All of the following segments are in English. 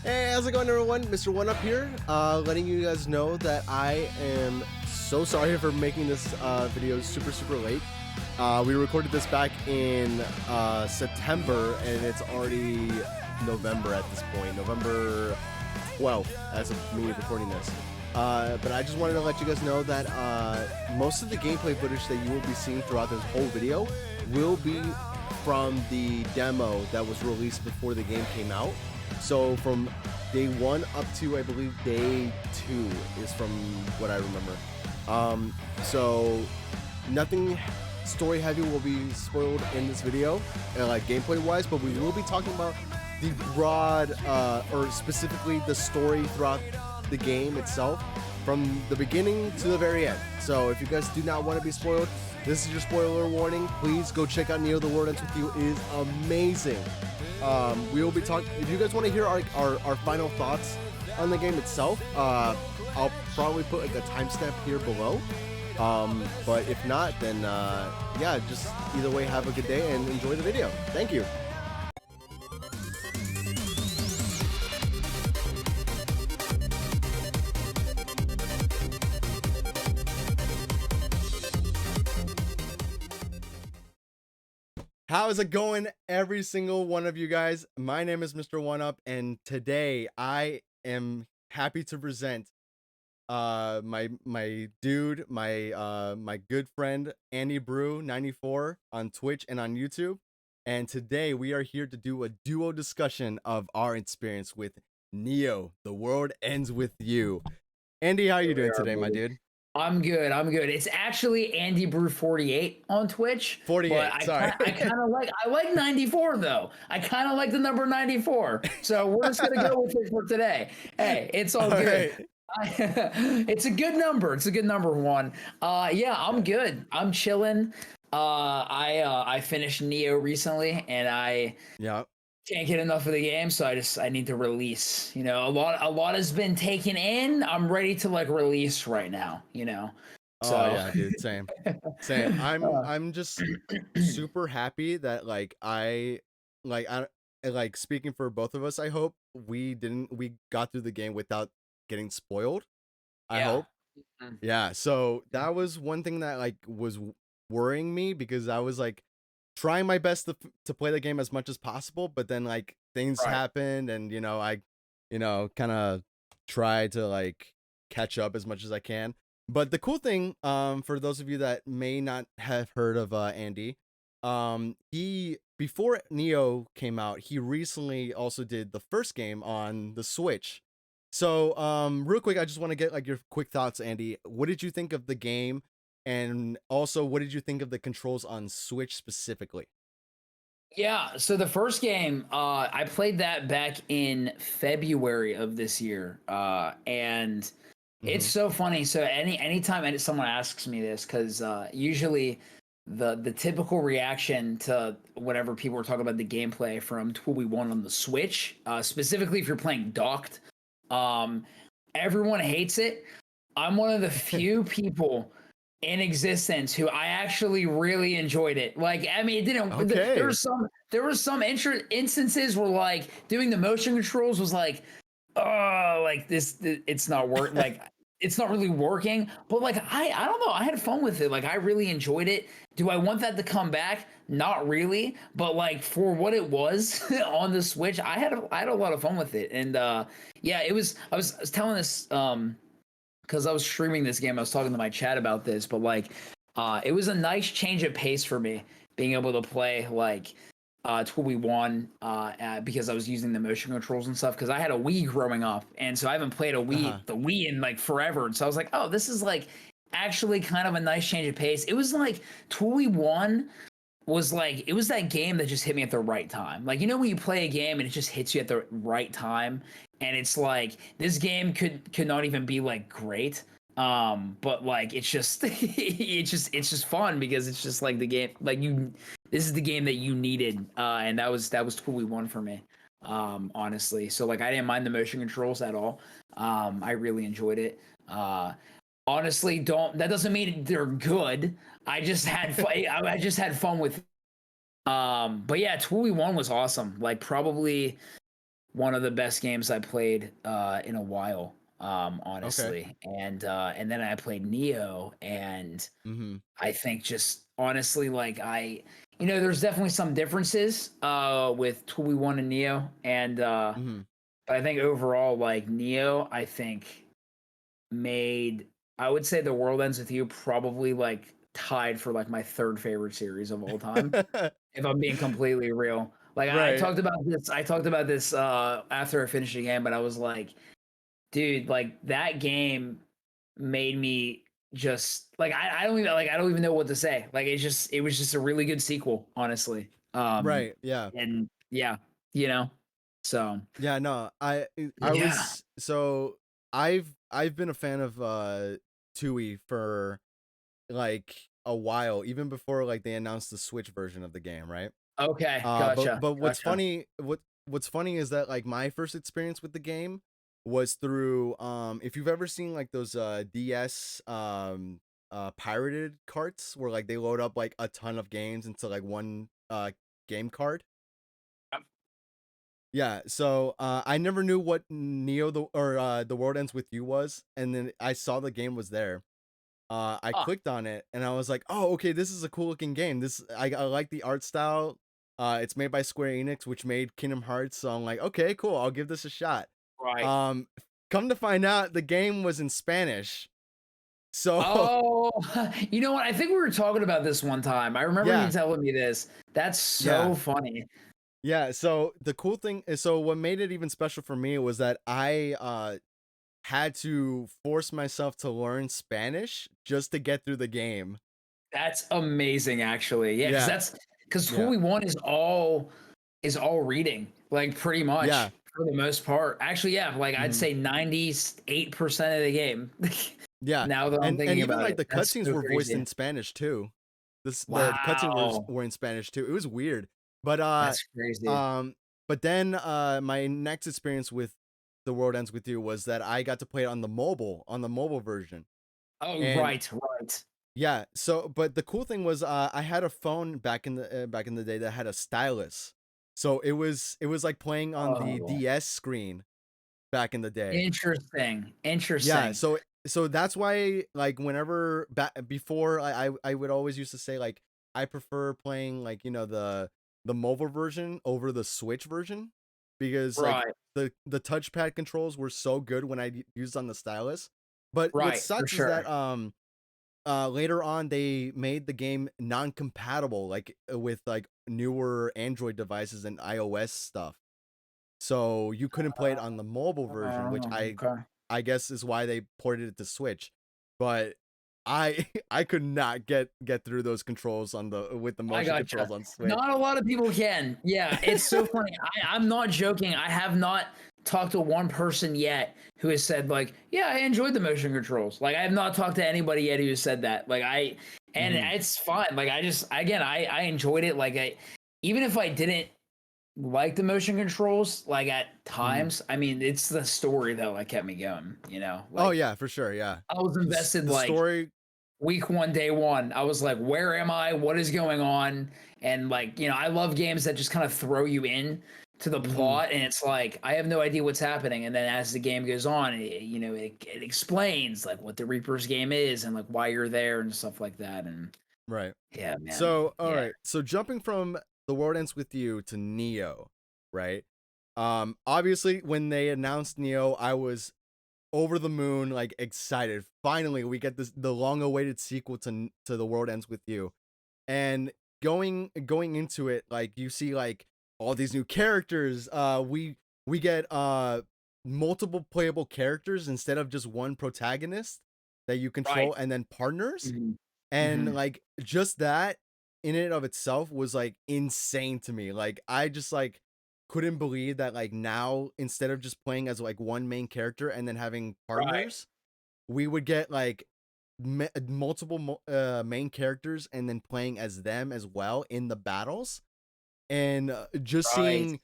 Hey, how's it going, everyone? Mr. One-Up here, letting you guys know that I am so sorry for making this video super late. We recorded this back in September, and it's already November at this point, November 12th, as of me recording this. But I just wanted to let you guys know that most of the gameplay footage that you will be seeing throughout this whole video will be from the demo that was released before the game came out. So from day 1 up to, I believe, day 2 is from what I remember. So nothing story heavy will be spoiled in this video, like gameplay wise, but we will be talking about the broad, or specifically the story throughout the game itself, from the beginning to the very end. So if you guys do not want to be spoiled, this is your spoiler warning. Please go check out Neo: The World Ends With You. It is amazing. We will be talking. If you guys want to hear our final thoughts on the game itself, I'll probably put like a timestamp here below. But if not, then yeah, just either way, have a good day and enjoy the video. Thank you. How is it going, every single one of you guys? My name is Mr. One-Up, and today I am happy to present my dude, my good friend AndyBru48 on Twitch and on YouTube. And today we are here to do a duo discussion of our experience with Neo: The World Ends With You. Andy, how are you doing today, my dude? I'm good. It's actually AndyBru48 on Twitch. 48. Sorry. I like 94 though. I kind of like the number 94. So we're just gonna go with it for today. Hey, it's all good. Right. It's a good number. It's a good number, Juan. Yeah, I'm good. I'm chilling. I finished Neo recently, and I can't get enough of the game, so I need to release. You know, a lot has been taken in. I'm ready to like release right now, you know. So oh yeah, dude, same. I'm just super happy that like speaking for both of us, I hope we got through the game without getting spoiled. I hope. Yeah, so that was one thing that like was worrying me, because I was like trying my best to play the game as much as possible, but then like things happened, and I kind of try to like catch up as much as I can. But the cool thing, for those of you that may not have heard of Andy, he, before Neo came out, he recently also did the first game on the Switch. So real quick, I just want to get like your quick thoughts, Andy. What did you think of the game? And also, what did you think of the controls on Switch specifically? Yeah, so the first game, I played that back in February of this year, and it's so funny. So anytime someone asks me this, because usually the typical reaction to whenever people are talking about the gameplay from Tool One on the Switch, specifically if you're playing docked, everyone hates it. I'm one of the few people in existence who I actually really enjoyed it. Like, I mean, it didn't. Okay. There were some instances where like doing the motion controls was like, oh, like this it's not work. Like it's not really working. But like I don't know. I had fun with it. Like I really enjoyed it. Do I want that to come back? Not really. But like for what it was on the Switch, I had a lot of fun with it. And yeah, it was. I was telling this because I was streaming this game. I was talking to my chat about this, but like, it was a nice change of pace for me being able to play like 2v1 because I was using the motion controls and stuff. Because I had a Wii growing up, and so I haven't played the Wii in like forever. And so I was like, oh, this is like actually kind of a nice change of pace. It was like 2v1 was like, it was that game that just hit me at the right time. Like, you know, when you play a game and it just hits you at the right time, and it's like this game could not even be like great, but like it's just it's just fun because it's just like the game, like this is the game that you needed, and that was 2v1 for me, honestly. So like I didn't mind the motion controls at all. I really enjoyed it. Honestly, that doesn't mean they're good. I just had I just had fun with. But yeah, 2v1 was awesome. Like probably one of the best games I played in a while, Okay. honestly. And then I played Neo, and Mm-hmm. I think just honestly, like there's definitely some differences with 2v1 and Neo, and Mm-hmm. but I think overall, like Neo, I think made I would say The World Ends With You probably like tied for like my third favorite series of all time, if I'm being completely real. Like Right. I talked about this after I finished the game, but I was like, dude, like that game made me just like I don't even know what to say. Like it was just a really good sequel, honestly. Right. Yeah. And yeah, you know. So Yeah, no, I yeah. was so I've been a fan of Tui for like a while, even before like they announced the Switch version of the game, right? Okay, But gotcha. what's Gotcha. funny what's funny is that like my first experience with the game was through if you've ever seen like those DS pirated carts where like they load up like a ton of games into like one game card. Yeah, so I never knew what Neo the World Ends With You was, and then I saw the game was there. I Huh. clicked on it and I was like, "Oh, okay, this is a cool looking game. I like the art style. It's made by Square Enix, which made Kingdom Hearts, so I'm like, "Okay, cool. I'll give this a shot." Right. Um, Come to find out, the game was in Spanish. So Oh, you know what? I think we were talking about this one time. I remember you yeah, telling me this. That's yeah. so funny. Yeah, so the cool thing is, so what made it even special for me was that I had to force myself to learn Spanish just to get through the game. That's amazing, actually. Yeah, Yeah, because who yeah, we want is all reading, like pretty yeah, much for the most part. Actually, yeah, like I'd hmm say 98% of the game. yeah, Now that I'm and thinking even about like it, the that's cutscenes so were voiced crazy. in Spanish too. The cutscenes Wow, were in Spanish too. It was weird, but that's crazy. um, but then my next experience with The World Ends With You was that I got to play it on the mobile version, Oh, and right, right. yeah. So, but the cool thing was, I had a phone back in the day that had a stylus. So it was like playing on the Oh, DS screen back in the day. interesting, Yeah. interesting. So that's why like whenever back before I would always used to say like I prefer playing like the mobile version over the Switch version because like Right, the touchpad controls were so good when I used on the stylus. But what right, for sucks is that sure. later on they made the game non-compatible like with like newer Android devices and iOS stuff. So you couldn't play it on the mobile version, which Okay. I guess is why they ported it to Switch. But I I could not get through those controls on the with the I motion gotcha. controls on Switch. Not a lot of people can. Yeah, it's so funny. I'm not joking. I have not talked to one person yet who has said like, "Yeah, I enjoyed the motion controls." Like, I have not talked to anybody yet who has said that. And Mhm. it's fun. Like, I enjoyed it. Like, even if I didn't like the motion controls, like at Mhm. times, I mean, it's the story though that kept me going. Oh Like yeah, for sure, yeah. I was invested The like story week one, day one, I was like, where am I? What is going on? And like, I love games that just kind of throw you in to the mhm, plot, and it's like I have no idea what's happening. And then as the game goes on, it explains like what the Reaper's game is and like why you're there and stuff like that. And right. yeah, man, So, all yeah, right. So jumping from The World Ends With You to Neo, right? Obviously when they announced Neo, I was over the moon, like excited. Finally, we get the long awaited sequel to The World Ends With You. And going into it, like you see like all these new characters. We get multiple playable characters instead of just one protagonist that you right. control, and then partners. Hmm. And Hmm. like just that in and of itself was like insane to me. Like I just like couldn't believe that like now instead of just playing as like one main character and then having Right, partners, we would get like multiple main characters and then playing as them as well in the battles. And just right, seeing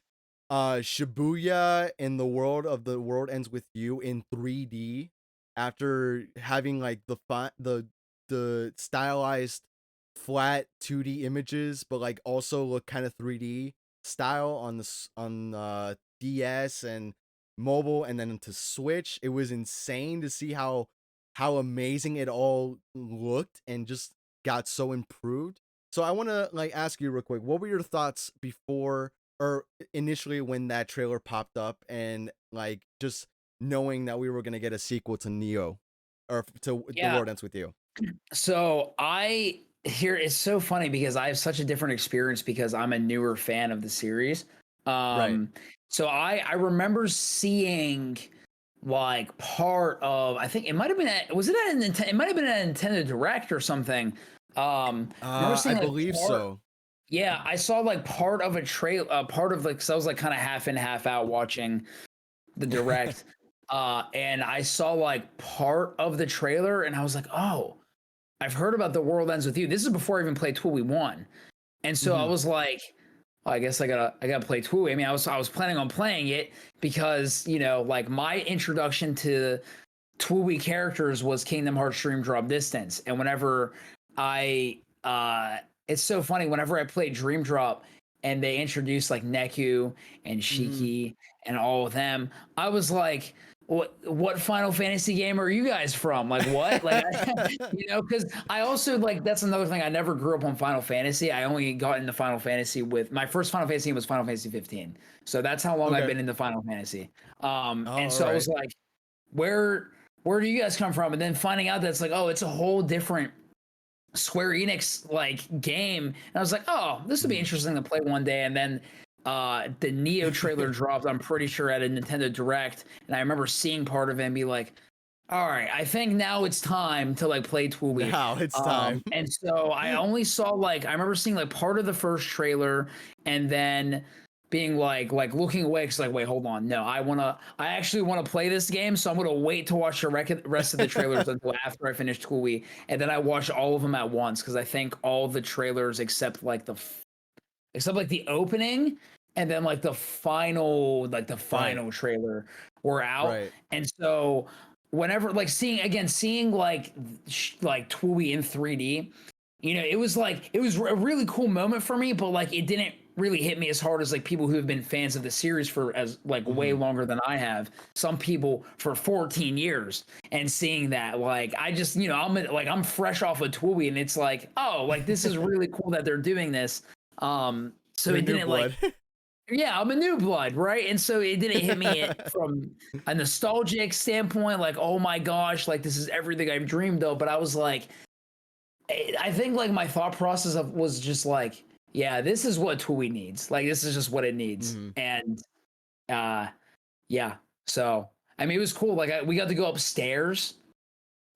Shibuya in the world of The World Ends With You in 3D after having like the stylized flat 2D images but like also look kind of 3D style on DS and mobile and then into Switch. It was insane to see how amazing it all looked and just got so improved. So I want to like ask you real quick, what were your thoughts before or initially when that trailer popped up and like just knowing that we were going to get a sequel to Neo or to The Yeah. World Ends With You? So it's so funny because I have such a different experience because I'm a newer fan of the series. Right. So I remember seeing like part of, I think it might have been it might have been a Nintendo Direct or something. I remember I seeing like believe so. yeah, I saw like part of a trail, part of like, so I was like kind of half in, half out watching the Direct. And I saw like part of the trailer and I was like, oh, I've heard about The World Ends With You. This is before I even played Tool 1. And so I was like, oh, I guess I gotta play Tool. I mean, I was planning on playing it because, you know, like my introduction to Tool characters was Kingdom Hearts Dream Drop Distance. And whenever it's so funny, whenever I played Dream Drop and they introduced like Neku and Shiki and all of them, I was like, what Final Fantasy game are you guys from? Like what? Like you know, because I also like that's another thing. I never grew up on Final Fantasy. I only got into Final Fantasy with my first Final Fantasy game was Final Fantasy 15. So that's how long I've been into Final Fantasy. And so I was like, where do you guys come from? And then finding out that's like, oh, it's a whole different Square Enix like game. And I was like, oh, this would be interesting to play one day. And then the Neo trailer dropped, I'm pretty sure at a Nintendo Direct, and I remember seeing part of it and be like, all right, I think now it's time to like play Twoolie. Now it's time. And so I only saw like, I remember seeing like part of the first trailer and then being like looking away because like, wait, hold on, no, I actually want to play this game, so I'm gonna wait to watch the rest of the trailers until after I finish Twoolie, and then I watched all of them at once because I think all the trailers except like the opening and then like the final trailer were out. Right. And so whenever like seeing like Twoolie in 3D, you know, it was a really cool moment for me, but like it didn't really hit me as hard as like people who have been fans of the series for as like way longer than I have. Some people for 14 years, and seeing that, like I just, you know, I'm fresh off of Twoolie and it's like, oh, like this is really cool that they're doing this. So it didn't like, yeah, I'm a new blood, right? And so it didn't hit me from a nostalgic standpoint, like, oh my gosh, like this is everything I've dreamed of. But I was like, I think like my thought process was just like, yeah, this is what Twoolie needs. Like this is just what it needs. And yeah, so I mean, it was cool. Like we got to go upstairs.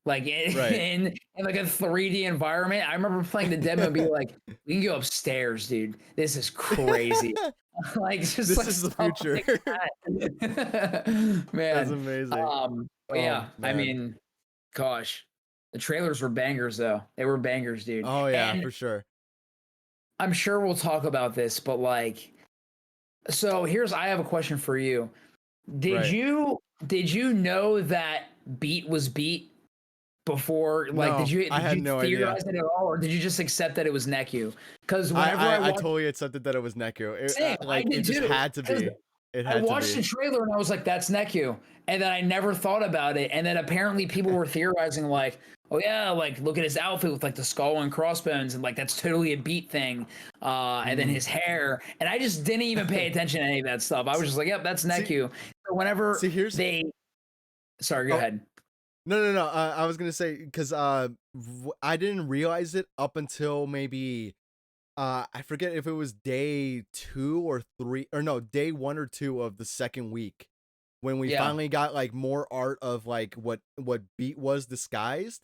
Like in like a 3D environment. I remember playing the demo and be like, we can go upstairs, dude. This is crazy. Like just this like is the future. Like that. Man. That's amazing. Yeah, I mean, gosh. The trailers were bangers though. They were bangers, dude. Oh yeah, and for sure. I'm sure we'll talk about this, but like so I have a question for you. Did you know that Beat was Beat before, like, no, did you no theorize idea. it at all, or did you just accept that it was Neku? Because whenever I totally accepted that it was Neku. I did it just too. had to be. I watched the trailer and I was like, that's Neku. And then I never thought about it. And then apparently people were theorizing like, oh yeah, like look at his outfit with like the skull and crossbones and like that's totally a Beat thing. And then his hair. And I just didn't even pay attention to any of that stuff. I was just like, yep, that's Neku. So whenever sorry, go ahead. No. I was gonna say because I didn't realize it up until maybe I forget if it was day 2 or 3 or no, day 1 or 2 of the second week when we finally got like more art of like what Beat was disguised.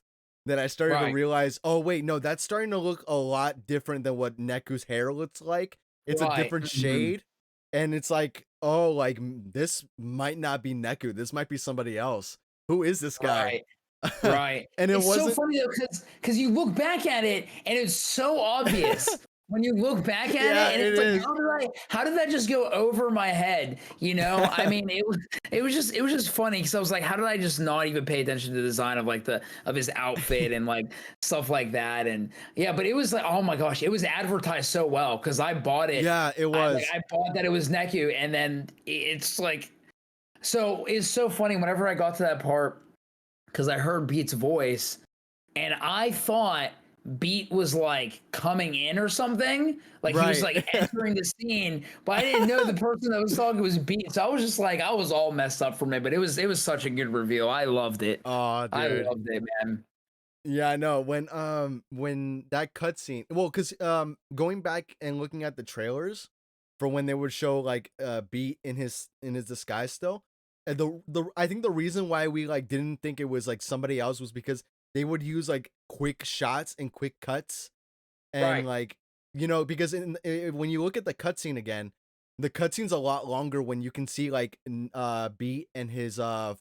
That I started to realize, oh wait, no, that's starting to look a lot different than what Neku's hair looks like. It's a different shade, and it's like, oh, like this might not be Neku. This might be somebody else. Who is this guy? Right. And it's so funny though, because you look back at it and it's so obvious. when you look back at Yeah, it, and it it's like, is. how did that just go over my head? You know, I mean, it was just funny because I was like, how did I just not even pay attention to the design of like of his outfit and like stuff like that? And yeah, but it was like, oh my gosh, it was advertised so well because I bought it. Yeah, it was. I bought that it was Neku, and then it's like, so it's so funny whenever I got to that part because I heard Beat's voice and I thought Beat was like coming in or something, like he was Right. like entering the scene, but I didn't know the person that was talking was Beat. So I was just like, I was all messed up from it, but it was such a good reveal. I loved it. Oh, I dude. loved it, man. Yeah, I know. When that cutscene, well, because going back and looking at the trailers for when they would show like Beat in his disguise still, and the I think the reason why we like didn't think it was like somebody else was because they would use like quick shots and quick cuts, and Right. like because when you look at the cutscene again, the cutscene's a lot longer when you can see like Beat and his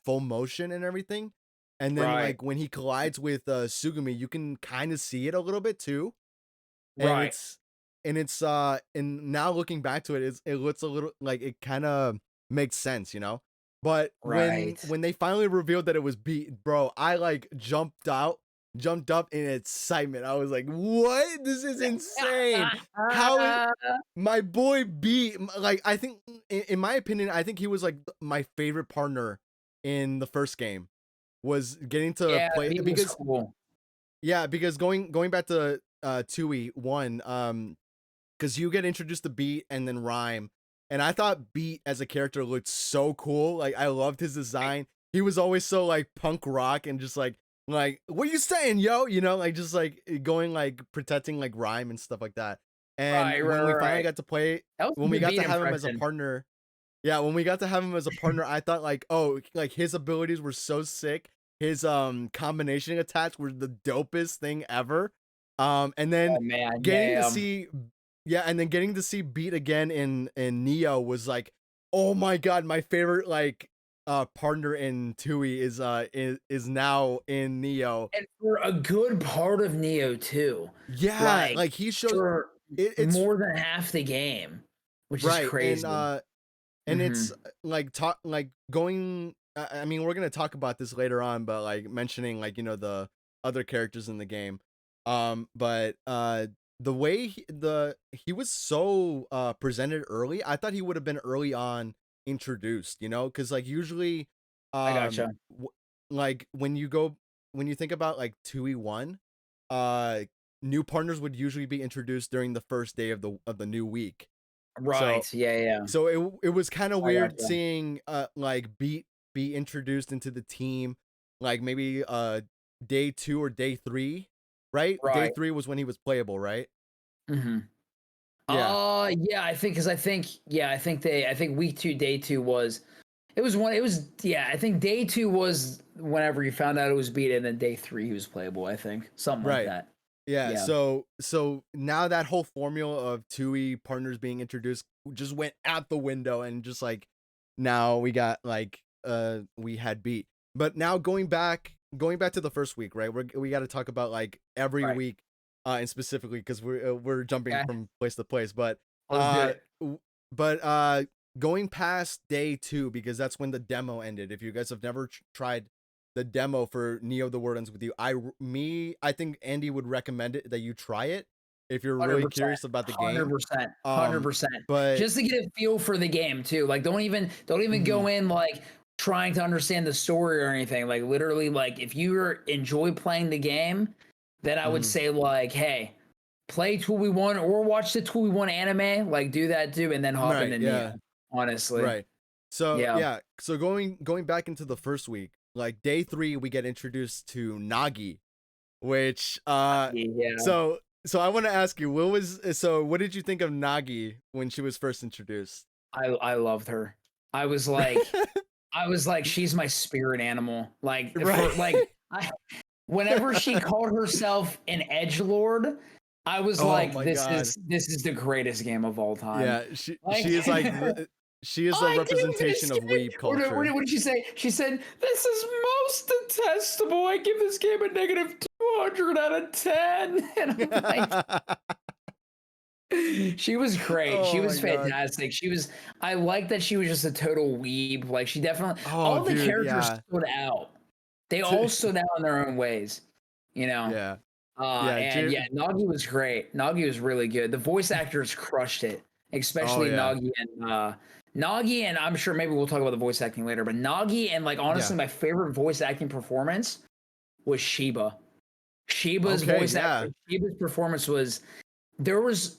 full motion and everything. And then Right. like when he collides with Sugumi, you can kind of see it a little bit too. And Right. and now looking back to it, it looks a little like it kind of makes sense, But when Right. when they finally revealed that it was Beat, bro, I like jumped up in excitement. I was like, "What? This is insane! How my boy Beat, like I think in my opinion, I think he was like my favorite partner in the first game was getting to Yeah, play Beat was because cool. yeah, because going back to 2E1, because you get introduced to Beat and then Rhyme, and I thought Beat as a character looked so cool. Like I loved his design. He was always so like punk rock and just like what you saying, yo? Like just like going like protecting like Rhyme and stuff like that. And Right. when we finally Right. got to play, That was a when we good got to Beat have him as a impression. partner, yeah, when we got to have him as a partner, I thought like, oh, like his abilities were so sick. His combination attacks were the dopest thing ever. And then Oh man, getting to yeah. see yeah, and then getting to see Beat again in Neo was like, oh my god, my favorite like partner in Tui is now in Neo. And for a good part of Neo too, Yeah, like like he shows for it's more than half the game, which is right. And crazy. it's Mhm. like talk like going I mean we're gonna talk about this later on, but like mentioning like the other characters in the game, but the way he was so presented early, I thought he would have been early on introduced, because like usually I um gotcha. like when you think about like 2E1, uh new partners would usually be introduced during the first day of the new week. So Right. Yeah, yeah. so it was kind of I weird gotcha. seeing like Beat be introduced into the team like maybe day 2 or day 3, right? Day Right. 3 was when he was playable, right? Mhm. Yeah. Yeah, I think because I think week 2, day 2 was it was yeah, I think day 2 was whenever you found out it was beat, and then day 3 he was playable, I think. Something like Right. that. Yeah, Yeah. so now that whole formula of 2E partners being introduced just went out the window and just like now we got like we had Beat. But now going back to the first week, right? We got to talk about like every Right. week and specifically cuz we're jumping Okay. from place to place, but Let's do it. w- but going past day 2 because that's when the demo ended. If you guys have never tried the demo for Neo the Word Ends With You, I think Andy would recommend it that you try it if you're really 100%, curious about the game. 100%, Um 100%. but Just to get a feel for the game too. Like don't even mhm, go in like trying to understand the story or anything. Like literally like if you enjoy playing the game, then I would mhm, say like, hey, play Tool We Want or watch the Tool We Want anime, like do that too, and then hop right, into Neo. yeah, Honestly. right. So Yeah. yeah, so going back into the first week, like day 3 we get introduced to Nagi, which Yeah. so I want to ask you, what did you think of Nagi when she was first introduced? I loved her. I was like she's my spirit animal. Like Right. for like I whenever she called herself an edge lord, I was Oh like, my god. this is the greatest game of all time. Yeah, Like, she is like she is the I give this representation of game. weeb culture. What did she say? She said, "This is most detestable. I give this game a negative 200 out of 10." And I'm like, She was great. She Oh my was god. fantastic. I like that she was just a total weeb. Like she definitely, Oh, all the dude, characters yeah. stood out. They all stood out in their own ways, you know? Yeah. Yeah, And yeah, Nagi was great. Nagi was really good. The voice actors crushed it, oh, especially yeah. Nagi, and I'm sure maybe we'll talk about the voice acting later, but Nagi and like Yeah. honestly, my favorite voice acting performance was Shiba. Okay, yeah. Shiba's performance was there was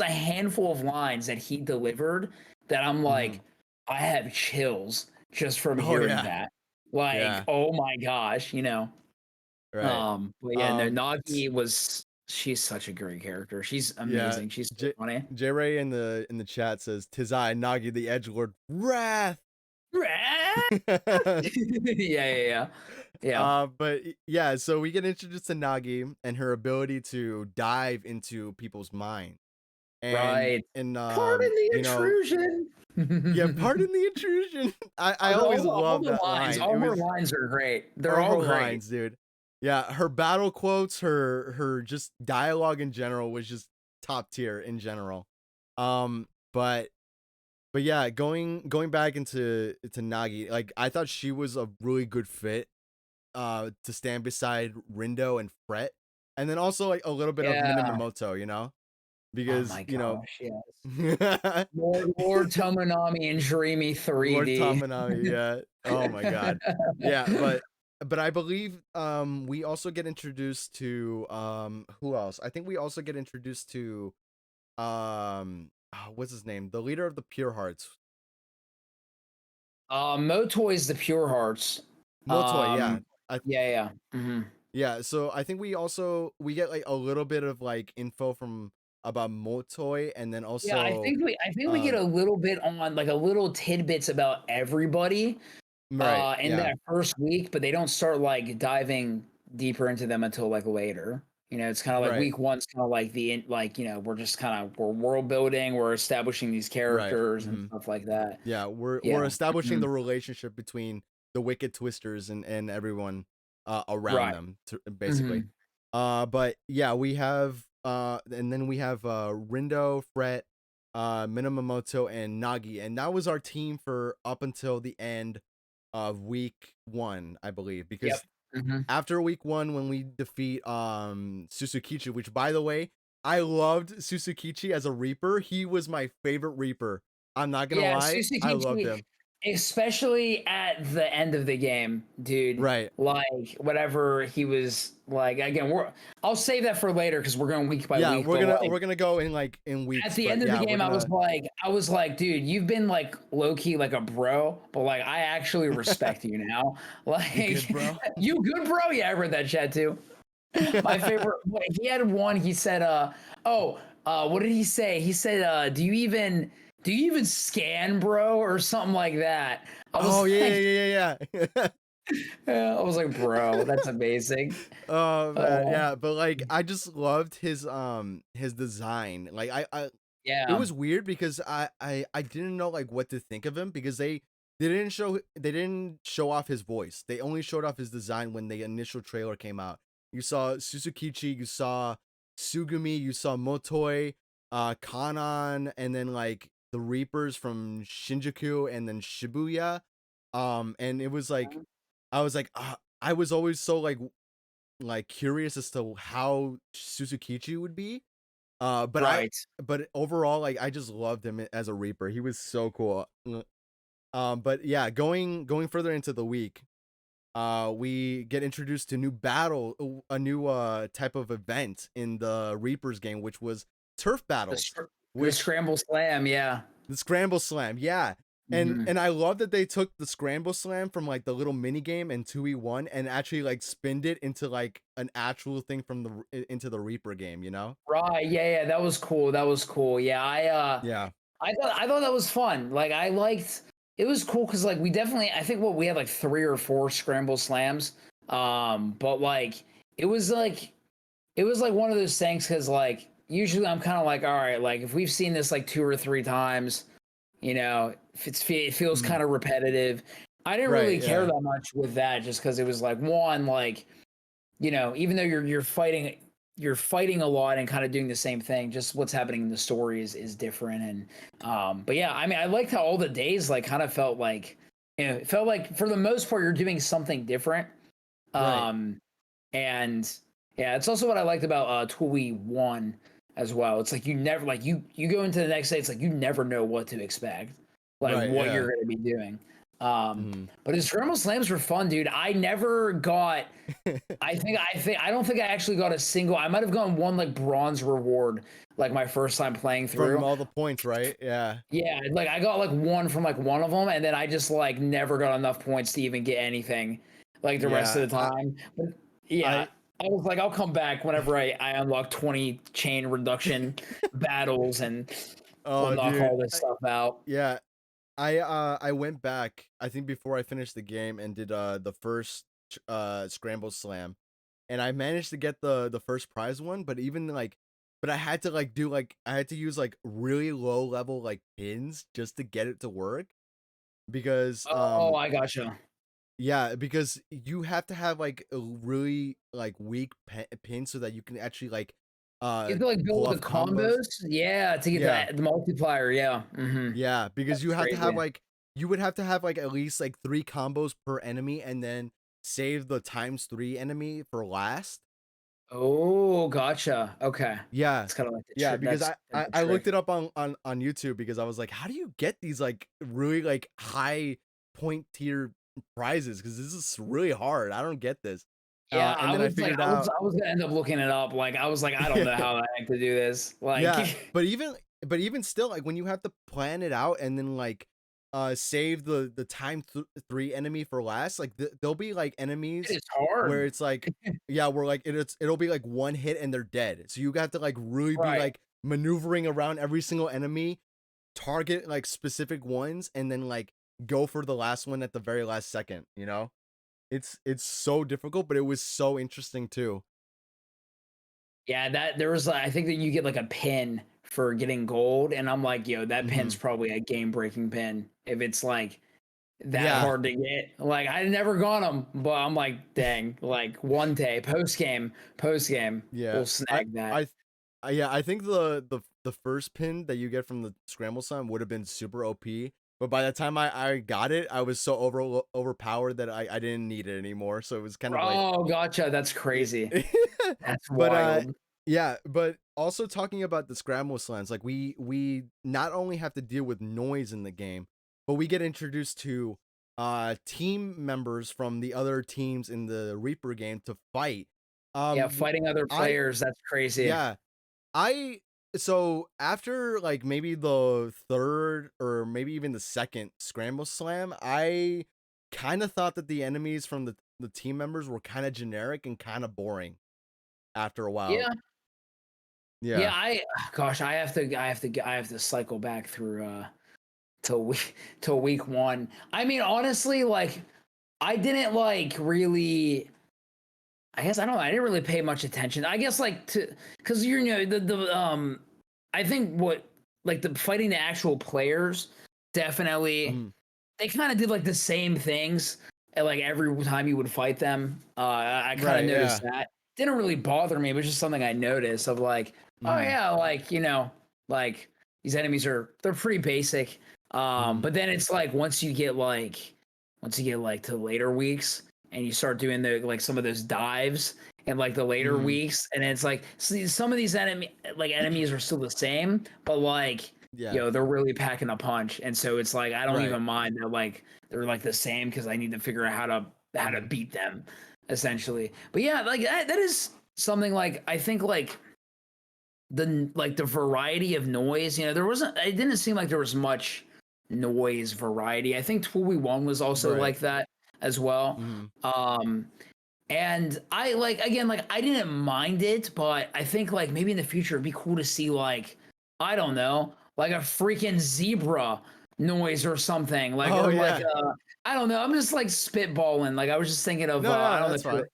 a handful of lines that he delivered that I'm like, Mhm. I have chills just from Oh, hearing yeah. that. Like, Yeah. oh my gosh, you know. Right. But yeah, no, Um, Nagi was she's such a great character. She's yeah, amazing. She's so J funny. J Ray in the chat says, "'Tis I, Nagi the Edgelord, wrath." Yeah, yeah, yeah. Yeah. yeah, so we get introduced to Nagi and her ability to dive into people's mind. Right. And Pardon the you know, intrusion. yeah, pardon the intrusion. I always All love the that lines, line. It all her was lines are great. They're all all her great. lines, dude. Yeah, her battle quotes, her just dialogue in general was just top tier in general. Um, but yeah, going back into Nagi, like I thought she was a really good fit to stand beside Rindo and Fret. And then also like a little bit of Yeah. Minamoto, you know? Oh Because, my you know, gosh, yes. Lord Tomonami and Dreamy Lord 3D. Tamanami, yeah. Oh my god. Yeah, but I believe we also get introduced to who else? I think we also get introduced to what's his name? The leader of the Pure Hearts. Motoy's the Pure Hearts. Motoy, yeah. I Yeah, yeah. Mhm. Yeah, so I think we get like a little bit of like info from about Motoy and then Yeah, also I think we get um a little bit on like a little tidbits about everybody right, in yeah. that first week, but they don't start like diving deeper into them until like later. You know, it's kind of like Right. week one's kind of like like, you know, we're world building, we're establishing these Right. characters and Mhm. stuff like that. Yeah, we're Yeah. establishing Mhm. the relationship between the Wicked Twisters and everyone around Right. them basically. Mhm. But yeah, we have and then we have Rindo, Fret, Minamoto and Nagi, and that was our team for up until the end of week 1, I believe, Yep. because Mhm. after week 1 when we defeat Susukichi, which by the way, I loved Susukichi as a Reaper. He was my favorite Reaper. I'm not gonna Yeah, lie, I loved Suzuki, him. especially at the end of the game, dude. Right. Like whatever he was like. Again, I'll save that for later because we're going week by Yeah, week. But like we're gonna go in like in at weeks, the but end of the yeah, we're game, gonna I was like, dude, you've been like low key like a bro, but like I actually respect you now. You good, Like, bro? you good, bro? Yeah, I read that chat too. My favorite. He had one. He said, oh, what did he say? He said, do you even scan, bro, or something like that." I Oh was yeah, like, yeah, yeah, yeah, yeah. I was like, bro, that's amazing. Oh man, Uh, yeah, but like I just loved his design. Like it yeah, was weird because I didn't know like what to think of him because they didn't show off his voice. They only showed off his design when the initial trailer came out. You saw Suzukichi, you saw Sugumi, you saw Motoi, Kanan, and then like the Reapers from Shinjuku and then Shibuya. And it was like I was like I was always so like curious as to how Suzukichi would be. right. But overall, like I just loved him as a Reaper. He was so cool. But yeah, going further into the week, we get introduced to a new type of event in the Reapers game, which was turf The, battles, scr- the which scramble slam, yeah. the scramble slam, yeah. Mhm. And I love that they took the scramble slam from like the little mini game and 2v1 and actually like spinned it into like an actual thing from into the Reaper game, you know? Right, yeah, yeah, that was cool. That was cool. Yeah, Yeah. I thought that was fun. Like I liked it was cool because like we definitely I think what we had like 3 or 4 scramble slams. But like it was like it was like one of those things because like usually I'm kind of like, all right, like if we've seen this like 2 or 3 times, you know, if it feels Mhm. kind of repetitive. I didn't Right, really care yeah. that much with that just because it was like one, like, you know, even though you're fighting you're fighting a lot and kind of doing the same thing. Just what's happening in the story is different. And but yeah, I mean, I liked how all the days like kind of felt like, it felt like for the most part you're doing something different. Right. And yeah, it's also what I liked about 2v1 as well. It's like you never like you go into the next day, it's like you never know what to expect, like Right. what Yeah. you're gonna be doing. Mhm. But his Scramble Slams were fun, dude. I never got I don't think I actually got a single. I might have gotten one like bronze reward like my first time playing From through. all the points, right? Yeah. Yeah, like I got like one from like one of them, and then I just like never got enough points to even get anything like the rest Yeah. of the time. But yeah, I I was like, I'll come back whenever I unlock 20 chain reduction battles and we'll oh, knock dude. all this stuff out. Yeah. I went back, I think before I finished the game and did the first scramble slam, and I managed to get the first prize one, but even like but I had to like do like I had to use like really low level like pins just to get it to work because Oh, I gotcha. yeah, because you have to have like a really like weak pin so that you can actually like You have to like pull build the off combos. combos, yeah, to get Yeah. the multiplier, yeah. Yeah, because That's you have to have crazy. like you would have to have like at least like 3 combos per enemy and then save the times 3 enemy for last. Oh, gotcha. Okay. Yeah. It's kind of like the Yeah, trick. because That's I the I looked trick. it up on YouTube because I was like, how do you get these like really like high point tier prizes? Because this is really hard. I don't get this. Yeah, And then I figured out I was gonna end up looking it up. Like I was like, I don't know how the heck to do this. yeah, Like, but even still, like when you have to plan it out and then like save the time 3 enemy for last, like there'll be like enemies it's hard. where it's like yeah, where like it'll be like one hit and they're dead. So you got to like really be Right. like maneuvering around every single enemy, target like specific ones, and then like go for the last one at the very last second, you know? It's so difficult, but it was so interesting too. Yeah, that there was I think that you get like a pin for getting gold, and I'm like, yo, that pin's Hmm. probably a game breaking pin if it's like that Yeah. hard to get. Like I never got them, but I'm like, dang, like one day post game, Yeah. we'll snag that. Yeah, I think the first pin that you get from the scramble sign would have been super OP, but by the time I got it, I was so overpowered that I didn't need it anymore. So it was kind of like Oh, gotcha. That's crazy. That's but wild. yeah, but also talking about the scramble slams, like we not only have to deal with noise in the game, but we get introduced to team members from the other teams in the Reaper game to fight. Yeah, Um fighting other I players, that's crazy. yeah, I so after like maybe the third or maybe even the second scramble slam, I kind of thought that the enemies from the team members were kind of generic and kind of boring after a while. Yeah. Yeah, Yeah. gosh, I have to cycle back through till week till week 1. I mean, honestly, like I didn't like really I guess I don't know, I didn't really pay much attention. I guess like to cuz you know the I think what like the fighting the actual players definitely Mhm. they kind of did like the same things like every time you would fight them. I kind of Right, noticed yeah. that. Didn't really bother me. It was just something I noticed of like, oh Mhm. yeah, like you know, like these enemies they're pretty basic. Mhm. But then it's like once you get like to later weeks and you start doing the like some of those dives in like the later Mhm. weeks, and it's like see, some of these enemies are still the same, but like Yeah. they're really packing a punch, and so it's like I don't Right. even mind that like they're like the same because I need to figure out how to Mhm. beat them, essentially. But yeah, like that is something like I think like the variety of noise. You know, there wasn't. It didn't seem like there was much noise variety. I think 2v1 was also Right. like that as well. Mhm. Um, and I like again, like I didn't mind it, but I think like maybe in the future it'd be cool to see like I don't know, like a freaking zebra noise or something, like Oh or like yeah. I don't know. I'm just like spitballing. Like I was just thinking of No, I no, don't know that's if you're fine.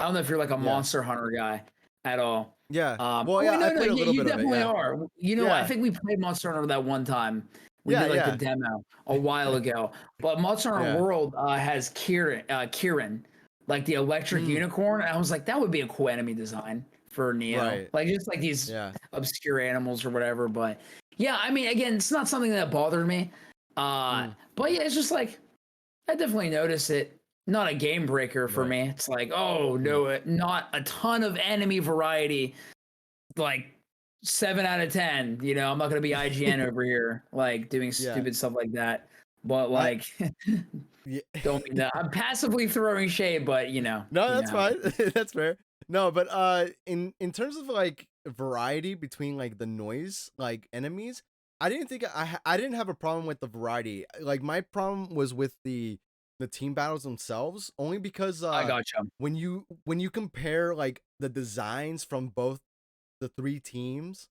I don't know if you're like a Yeah. Monster Hunter guy at all. Yeah. Well, Oh wait, yeah, I no, played a yeah, little you bit of it. definitely Yeah. are. You know, I Yeah. think we played Monster Hunter that one time. We Yeah, did like the yeah. demo a while ago. But Monster Hunter Yeah. World has Kieran, like the electric Mm. unicorn. And I was like, that would be a cool enemy design for Neo. Right. Like just like these Yeah. obscure animals or whatever. But yeah, I mean, again, it's not something that bothered me. But yeah, it's just like I definitely notice it. Not a game breaker for Right. me. It's like, oh no, not a ton of enemy variety. Like 7 out of 10. You know, I'm not gonna be IGN over here, like doing Yeah. stupid stuff like that. But like, Yeah. don't mean that. I'm passively throwing shade, but No, you that's know. fine. That's fair. No, but in terms of like variety between like the noise like enemies, I didn't think I didn't have a problem with the variety. Like my problem was with the team battles themselves, only because I gotcha. when you compare like the designs from both the three teams,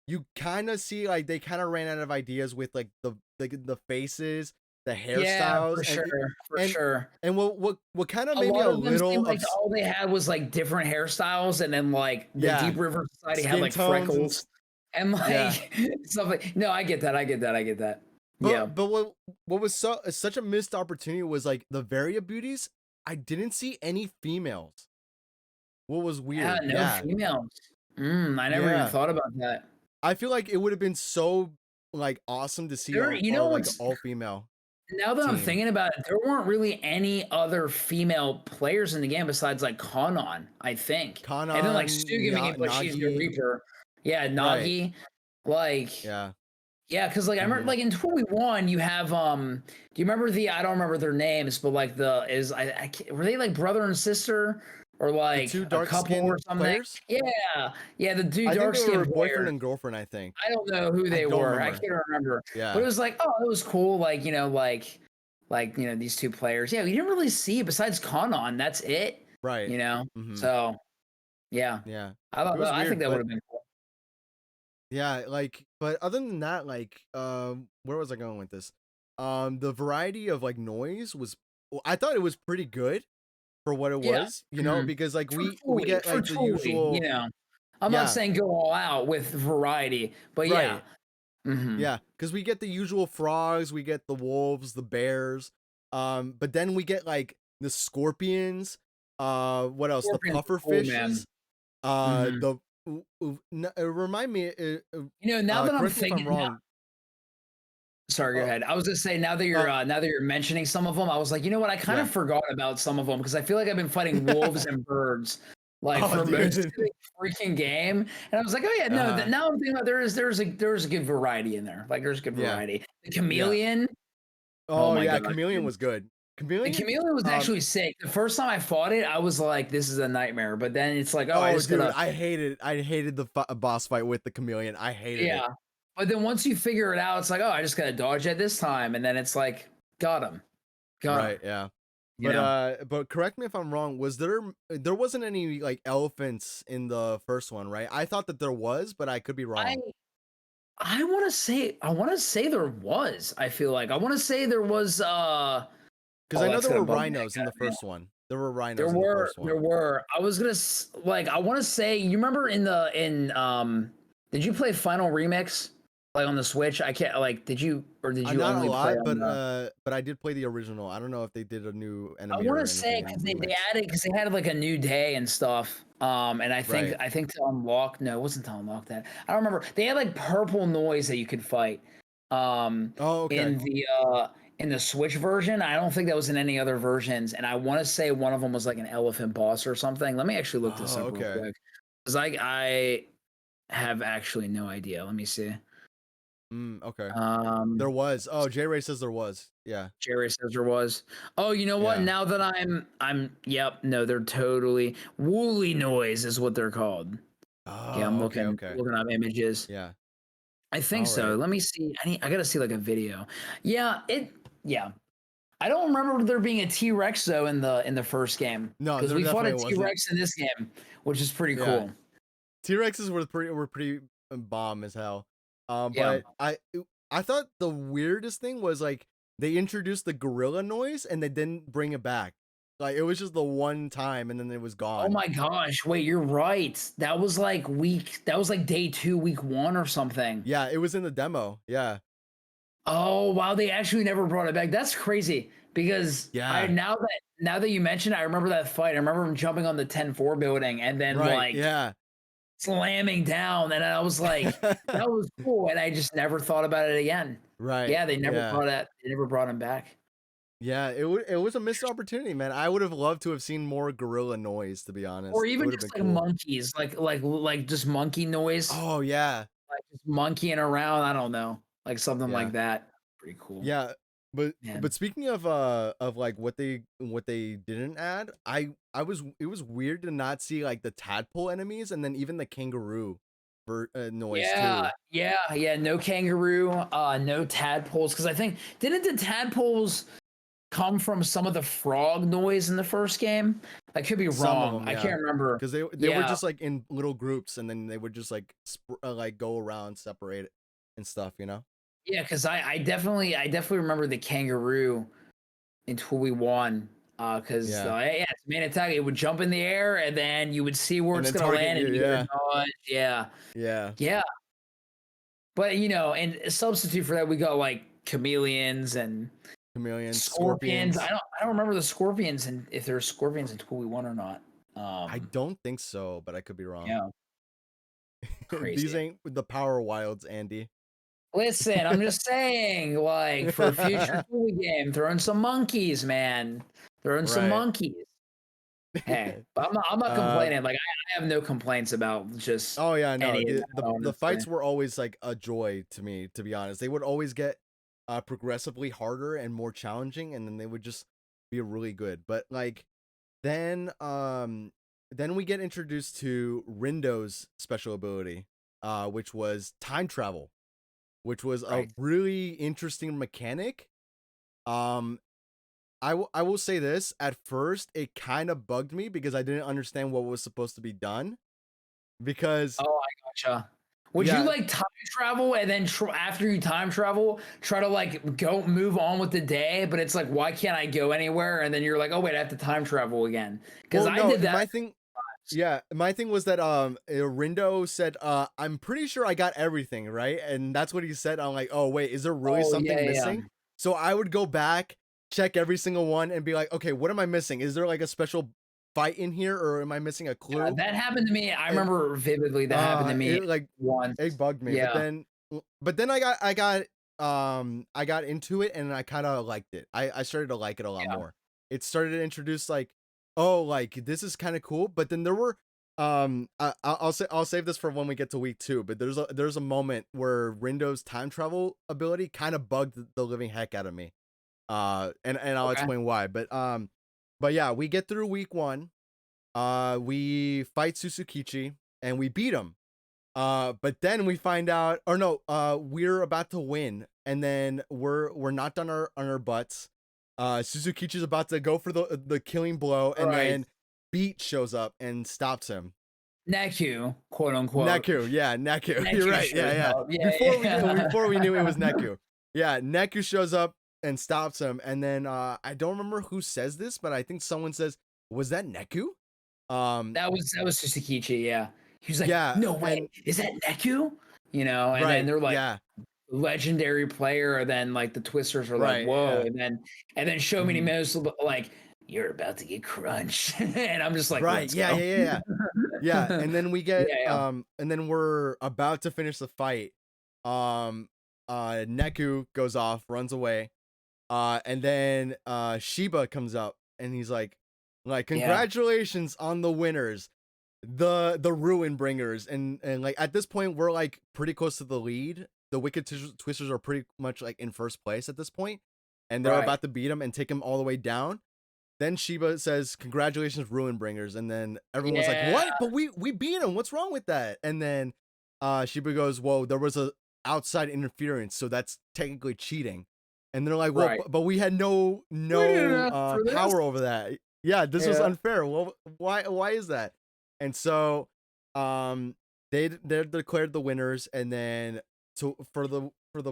you kind of see like they kind of ran out of ideas with like the faces, the Yeah, hairstyles, for sure, for and sure. and what kind of A made me lot a of them seemed little like all they had was like different hairstyles, and then like the yeah, Deep River Society had skin like tones and freckles and yeah. like stuff like. No, I get that. I get that. I get that. Yeah. But what was such a missed opportunity was like the Varia beauties. I didn't see any females. What was Yeah, weird? no Yeah, females. I never even yeah. thought about that. I feel like it would have been so like awesome to see There, you know like an what's all female now that I'm team. thinking about it, there weren't really any other female players in the game besides like Kanon, I think. And then like Kanan, Sugimi, but she's the Nagi, Reaper. Yeah, right? Nagi. Like, Yeah. yeah, because like I remember Hmm. like in 21 you have do you remember I don't remember their names, but like I can't, were they like brother and sister or The like two a dark couple or skinned something? players. Yeah. Yeah, the two I think dark they were skinned boyfriend players. and girlfriend. I think. I don't know who I they don't were. I remember. can't remember. But Yeah. it was like, oh, it was cool. Like, these two players. Yeah, we didn't really see besides Kanon. That's it. Right. You know? Hmm. So yeah. Yeah. It I was thought I think weird, that would but have been cool. yeah, like, but other than that, like, where was I going with this? The variety of like noise was, I thought it was pretty good for what it Yeah. was, you know, because like we get For like the Tooley, usual, I'm not yeah, saying go all out with variety, but yeah. right, yeah, because we get the usual frogs, we get the wolves, the bears, but then we get like the scorpions, what else? The Scorpions puffer are cool, man. fishes, hmm the remind me, Now that I'm correct me if I'm thinking, wrong. sorry, go Uh, ahead. I was just saying uh, now that you're mentioning some of them, I was like, you know what? I kind of yeah. forgot about some of them because I feel like I've been fighting wolves and birds like Oh, for most of dude. the freaking game, and I was like, oh yeah, no. Uh-huh. Now I'm thinking about there's a good variety in there. Like there's good Yeah. variety. The Yeah. chameleon. Oh Oh my yeah, god, Chameleon dude. was good. The Chameleon, chameleon was actually sick. The first time I fought it, I was like, this is a nightmare. But then it's like, oh, I oh just dude, gotta I hated the boss fight with the Chameleon. I hated it. yeah. But then once you figure it out, it's like, oh, I just gotta dodge it this time, and then it's like, got him, got him. Right, yeah. You know. But correct me if I'm wrong, there wasn't any like elephants in the first one, right? I thought that there was, but I could be I wrong. I want to say there was. I feel like I want to say there was. Because Oh, I know that's there gonna were bug me rhinos in again, the man. first one. There were rhinos in the first There one. were. I was gonna like. I want to say. You remember in Did you play Final Remix like on the Switch? I can't like. Did you Not a only play lot, on the? but I did play the original. I don't know if they did a new I enemy want to or say anything in because they remix. added because they had like a new day and stuff. And Right. I think to unlock no, it wasn't to unlock that. I don't remember. They had like purple noise that you could fight. Oh, okay. In the Switch version. I don't think that was in any other versions. And I want to say one of them was like an elephant boss or something. Let me actually look this Oh, up real okay. quick because I have actually no idea. Let me see. Okay. There Um, was. Oh, J Ray says there was. Yeah. Jerry says there was. Oh, you know what? Yeah. Now that I'm yep, no, they're totally woolly noise is what they're called. Yeah, I'm Oh, okay, okay. looking up images. Yeah. I think All so. right. Let me see. I gotta see like a video. Yeah, yeah. I don't remember there being a T-Rex though in the first game No, because there we fought a definitely wasn't. T-Rex in this game, which is pretty Yeah. cool. T-Rexes were pretty bomb as hell. Yeah. But I thought the weirdest thing was like they introduced the gorilla noise and they didn't bring it back. Like it was just the one time and then it was Oh gone. my gosh! Wait, you're right. That was like day 2, week 1 or something. Yeah, it was in the demo. Yeah. Oh wow, they actually never brought it back. That's crazy because I Yeah. now that you mention it, I remember that fight. I remember him jumping on the 10-4 building and then Right. like Yeah. slamming down, and I was like, that was cool, and I just never thought about it again. Right. Yeah, they never Yeah. brought it. They never brought him back. Yeah, it was a missed opportunity, man. I would have loved to have seen more gorilla noise, to be honest. Or It even would have just been like cool. monkeys, like just monkey noise, Oh yeah. like just monkeying around. I don't know, like something Yeah. like that. Pretty cool. Yeah. Man. But speaking of like what they didn't add, it was weird to not see like the tadpole enemies and then even the kangaroo noise Yeah, too. yeah. No kangaroo, no tadpoles. Because I think didn't the tadpoles come from some of the frog noise in the first game? I could be Some of wrong. them, I yeah. can't remember. Cuz they were Yeah, just like in little groups and then they would just like go around separate and stuff, you know? yeah. Because I definitely remember the kangaroo until we won. Because Yeah. yeah, it's main attack. It would jump in the air, and then you would see where And it's then gonna target land, you, and you would yeah. dodge. Yeah, Yeah. yeah. But and a substitute for that, we got like chameleons and Chameleons, scorpions. I scorpions. don't I don't remember the scorpions and if there are scorpions in Tool We Won or not. I don't think so, but I could be wrong. Yeah, These crazy. ain't the power wilds, Andy. Listen, I'm just saying, like for a future Tool game, throw in some monkeys, man. Throw in some Right. monkeys. Hey, but I'm not uh complaining. Like I have no complaints about just oh yeah, no. any of The, that, the the honestly. fights were always like a joy to me, to be honest. They would always get progressively harder and more challenging and then they would just be really good. But like then we get introduced to Rindo's special ability, which was time travel, which was a Right. really interesting mechanic. Um I will say this, at first it kind of bugged me because I didn't understand what was supposed to be done because Oh, I gotcha. Would you yeah, like time travel and then after you time travel, try to like go move on with the day? But it's like, why can't I go anywhere? And then you're like, oh wait, I have to time travel again. Because well I no, did that. my thing my thing was that Rindo said I'm pretty sure I got everything, right? And that's what he said. I'm like, "Oh, wait, is there really Oh yeah, something yeah. missing?" So I would go back, check every single one and be like, "Okay, what am I missing? Is there like a special fight in here or am I missing a clue?" That happened to me. I And remember vividly that happened to me it like once. it bugged me, Yeah. but then I got into it and I kind of liked it. I started to like it a lot Yeah. more. It started to introduce like, oh, like this is kind of cool. But then there were I'll save this for when we get to week 2. But there's a moment where Rindo's time travel ability kind of bugged the living heck out of me. And I'll Okay. explain why. But yeah, we get through week 1. We fight Susukichi and we beat him. But then we find out, or no, we're about to win, and then we're knocked on our butts. Suzukichi's about to go for the killing blow, and Right. then Beat shows up and stops him. Neku, quote unquote. Neku, yeah, Neku. You're Neku right, yeah, shows yeah. up. Yeah, yeah. Before we knew it was Neku, yeah, Neku shows up and stops him, and then I don't remember who says this, but I think someone says, "Was that Neku?" Um, That was Suzukichi, yeah. He was like, yeah, "No way, and is that Neku?" And then right, they're like, yeah, legendary player, and then like the Twisters are like, right, "Whow," yeah. and then Show Many Mhm. Mouse like, "You're about to get crunched," and I'm just like, Right. "Let's Yeah, go." yeah, yeah, yeah. Yeah, and then we get Yeah, yeah. and then we're about to finish the fight. Um Neku goes off, runs away. And then Shiba comes up and he's like Yeah. congratulations on the winners. The ruin bringers and like at this point we're like pretty close to the lead. The Twisters are pretty much like in first place at this point and they're Right. about to beat him and take him all the way down. Then Sheba says, "Congratulations, Ruin Bringers," and then everyone was like, Yeah. "What? But we beat him. What's wrong with that?" And then Sheba goes, "Whoa, there was a outside interference, so that's technically cheating." And they're like, "Well, Right. but we had We didn't no ask for this. power over that. Yeah, this was Yeah. unfair. Well, why is that?" And so they're declared the winners, and then so for the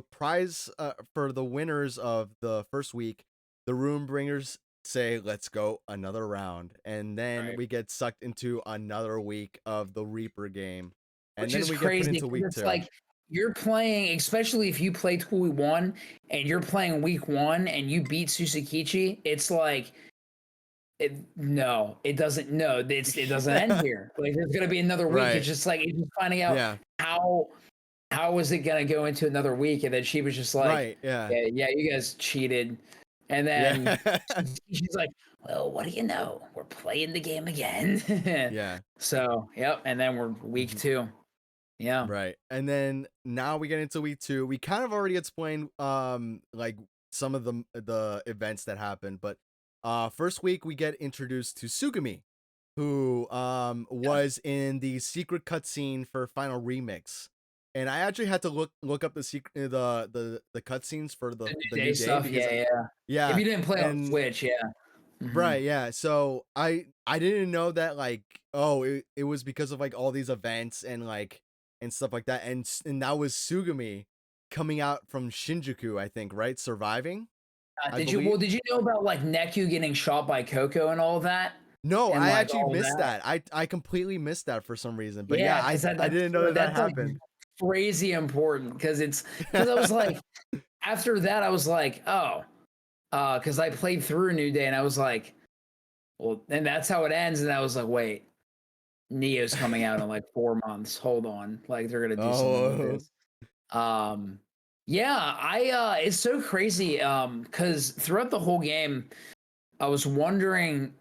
prize for the winners of the first week, the Ruin Bringers say, "Let's go another round," and then Right. we get sucked into another week of the Reaper game, and Which then is we get put crazy into because week it's 2. like you're playing, especially if you play Tool 1 and you're playing week 1 and you beat Suzukichi, it's like No, it doesn't. No, it doesn't end here. Like there's gonna be another week. Right. It's just like it's just finding out Yeah. how was it gonna go into another week, and then she was just like, Right. Yeah. yeah, you guys cheated, and then Yeah. she's like, well, what do you know? We're playing the game again. Yeah. So, yep, and then we're week 2. Yeah. Right. And then now we get into week 2. We kind of already explained like some of the events that happened, but first week we get introduced to Sugumi, who was in the secret cutscene for Final Remix. And I actually had to look up the secret the cutscenes for the New new Day day stuff, because yeah. If you didn't play on and Switch, yeah. right, yeah. So I didn't know that like it was because of like all these events and like and stuff like that and that was Sugumi coming out from Shinjuku, I think, right? Surviving, I believe. Did you know about like Neku getting shot by Coco and all that? No, And I like actually all missed that? that. I completely missed that for some reason. But yeah, Yeah, because I didn't know that that's like happened. crazy important because I was like after that I was like, oh, because I played through New Day and I was like, well, and that's how it ends, and I was like, wait, Neo's coming out in like 4 months. Hold on, like they're gonna do something with Oh. this. Yeah, it's so crazy. Because throughout the whole game, I was wondering,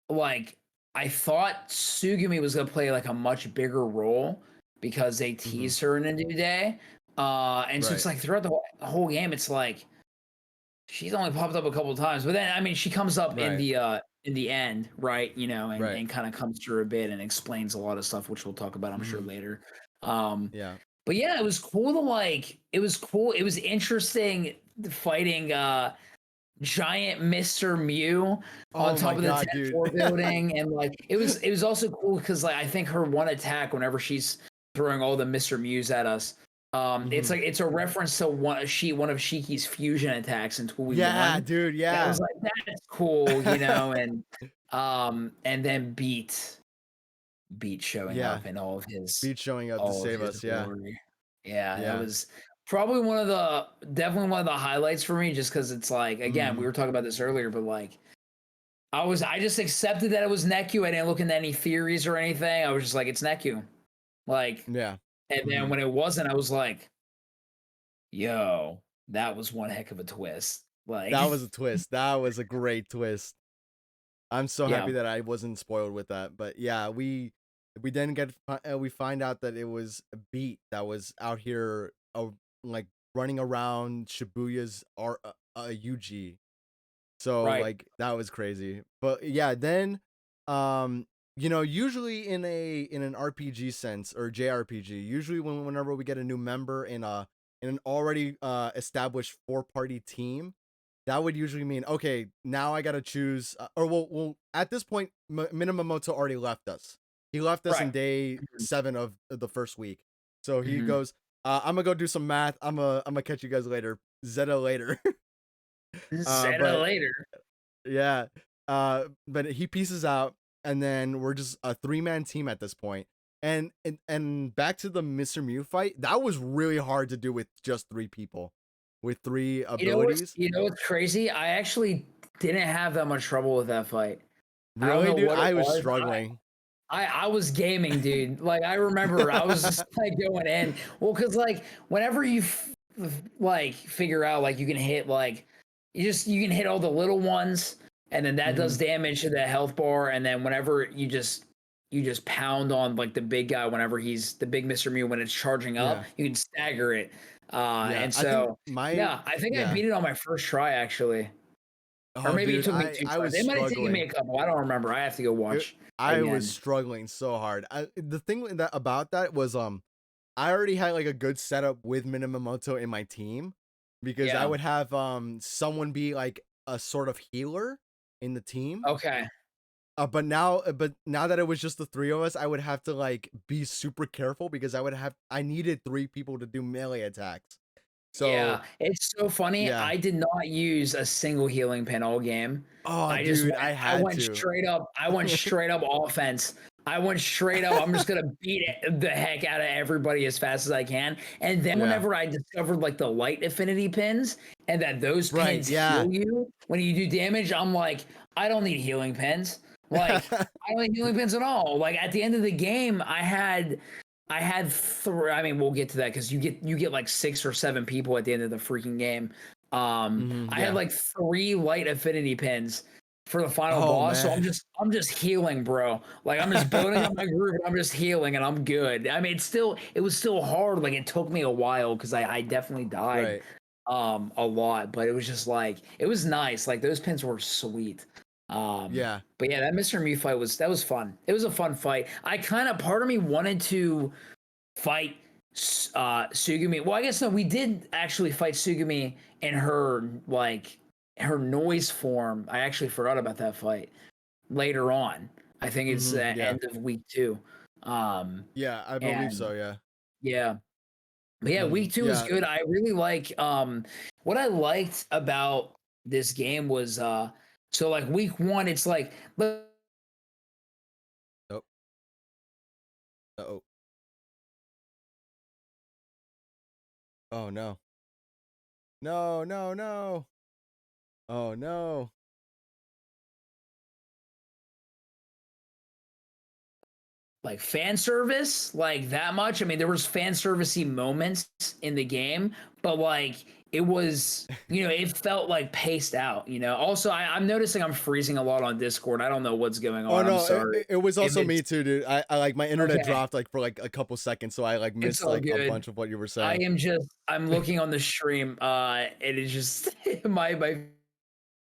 like, I thought Sugumi was gonna play like a much bigger role because they Mhm. teased her in a New Day. And so it's Right. like throughout the whole game, it's like she's only popped up a couple of times, but then I mean she comes up Right. in the end, right? You know, Right. and kind of comes through a bit and explains a lot of stuff, which we'll talk about, I'm sure, Mhm. later. Um, Yeah. but yeah, it was cool to like. It was cool. It was interesting fighting giant Mr. Mew on Oh my top of the god, 10th dude. floor building, and like it was also cool because like I think her one attack whenever she's throwing all the Mr. Mews at us, it's Mhm. like it's a reference to one of Shiki's fusion attacks in 2v1. Yeah, dude, And I was yeah. like, that's cool, you know, and then Beat showing Yeah. up in Beach showing up to all of save his us, yeah. glory. Yeah, that Yeah. was probably definitely one of the highlights for me, just because it's like, again, we Mhm. were talking about this earlier, but like I just accepted that it was Neku. I didn't look into any theories or anything. I was just like, it's Neku. Like, Yeah. and then Mhm. when it wasn't, I was like, yo, that was one heck of a twist. Like, That was a twist. That was a great twist. I'm so yeah, happy that I wasn't spoiled with that. But yeah, we then we find out that it was a Beat that was out here like running around Shibuya's UG. So right. like that was crazy. But yeah, then usually in an RPG sense or JRPG, usually whenever we get a new member in an already established 4-party team, that would usually mean, okay, now I got to choose or well at this point Minamoto already left us. He left us in Right. day Mhm. 7 of the first week. So he Mhm. goes, I'm gonna go do some math. I'm gonna catch you guys later. Zeta later. Zeta But later. yeah. But he pieces out, and then we're just a 3-man team at this point. And back to the Mr. Mew fight, that was really hard to do with just 3 people, with 3 abilities. You know what's crazy? I actually didn't have that much trouble with that fight. I don't Really, know dude? what it I was was. struggling. I was gaming, dude. Like I remember, I was just like going in. Well, because like whenever you like figure out like you can hit like you can hit all the little ones, and then that does Mhm. damage to the health bar, and then whenever you just pound on like the big guy whenever he's the big Mr. Mew when it's charging up, Yeah. you can stagger it. Yeah. And I think so my yeah, I think I yeah. beat it on my first try actually. Or Oh, maybe it dude, took me 2 I tries. was It might have taken me a struggling. couple. I don't remember. I have to go It, watch I was again. struggling so hard. The thing that about that was I already had like a good setup with Minamoto in my team because I Yeah. would have someone be like a sort of healer in the team. Okay. But now that it was just the 3 of us, I would have to like be super careful because I needed 3 people to do melee attacks. So, Yeah, it's so funny. yeah. I did not use a single healing pin all game. Oh, dude, I I had went to. straight up. I went straight up offense. I went straight up. I'm just gonna the heck out of everybody as fast as I can. And then Yeah. whenever I discovered like the light affinity pins and that those Right, pins yeah. heal you when you do damage, I'm like, I don't need healing pins. Like, I don't need healing pins at all. Like, at the end of the game, I had three. I mean, we'll get to that because you get like 6 or 7 people at the end of the freaking game. I had Yeah. like 3 light affinity pins for the final Oh boss. So man. I'm just healing, bro. Like, I'm just building up my group. I'm just healing, and I'm good. I mean, it was still hard. Like, it took me a while because I definitely died Right. a lot, but it was just like it was nice. Like, those pins were sweet. Yeah. But yeah, that Mr. Mew fight was fun. It was a fun fight. I kind of part of me wanted to fight Sugumi. Well, I guess no, we did actually fight Sugumi in her her noise form. I actually forgot about that fight later on. I think it's the Yeah. end of week 2. Yeah, I believe And so, yeah. yeah. But yeah, week 2 was Yeah. good. I really what I liked about this game was so like week 1 it's like Oh. Uh-oh. Oh no. No, no, no. Oh no. like fan service like that much. I mean, there was fan servicey moments in the game, but like it was, it felt like paced out. Also, I'm noticing I'm freezing a lot on Discord. I don't know what's going Oh on. I'm no, sorry it was if also it's me too, dude. I like my internet okay. dropped like for like a couple seconds, so I like It's missed all like a good. bunch of what you were I saying. am just I'm looking on the stream, and it's just my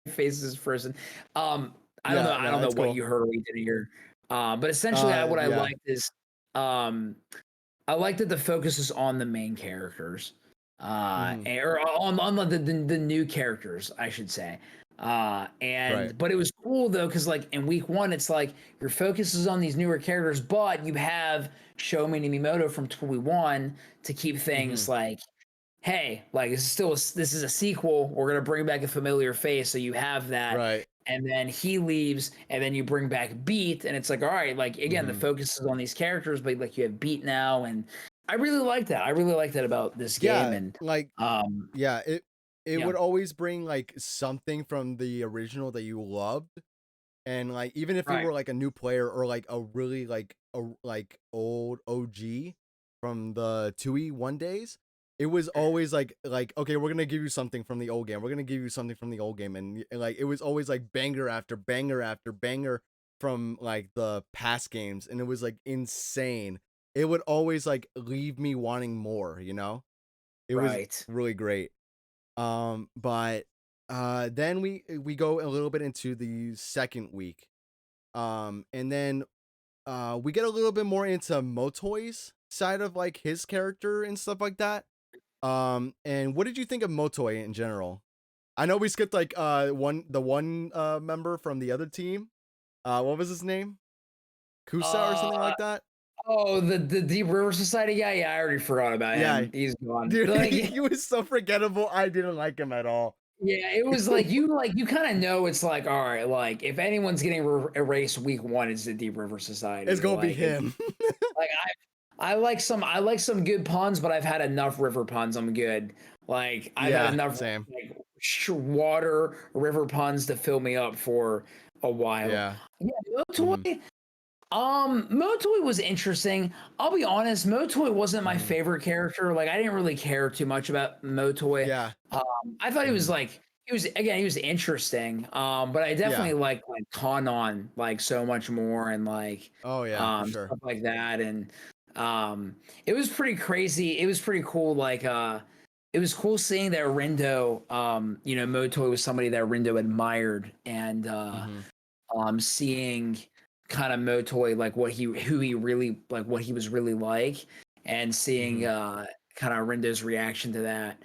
face is frozen. I don't know. Yeah, I no, don't know it's what cool. you heard or you didn't hear. But essentially, what I Yeah. liked is, um, I like that the focus is on the main characters, Mhm. or on the new characters, I should say. Right. But it was cool though, because like in week 1, it's like your focus is on these newer characters, but you have Show Me Nimimoto from 21 to keep things Mhm. like, hey, like this is a sequel. We're gonna bring back a familiar face, so you have that. Right. And then he leaves, and then you bring back Beat, and it's like, all right, like again, the Mhm. focus is on these characters, but like you have Beat now, and I really like that. I really like that about this game, Yeah, and like um, yeah, it yeah, would always bring like something from the original that you loved. And like even if you right, were like a new player or like a really like a like old OG from the 2E1 days, it was always like okay, we're gonna give you something from the old game. We're gonna give you something from the old game, and like it was always like banger after banger after banger from like the past games, and it was like insane. It would always like leave me wanting more. It was right. really great. But then we go a little bit into the second week. And then we get a little bit more into Motoi's side of like his character and stuff like that. And what did you think of Motoi in general? I know we skipped like the one member from the other team. What was his name? Kusa or Uh, something like that? oh, the Deep River Society guy. Yeah, I already forgot about Yeah. him. He's gone. Dude, Like, he was so forgettable. I didn't like him at all. yeah, it was like you kind of know it's like, all right, like if anyone's getting erased week 1, it's the Deep River It's Society. gonna be Like it's him. like I like some good puns, but I've had enough river puns. I'm good. Like I've had Yeah, enough same. like water river puns to fill me up for a while. Yeah. Yeah, Hmm. Motoi. Motoi was interesting. I'll be honest, Motoi wasn't my Hmm. favorite character. Like I didn't really care too much about Motoi. Yeah. I thought Hmm. he was interesting. But I definitely Yeah. like Kanon like so much more and like Oh yeah, for sure. stuff like that. And it was pretty crazy. It was pretty cool. Like it was cool seeing that Rindo, Motoi was somebody that Rindo admired, and Hmm. seeing kind of Motoi like who he really like what he was really like, and seeing Hmm. kind of Rindo's reaction to that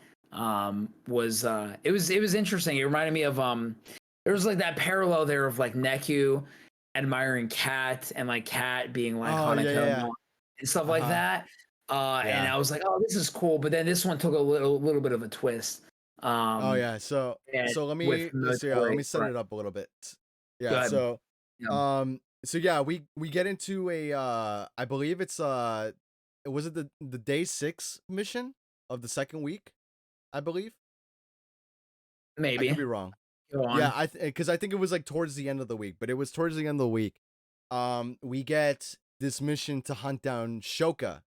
was it was interesting. It reminded me of there was like that parallel there of like Neku admiring Cat and like Cat being like Oh yeah, yeah, yeah. Hanakoma and stuff like Uh-huh. that. And Yeah. I was like, oh, this is cool. But then this one took a little bit of a twist. Oh Um, yeah. So and so let with me so yeah, let Motoi, me set right? it up a little bit. Go Yeah, ahead. so Yeah. so yeah, we get into a I believe it's was it the day 6 mission of the second week, I believe? I could Maybe. be wrong. Go Yeah, on. because I think it was like towards the end of the week, but it was towards the end of the week. We get this mission to hunt down Shoka,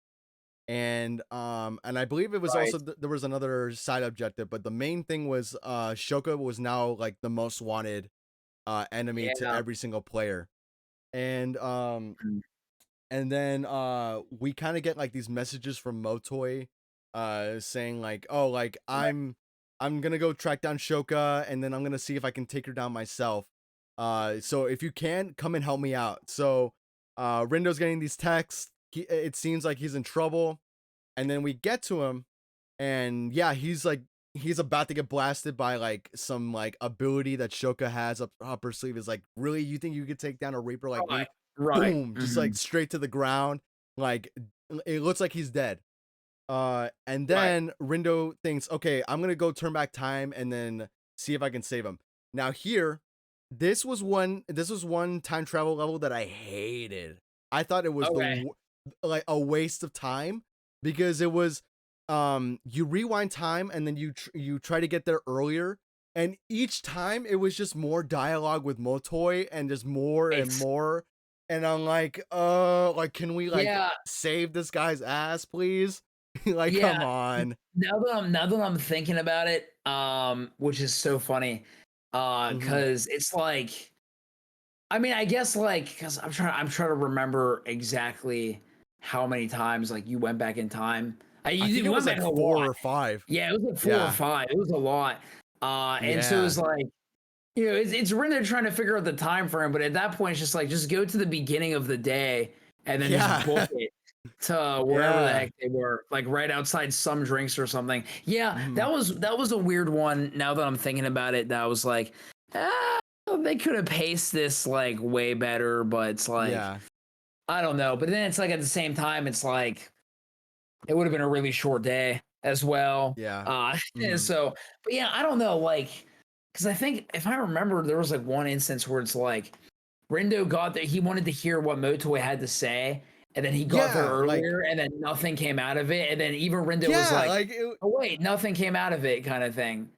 and I believe it was Right. also there was another side objective, but the main thing was Shoka was now like the most wanted enemy to Yeah. every single player, and Mm. and then we kind of get like these messages from Motoi saying like, oh, like Right. I'm gonna go track down Shoka, and then I'm gonna see if I can take her down myself. So if you can, come and help me out. So Rindo's getting these texts. It seems like he's in trouble, and then we get to him, and yeah, he's about to get blasted by like some like ability that Shoka has up her sleeve. Is like, really, you think you could take down a Reaper like Right. me? Right. Boom, just Hmm. like straight to the ground. Like it looks like he's dead. And Right. then Rindo thinks, okay, I'm gonna go turn back time and then see if I can save him. Now here, this was one time travel level that I hated. I thought it was Okay. like a waste of time because it was you rewind time and then you try to get there earlier, and each time it was just more dialogue with Motoi and just more and It's more, and I'm like can we like yeah. save this guy's ass, please? Like, Yeah. come on. Now that I'm thinking about it, which is so funny, Mhm. because it's like, I mean, I guess like because I'm trying to remember exactly how many times like you went back in time. I think You it was went back like a lot. 4 or 5. Yeah, it was like four or Yeah. five. It was a lot. And so it Yeah. was like, it's Render trying to figure out the time frame, but at that point, it's just like just go to the beginning of the day and then just book Yeah. it to wherever the Yeah. heck they were, like right outside some drinks or something. Yeah, Mhm. that was a weird one. Now that I'm thinking about it, that was like, ah, they could have paced this like way better, but it's like Yeah. I don't know. But then it's like at the same time, it's like it would have been a really short day as well. Yeah. And Mhm. so, but yeah, I don't know, like, because I think if I remember, there was like one instance where it's like Rindo got there, he wanted to hear what Motoi had to say, and then he got there Yeah, like earlier, and then nothing came out of it, and then even Rindo was yeah, like, like it "Oh wait, nothing came out of it," kind of thing.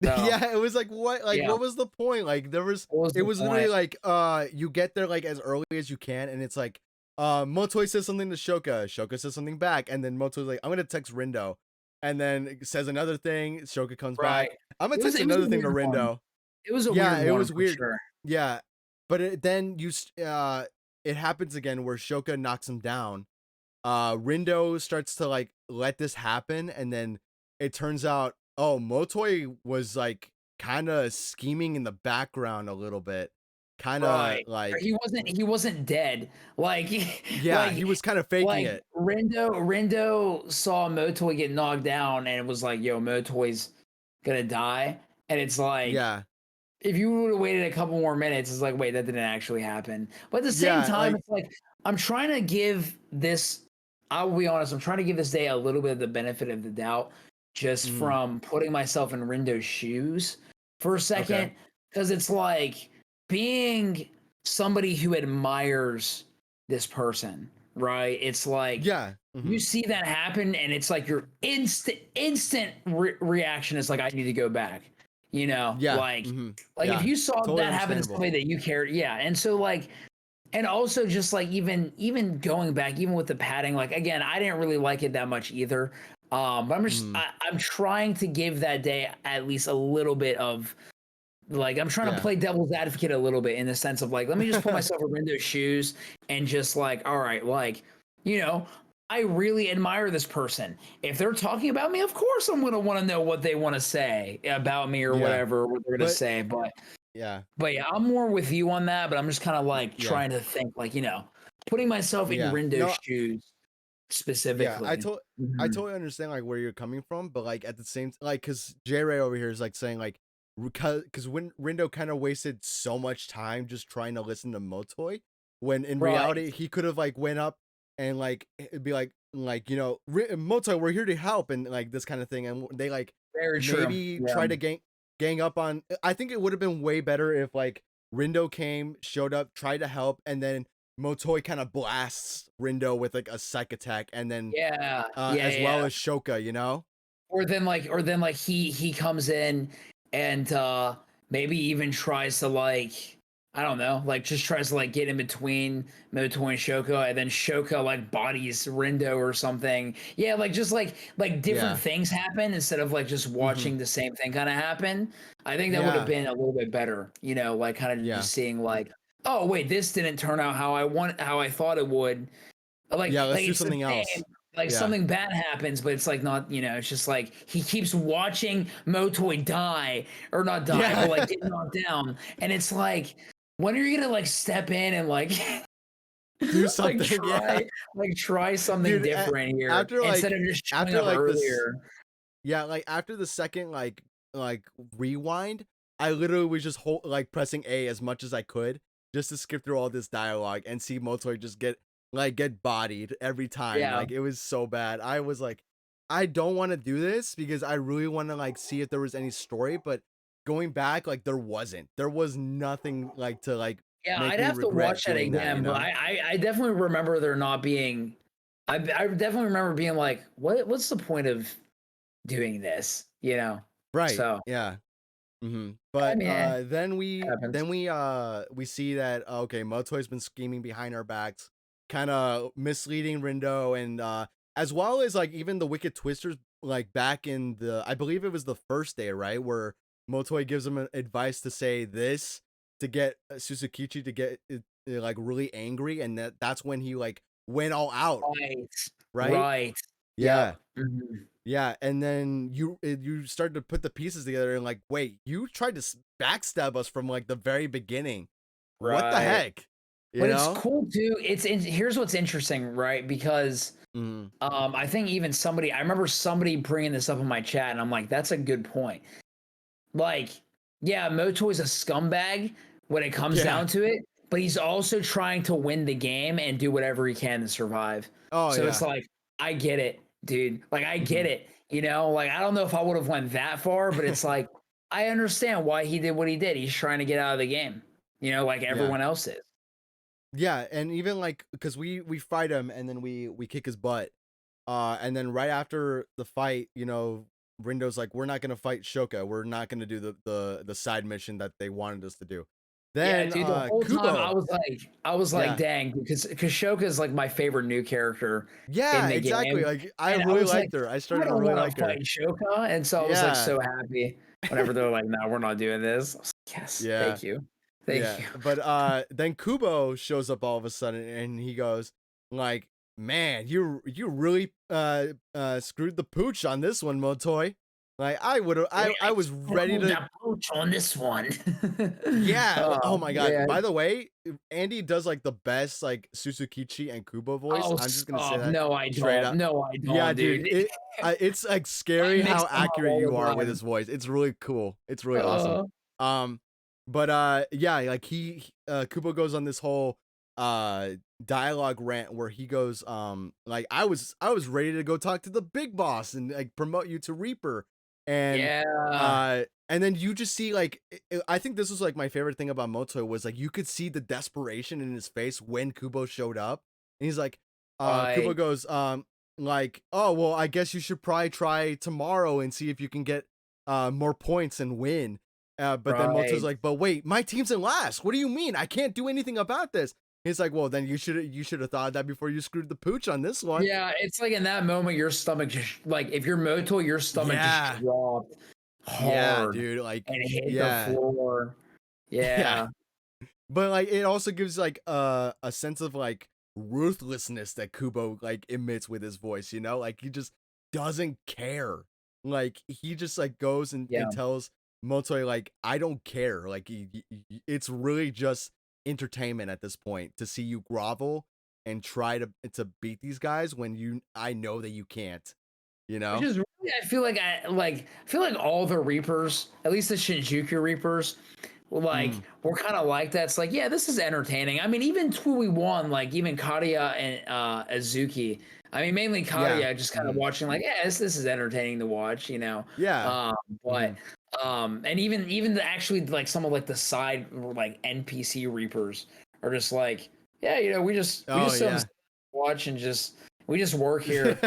So yeah, it was yeah, what was the point? Like there was what was it the was literally point? like you get there like as early as you can, and it's like Motoi says something to Shoka, Shoka says something back, and then Motoi's like, I'm gonna text Rindo, and then says another thing, Shoka comes Right. back. I'm gonna It was text it was a another thing to weird one. Rindo. It was a Yeah, weird it one was for weird. sure. Yeah. But then it happens again where Shoka knocks him down. Rindo starts to like let this happen, and then it turns out, oh, Motoi was like kind of scheming in the background a little bit. Kind of Right. like He wasn't dead. Like yeah, he like was kind of faking like it. Rendo saw Motoi get knocked down and it was like, yo, Motoi's gonna die. And it's like, Yeah. if you would have waited a couple more minutes, it's like, wait, that didn't actually happen. But at the same Yeah, time, like it's like I'm trying to give this, I will be honest, I'm trying to give this day a little bit of the benefit of the doubt just mm, from putting myself in Rendo's shoes for a okay. second. Because it's like being somebody who admires this person, right? It's like Yeah. you see that happen, and it's like your instant reaction is like, I need to go back. Yeah. Like if Yeah. you saw Totally that happen to understandable. somebody that you cared, yeah. And so like, and also just like even going back, even with the padding, like again, I didn't really like it that much either. But Mm, I'm trying to give that day at least a little bit of like I'm trying to yeah. play devil's advocate a little bit in the sense of like let me just put myself in Rindo's shoes and just like all right, like you know I really admire this person. If they're talking about me, of course I'm gonna want to know what they want to say about me or Yeah. whatever what they're gonna But say. But yeah. yeah, I'm more with you on that. But I'm just kind of like Yeah. trying to think like putting myself in Yeah. Rindo's No, shoes yeah, specifically. I Mhm. totally understand like where you're coming from, but like at the same like because J Ray over here is like saying like because when Rindo kind of wasted so much time just trying to listen to Motoi, when in Right. reality he could have like went up and like it'd be like Motoi, we're here to help and like this kind of thing, and they like Very true. maybe Yeah. try to gang up on. I think it would have been way better if like Rindo came, showed up, tried to help, and then Motoi kind of blasts Rindo with like a psych attack, and then Yeah. Yeah. as well Yeah. as Shoka, you know? Or then like he comes in and maybe even tries to like, I don't know, like just tries to like get in between Moto and Shoko, and then Shoko like bodies Rindo or something. Yeah, like just like different Yeah. things happen instead of like just Hmm. watching the same thing kind of happen. I think that would have Yeah. been a little bit better, you know, like kind of Yeah. just seeing like, oh wait, this didn't turn out how I thought it would. Yeah. Let's Like do it's the something same. else. Like Yeah. something bad happens, but it's like not, you know, it's just like he keeps watching Motoi die or not die, Yeah. but like get knocked down. And it's like, when are you gonna like step in and like Do like something. Yeah. try something Dude, different here after instead like of just showing after up like this earlier. yeah, like after the second like rewind, I literally was just like pressing A as much as I could just to skip through all this dialogue and see Motoi just get bodied every time. Yeah. Like it was so bad. I was like, I don't want to do this because I really want to like see if there was any story, but going back, like there wasn't. There was nothing like to like Yeah, make I'd me have to regret watch that doing that, you again, but know? I definitely remember there not being I definitely remember being like, what's the point of doing this? You know? Right. So Yeah. I But mean, then we happens. we see that okay, Motoi's been scheming behind our backs, kind of misleading Rindo, and as well as like even the Wicked Twisters, like back in the I believe it was the first day, right, where Motoi gives him advice to say this to get Suzukichi to get like really angry, and that's when he like went all out, Right. right? Right. Yeah. Yep. Mhm. Yeah, and then you start to put the pieces together and like, wait, you tried to backstab us from like the very beginning. What the Right. heck? You But it's know? cool too. Here's what's interesting, right? Because Mm, I think even somebody I remember somebody bringing this up in my chat, and I'm like, that's a good point. Like, yeah, Moto is a scumbag when it comes yeah. down to it, but he's also trying to win the game and do whatever he can to survive. Oh So it's yeah. like, I get it, dude. Like, I get Hmm. it. You know, like I don't know if I would have went that far, but it's like I understand why he did what he did. He's trying to get out of the game. You know, like Yeah. everyone else is. Yeah, and even like because we fight him and then we kick his butt. And then right after the fight, you know, Rindo's like, we're not gonna fight Shoka. We're not gonna do the side mission that they wanted us to do. Yeah, Then dude, the whole time Kubo. I was like, Yeah. dang, because Shoka is like my favorite new character in Yeah, the exactly. game, Like I and I really was like, liked her. I I started to don't really want like to her. fight Shoka, and so I was like Yeah. so happy whenever they're like, no, we're not doing this. I was like, yes, Yeah. thank Yeah. you. But then Kubo shows up all of a sudden and he goes like, "Man, you really screwed the pooch on this one, Motoi." Like Yeah, I I was ready screwed to the pooch on this one. yeah. Oh my god. Yeah. By the way, Andy does like the best like Suzukichi and Kubo voice. Oh, I'm just going to say stop. that straight up. No, I Yeah, don't, dude. dude. It's like I scary mix how them up accurate all you the are with time. his voice. It's really cool. It's really awesome. Um, but yeah, like Kubo goes on this whole uh dialogue rant where he goes like I was ready to go talk to the big boss and like promote you to Reaper, and Yeah. and then you just see like I think this was like my favorite thing about Moto was like you could see the desperation in his face when Kubo showed up, and he's like Kubo Right. goes like, oh well, I guess you should probably try tomorrow and see if you can get more points and win. But then Moto's Right. like, but wait, my team's in last. What do you mean? I can't do anything about this. He's like, well, then you should have thought of that before you screwed the pooch on this one. Yeah, it's like in that moment, your stomach just like if you're Moto, your stomach just Yeah, dropped yeah, hard dude. Like, and hit the yeah, floor. yeah. Yeah. But like, it also gives like a sense of like ruthlessness that Kubo like emits with his voice. You know, like he just doesn't care. Like he just like goes and Yeah. tells Motoi like I don't care. Like it's really just entertainment at this point to see you grovel and try to beat these guys when I know that you can't. You Which know? is really, I feel like all the Reapers, at least the Shinjuku Reapers, like Mm, we're kind of like that. It's like, yeah, this is entertaining. I mean, even 2v1, like even Karia and Azuki. I mean, mainly yeah. Karia, just kind of Hmm. watching, like, yeah, this is entertaining to watch, you know. Yeah. Um, Hmm. but and even the actually like some of like the side like NPC Reapers are just like, yeah, you know, we Oh just sit yeah. watch and just we just work here.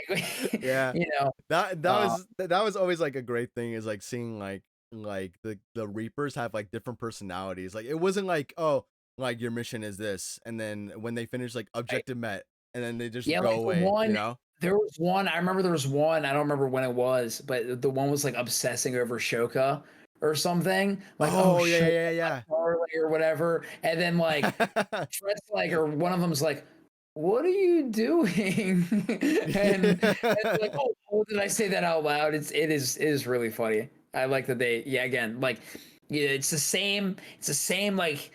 Like, Yeah. you know, That uh, was always like a great thing is like seeing like like the Reapers have like different personalities. Like it wasn't like, oh, like your mission is this, and then when they finish like Right. objective met, and then they just Yeah, go like the away, you one know? there was one, I remember there was one, I don't remember when it was, but the one was like obsessing over Shoka or something. Like, oh, Oh Shoka, yeah Harley or whatever. And then like yeah Fred's like, or one of them's like, what are you doing? And like, yeah. oh, did I say that out loud? It is really funny. I like that they, yeah, again, like, yeah, it's the same like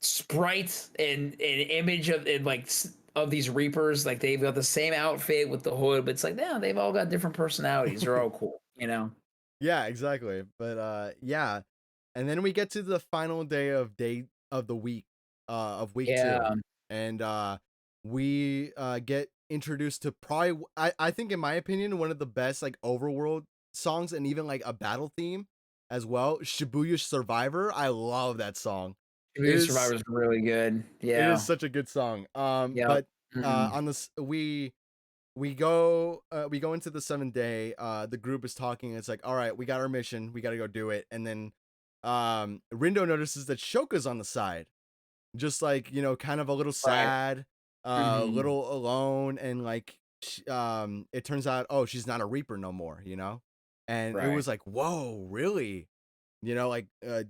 sprite and image of and like of these Reapers. Like they've got the same outfit with the hood, but it's like, yeah, they've all got different personalities. They're all cool, you know? Yeah, exactly. But yeah. And then we get to the final day of the week, of week two. Yeah. And we get introduced to probably I think in my opinion one of the best like overworld songs and even like a battle theme as well. Shibuya Survivor. I love that song. It Community is Survivor's really good. it is Yeah. such a good song. Yep. But Mhm. on this we go into the 7th day. The group is talking. It's like, all right, we got our mission, we got to go do it. And then Rindo notices that Shoka's on the side, just like, you know, kind of a little Right. sad, a Mhm. little alone. And like it turns out, oh, she's not a Reaper no more, you know. And it Right. was like, whoa, really, you know, like and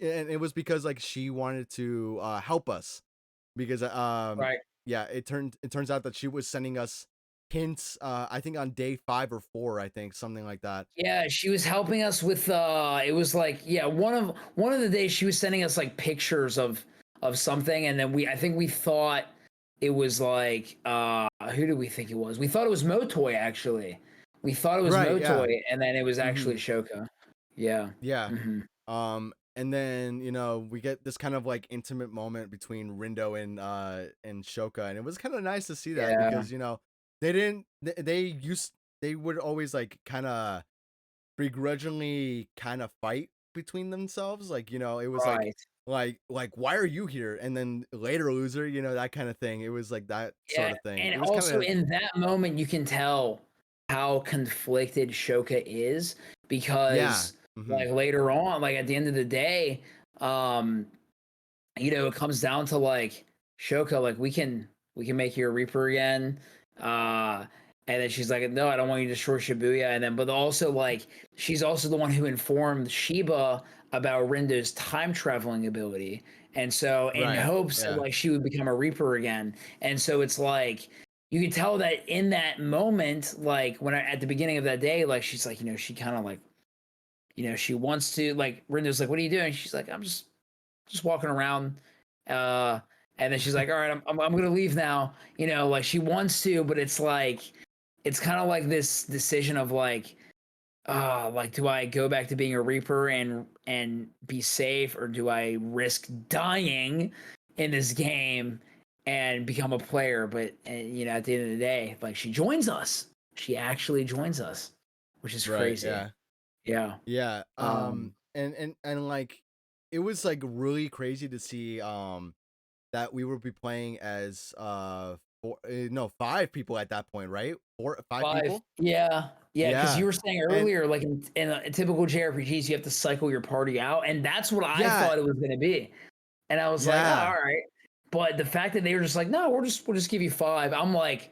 it was because like she wanted to help us because Right. yeah, it turns out that she was sending us hints, I think on day 5 or 4, I think something like that. Yeah, she was helping us with it was like, yeah, one of the days she was sending us like pictures of something, and then I think we thought it was like who did we think it was? We thought it was Motoy actually. We thought it was Right, yeah. Motoy, and then it was actually Mhm. Shoka. Yeah. Yeah. Hmm. And then, you know, we get this kind of like intimate moment between Rindo and Shoka, and it was kind of nice to see that Yeah. because, you know, they didn't they would always like kind of begrudgingly kind of fight between themselves, like, you know, it was like Right. why are you here, and then later loser, you know, that kind of thing. It was like that sort Yeah, of thing. and It was kind also of in that moment, you can tell how conflicted Shoka is yeah. because, Hmm. like later on, like at the end of the day, um, it comes down to like Shoka, like we can make you a Reaper again, uh, and then she's like, no, I don't want you to destroy Shibuya, and then but also like she's also the one who informed Shiba about Rindo's time traveling ability, and so in Right, hopes that yeah. like she would become a Reaper again, and so it's like you can tell that in that moment, like at the beginning of that day, like she's like, she kind of like, she wants to like Rindo's like, what are you doing? She's like, I'm just walking around. Uh, and then she's like, all right, I'm gonna leave now. Like she wants to, but it's like it's kind of like this decision of like do I go back to being a Reaper and be safe, or do I risk dying in this game and become a player? But at the end of the day, like she joins us. She actually joins us, which is Right, crazy. yeah. Yeah. Yeah, Um, and like it was like really crazy to see that we would be playing as four, no, 5 people at that point, right? 5 5. people? Yeah. Yeah, because Yeah. you were saying And earlier, like in typical JRPGs, you have to cycle your party out, and that's what I yeah, thought it was gonna be. And I was like, "Oh, yeah. all right." But the fact that they were just like, "No, we'll just give you 5." I'm like,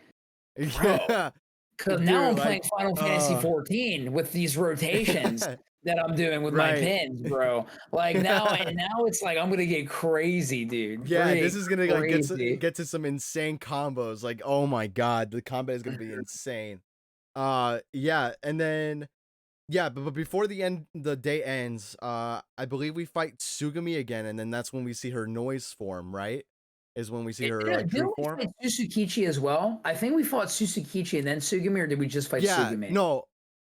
"Bro," Yeah. because now Dude, I'm playing like Final Fantasy 14 with these rotations that I'm doing with my right. pins, bro. Like now it's like I'm gonna get crazy, dude. Yeah, this Freak is gonna like crazy. get to some insane combos. Like, oh my god, the combat is gonna be insane. Yeah, and then yeah, but before the day ends, I believe we fight Sugami again, and then that's when we see her noise form, right? Is when we see her like true Didn't we form. fight Susukichi as well? I think we fought Susukichi and then Sugimi, or did we just fight Yeah, Sugimi? no,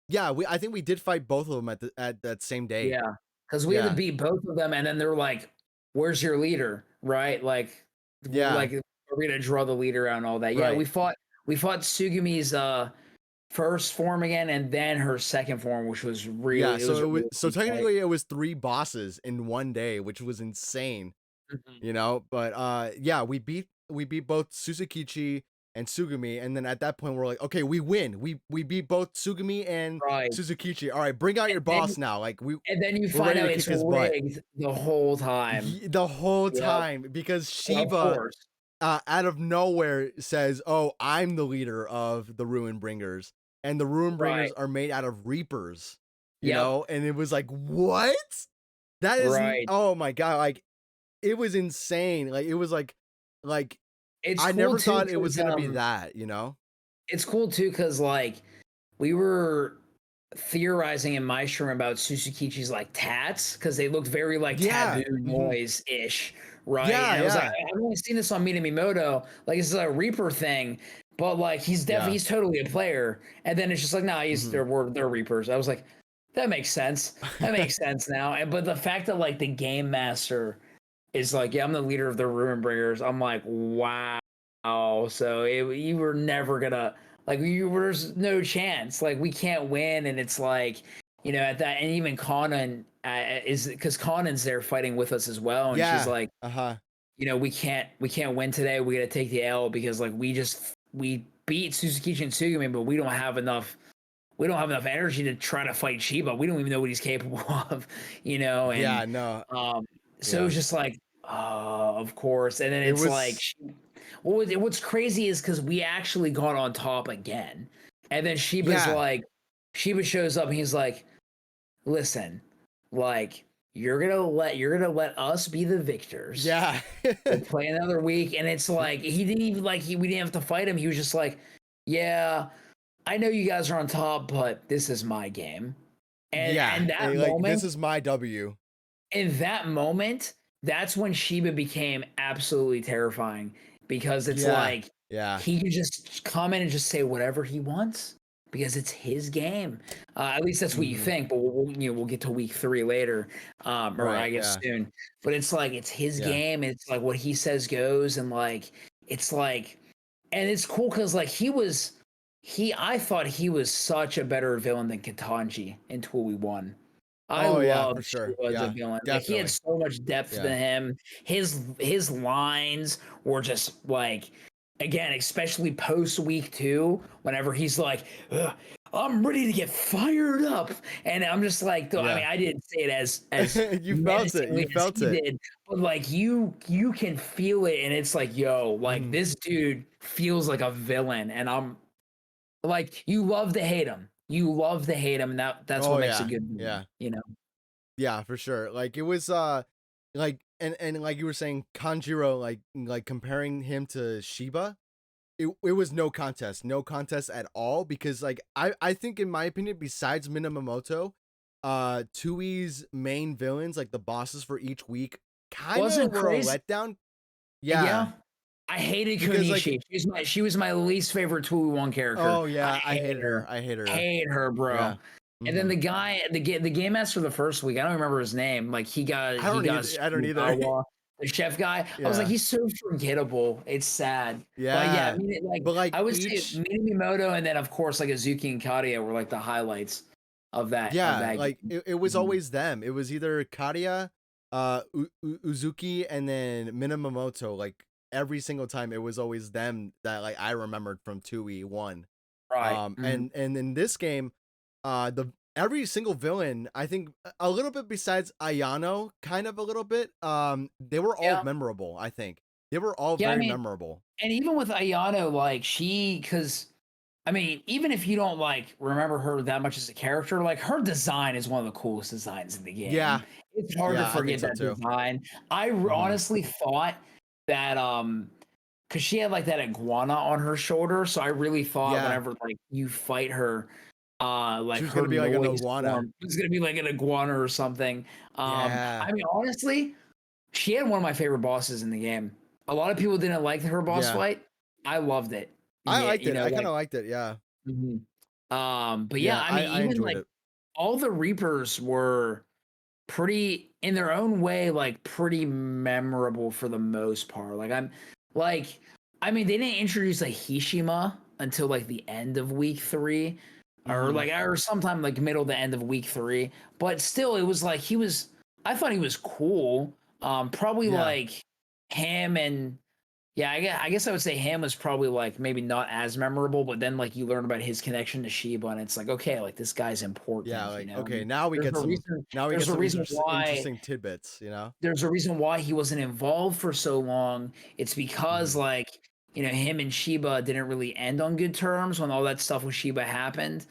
yeah, I think we did fight both of them at that same day. Yeah, because we had to Yeah, beat both of them, and then they're like, "Where's your leader?" Right? yeah, Like, are we gonna draw the leader out and all that? Yeah, right. we fought Sugimi's first form again, and then her second form, which was Yeah, it was a really so good fight. technically it was 3 bosses in one day, which was insane, Mhm. you know. But yeah, we beat both Suzukichi. and Sugumi, and then at that point we're like, okay, we win. We beat both Sugumi and Right. Suzukichi. All right, bring out your And boss now. Like and then you we're find ready out to kick it's his butt. rigged the whole time. The whole Yep. time because Of Shiba course. out of nowhere says, "Oh, I'm the leader of the Ruin Bringers," and the Ruin Bringers Right. are made out of Reapers. You Yep. know, and it was like, what? That is, Right. oh my god! Like it was insane. Like it was like It's I cool never too thought it was because gonna be that. You know? it's cool too because like we were theorizing in my stream about Suzukichi's like tats because they looked very like Yeah. taboo noise ish, right? Yeah. And I was like, Yeah. I've only seen this on Minamimoto, like this is a Reaper thing, but like Yeah. he's totally a player. And then it's just like, nah, Mhm. they're Reapers. I was like, that makes sense. That makes sense now. And but the fact that like the game master is like, yeah, I'm the leader of the Ruin Bringers. I'm like, wow. So you were never gonna like there's no chance. Like we can't win, and it's like at that, and even Conan is because Conan's there fighting with us as well, and she's Yeah. like, Uh-huh. we can't win today. We got to take the L because like we beat Suzukichi and Sugumi, but we don't have enough. We don't have enough energy to try to fight Shiba. We don't even know what he's capable of, and Yeah. No. um, so Yeah. it's just like, of course. And then It it's like, was. what's crazy is because we actually got on top again. And then Yeah. Shiba shows up and he's like, listen, like, you're gonna let us be the victors. Yeah. We'll play another week. And it's like, he didn't even we didn't have to fight him. He was just like, yeah, I know you guys are on top, but this is my game. And Yeah. and that Like moment, this is my W. in that moment, that's when Shiba became absolutely terrifying because it's Yeah. like Yeah. he could just come in and just say whatever he wants because it's his game. At least that's what you Mhm. think, but we'll get to week 3 later, or Right. I guess Yeah. soon. But it's like it's his Yeah. game. It's like what he says goes, and like it's like, and it's cool because like I thought he was such a better villain than Katanji until we won. I Oh yeah, love for sure. Shiva as a Yeah. villain. Like he had Definitely. so much depth to Yeah. him. His lines were just like, again, especially post week 2, whenever he's like, "Ugh, I'm ready to get fired up," and I'm just like, I mean, Yeah. I didn't say it as You felt it. menacingly You as felt he it. did, but like you can feel it, and it's like, yo, like Mhm. this dude feels like a villain, and I'm like, you love to hate him. You love to hate him, and that's Oh what makes a yeah. good villain, Yeah. you know? Yeah, for sure. Like it was like and like you were saying Kanjiro like comparing him to Shiba, it was no contest. No contest at all because like I think in my opinion besides Minamoto, Tui's main villains like the bosses for each week kind of Wasn't were a crazy. letdown. Yeah, Yeah. I hated because like Konishi. She was my least favorite 2v1 character. oh I yeah, I hated hated her. her. I hated her. Hate her, bro. Yeah. And then Mhm. the game master the first week, I don't remember his name. Like he got I don't either. the chef guy. I was like, Yeah. he's so forgettable. It's sad. But yeah, I Yeah. mean, like But like I would say each Minamimoto and then of course like Azuki and Kadia were like the highlights of yeah, that like game. it was Mhm. always them. It was either Karia, Uzuki, and then Minamoto. Like every single time, it was always them that like I remembered from 2E1. Right. Mhm. And in this game, the every single villain, I think a little bit besides Ayano, kind of a little bit, they were all Yeah. memorable. I think they were all Yeah, I very mean, memorable. and even with Ayano, like because I mean, even if you don't like remember her that much as a character, like her design is one of the coolest designs in the Yeah, game. It's hard to yeah, I think forget so that too. design. I Hmm. honestly thought that because she had like that iguana on her shoulder, so I really thought Yeah, whenever like you fight her, she like was her gonna be like an noise iguana. form was gonna be like an iguana or something. Yeah, I mean, honestly, she had one of my favorite bosses in the game. A lot of people didn't like her boss yeah. fight. I loved it. I Yeah, liked it. I kind like of liked it. Yeah. mhm. But yeah, Yeah, I mean, I even enjoyed like it. all the Reapers were pretty in their own way, like pretty memorable for the most part. Like, I mean, they didn't introduce like Hishima until like the end of week 3, Mhm. or sometime like middle to end of week 3. But still, it was like I thought he was cool. Probably Yeah. like him and Yeah, I guess I would say him was probably like maybe not as memorable, but then like you learn about his connection to Shiba, and it's like, okay, like this guy's Yeah, important, you like know. okay, And there's a reason. now we There's get a some reason why. interesting tidbits, you know? There's a reason why he wasn't involved for so long. It's because Mhm. like him and Shiba didn't really end on good terms when all that stuff with Shiba happened.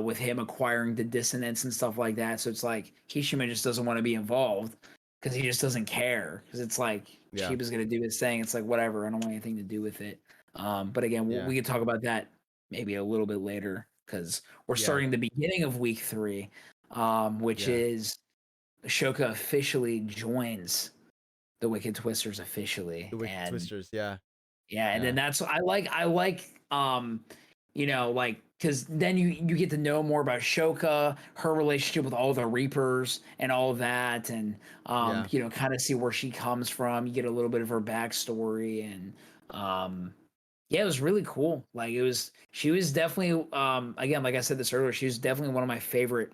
With him acquiring the dissonance and stuff like that. So it's like Kishima just doesn't want to be involved because he just doesn't care. Because it's like Yeah. Shiba's gonna do his thing. It's like whatever. I don't want anything to do with it. But again, Yeah. we could talk about that maybe a little bit later because we're Yeah. starting the beginning of week 3, which Yeah. is Ashoka officially joins the Wicked Twisters officially, The Wicked and Twisters, yeah. yeah, and then Yeah. that's what I like like because then you get to know more about Shoka, her relationship with all the Reapers and all of that, and Yeah. kind of see where she comes from. You get a little bit of her backstory, and yeah, it was really cool. Like she was definitely again, like I said this earlier, she was definitely one of my favorite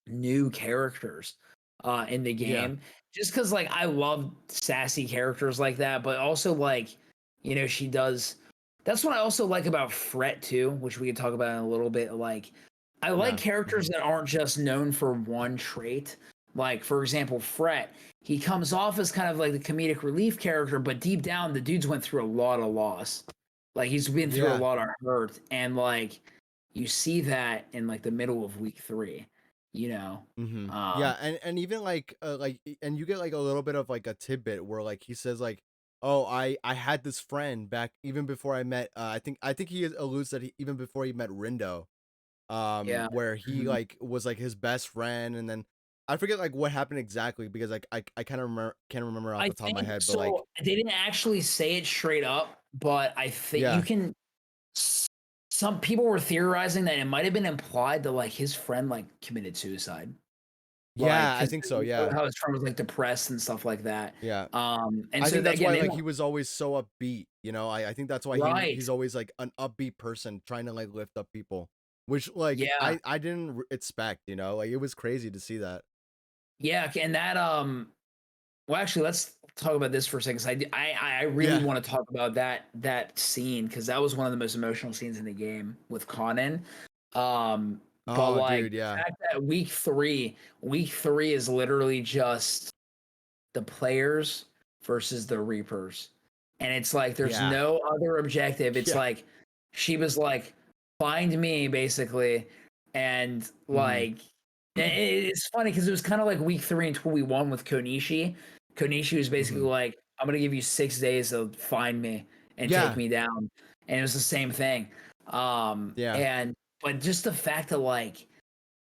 new characters in the Yeah. game, just because like I love sassy characters like that, but also like she does. That's what I also like about Fret too, which we can talk about in a little bit. Like I like Yeah. characters Mhm. that aren't just known for one trait. Like for example, Fret, he comes off as kind of like the comedic relief character, but deep down the dude's went through a lot of loss. Like he's been through a Yeah. lot of hurt, and like you see that in like the middle of week 3, you know. Yeah, and even and you get like a little bit of like a tidbit where like he says like, "Oh, I had this friend back even before I met I think he alludes that even before he met Rindo, Yeah. where he Mhm. like was like his best friend and then I forget like what happened exactly because like I kind of can't remember off I the top of my think head, but like so. They didn't actually say it straight up, but I think you yeah. can. Some people were theorizing that it might have been implied that like his friend like committed suicide, like Yeah, I because think so, yeah. how his friend was like depressed and stuff like that. Yeah. And I so think that, that's again, why they like don't he was always so upbeat, you know. I think that's why right. he's always like an upbeat person trying to like lift up people, which like Yeah, I didn't expect, you know. Like it was crazy to see that. yeah, and that well, actually, let's talk about this for a second. 'Cause I really Yeah. want to talk about that scene because that was one of the most emotional scenes in the game with Conan. But Oh, like dude, the yeah. fact that week three is literally just the players versus the Reapers, and it's like there's Yeah. no other objective. It's Yeah. like she was like, find me basically, and Mhm. like it's funny because it was kind of like week 3 until we won with Konishi. Konishi was basically Mhm. like, I'm gonna give you 6 days to find me and take Yeah. me down, and it was the same thing. Yeah. And but just the fact that like,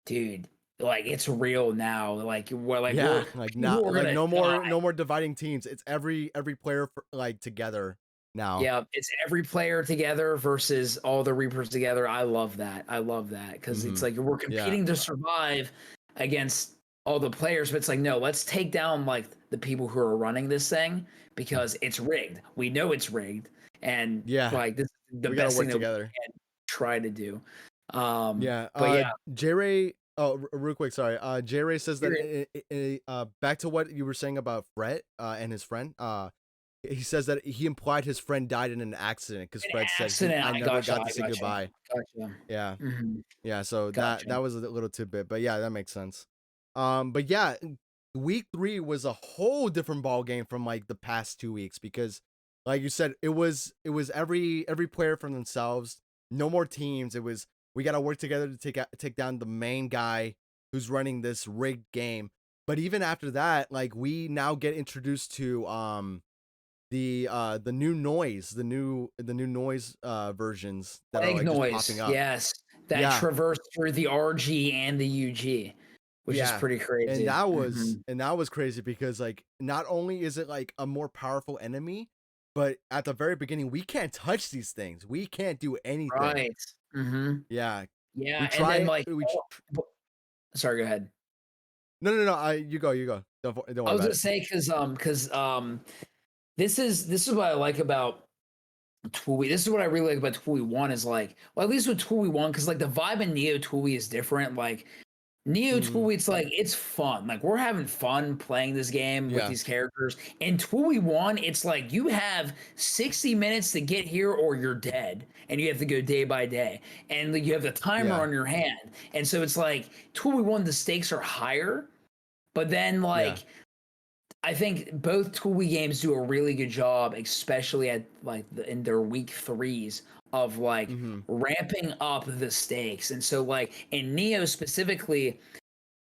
dude, like it's real now. Like Yeah. we're Like people not are like gonna die. no more dividing teams. It's every player like together now. Yeah, it's every player together versus all the Reapers together. I love that. I love that because it's Mhm. like we're Yeah. competing to survive against all the players, but it's like no, let's take down like the people who are running this thing because it's rigged. We know it's rigged, and Yeah. like this is the We got to best thing work that we together. can try to do. Yeah. But yeah, J Ray. Oh, real quick. Sorry. J Ray says that. you're- Back to what you were saying about Fred. And his friend. He says that he implied his friend died in an accident because an Fred said accident. I I never gotcha. got to I say gotcha. goodbye. Gotcha. Yeah. Hmm. Yeah. So Gotcha. that was a little tidbit, but yeah, that makes sense. But yeah, week 3 was a whole different ball game from like the past 2 weeks because, like you said, it was every player for themselves. No more teams. It was we got to work together to take down the main guy who's running this rigged game. But even after that, like we now get introduced to the new noise, the new noise versions that are Egg like just popping noise, up. yes, that Yeah. traverse through the RG and the UG, which is Yeah. pretty And crazy. Mhm. that was crazy because like not only is it like a more powerful enemy, but at the very beginning we can't touch these things. We can't do anything. Right. Mhm. Yeah. We Yeah, and then, try like we oh, b sorry, go ahead. no. You go. You go. Don't I worry was about gonna it. say because this is what I like about Tui. This is what I really like about Tui 1 is like well, at least with Tui 1, because like the vibe in Neo Tui is different. Like Neo Tweet's like, it's fun. Like, we're having fun playing this game with these characters. And Tweet 1, it's like you have 60 minutes to get here or you're dead. And you have to go day by day. And like, you have the timer on your hand. And so it's like Tweet 1, the stakes are higher. But then like I think both Tweet games do a really good job, especially at like in their week 3s of like ramping up the stakes. And so like in Neo specifically,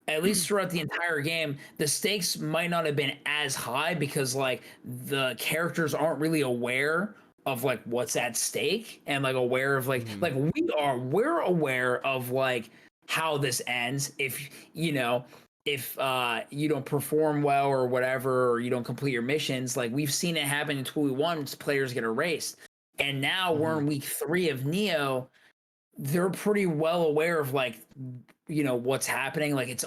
at least throughout the entire game, the stakes might not have been as high because like the characters aren't really aware of like what's at stake and like aware of like we're aware of like how this ends if you know if you don't perform well or whatever, or you don't complete your missions. Like we've seen it happen in 2v1, players get erased. And now we're in week 3 of Neo. They're pretty well aware of like, you know, what's happening. Like it's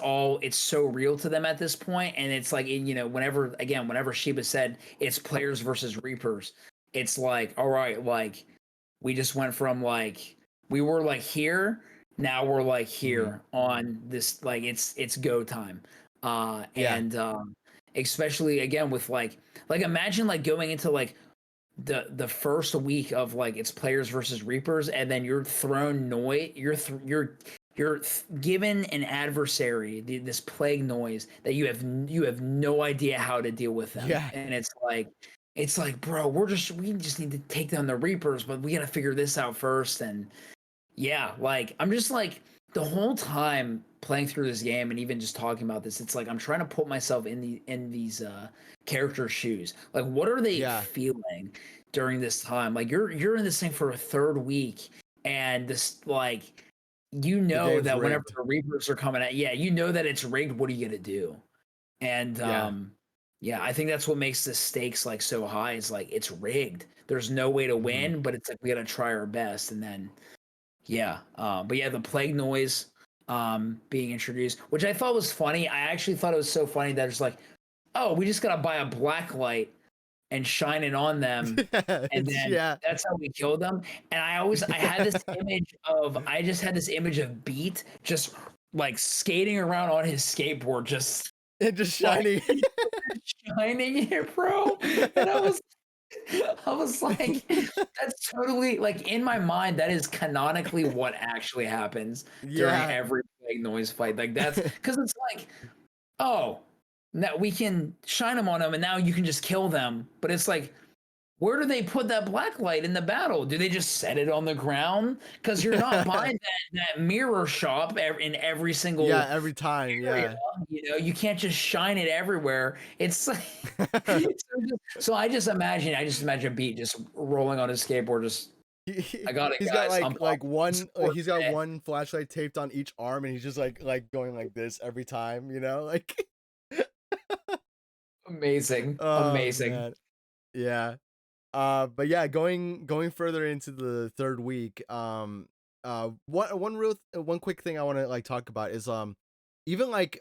so real to them at this point. And it's like, you know, whenever Sheba said it's players versus Reapers, it's like, all right, like we just went from like, we were like here, now we're like here on this, like it's go time. And especially again with like imagine like going into like the first week of like it's players versus Reapers, and then you're thrown noise, you're given an adversary, this plague noise that you have no idea how to deal with them. And it's like bro, we just need to take down the Reapers, but we got to figure this out first. And like I'm just like the whole time playing through this game and even just talking about this, it's like I'm trying to put myself in these characters' shoes. Like what are they feeling during this time? Like you're in this thing for a 3rd week, and this like you know that whenever the Reapers are coming at, you know that it's rigged. What are you gonna do? And I think that's what makes the stakes like so high. Is like it's rigged. There's no way to win, but it's like we gotta try our best. And then but the plague noise being introduced, which I thought was funny. I actually thought it was so funny that it's like, oh, we just gotta buy a black light and shine it on them, and then that's how we kill them. And I had this image of Beat just like skating around on his skateboard, just shining, shining it, bro. And I was like, that's totally like in my mind, that is canonically what actually happens during every plague noise fight. Like that's because it's like, oh, now we can shine them on them and now you can just kill them. But it's like, where do they put that black light in the battle? Do they just set it on the ground? Because you're not buying that mirror shop in every single every time area. You know, you can't just shine it everywhere. It's like so I just imagine Beat just rolling on his skateboard, just I got it. He's guys. got he's got one flashlight taped on each arm, and he's just like going like this every time, you know, like amazing. Man. But going further into the 3rd week, one quick thing I want to like talk about is even like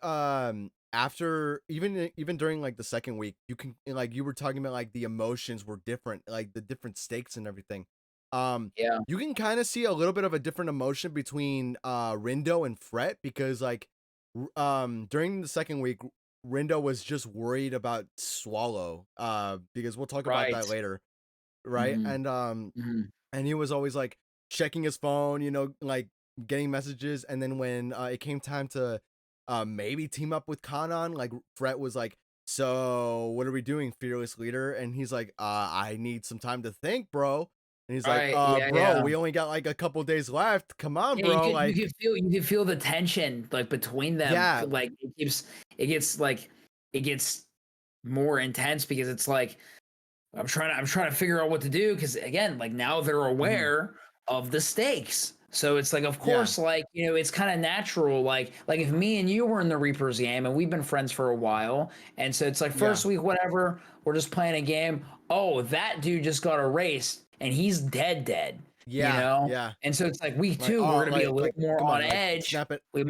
after even during like the 2nd week, you can, like you were talking about, like the emotions were different, like the different stakes and everything. You can kind of see a little bit of a different emotion between Rindo and Fret, because like during the 2nd week, Rindo was just worried about Swallow, because we'll talk about that later, right? And and he was always like checking his phone, you know, like getting messages. And then when it came time to maybe team up with Kanan, like Fret was like, so what are we doing, fearless leader? And he's like, I need some time to think, bro. And he's like, bro, we only got like a couple days left. Come on, bro. You can feel the tension like between them. Yeah. Like it gets more intense, because it's like I'm trying to figure out what to do, because again, like now they're aware of the stakes. So it's like, of course, like, you know, it's kind of natural. Like if me and you were in the Reapers game and we've been friends for a while, and so it's like first week, whatever, we're just playing a game. Oh, that dude just got erased and he's dead. You know? And so it's like week 2, we're gonna be a little more on edge. Snap it. We're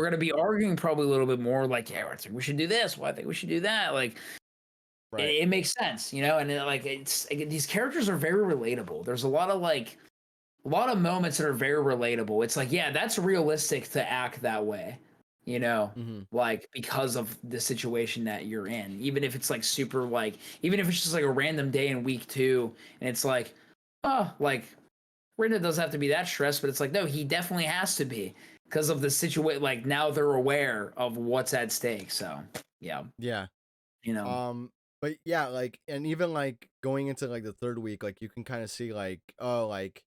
gonna be arguing probably a little bit more. Like, we should do this. Well, I think we should do that. Like, it makes sense, you know. And these characters are very relatable. There's a lot of moments that are very relatable. It's like, that's realistic to act that way, Mm-hmm. like because of the situation that you're in. Even if it's like super like, even if it's just like a random day in week 2 and it's like, oh, like Rinda doesn't have to be that stressed, but it's like, no, he definitely has to be because of the situation. Like now they're aware of what's at stake. So yeah, Yeah. you know, But yeah, like, and even like going into like the third week, like you can kind of see like, oh, like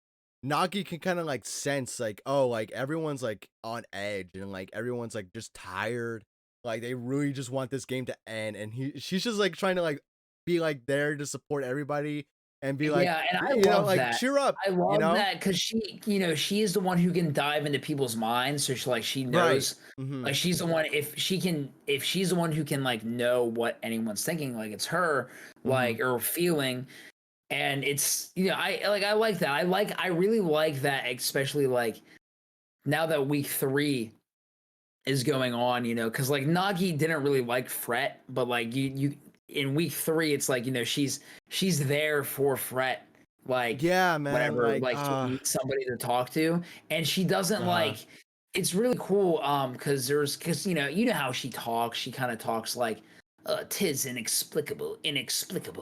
Nagi can kind of like sense like, oh, like everyone's like on edge and like everyone's like just tired. Like they really just want this game to end, and she's just like trying to like be like there to support everybody and be like, yeah, and I you know, love like that. cheer up, I you love know? that because she is the one who can dive into people's minds. So she Right. knows, Mm-hmm. like she's the one. If she's the one who can like know what anyone's thinking, like it's her, Mm-hmm. like or feeling. And it's I like that. I really like that, especially like now that week 3 is going on, because like Nagi didn't really like Fret, but like you in week 3, it's like she's there for Fret, like Yeah, man. whenever Like, like he needs somebody to talk to, and she doesn't uh-huh. like. It's really cool, because you know how she talks. She kind of talks like, "'Tis inexplicable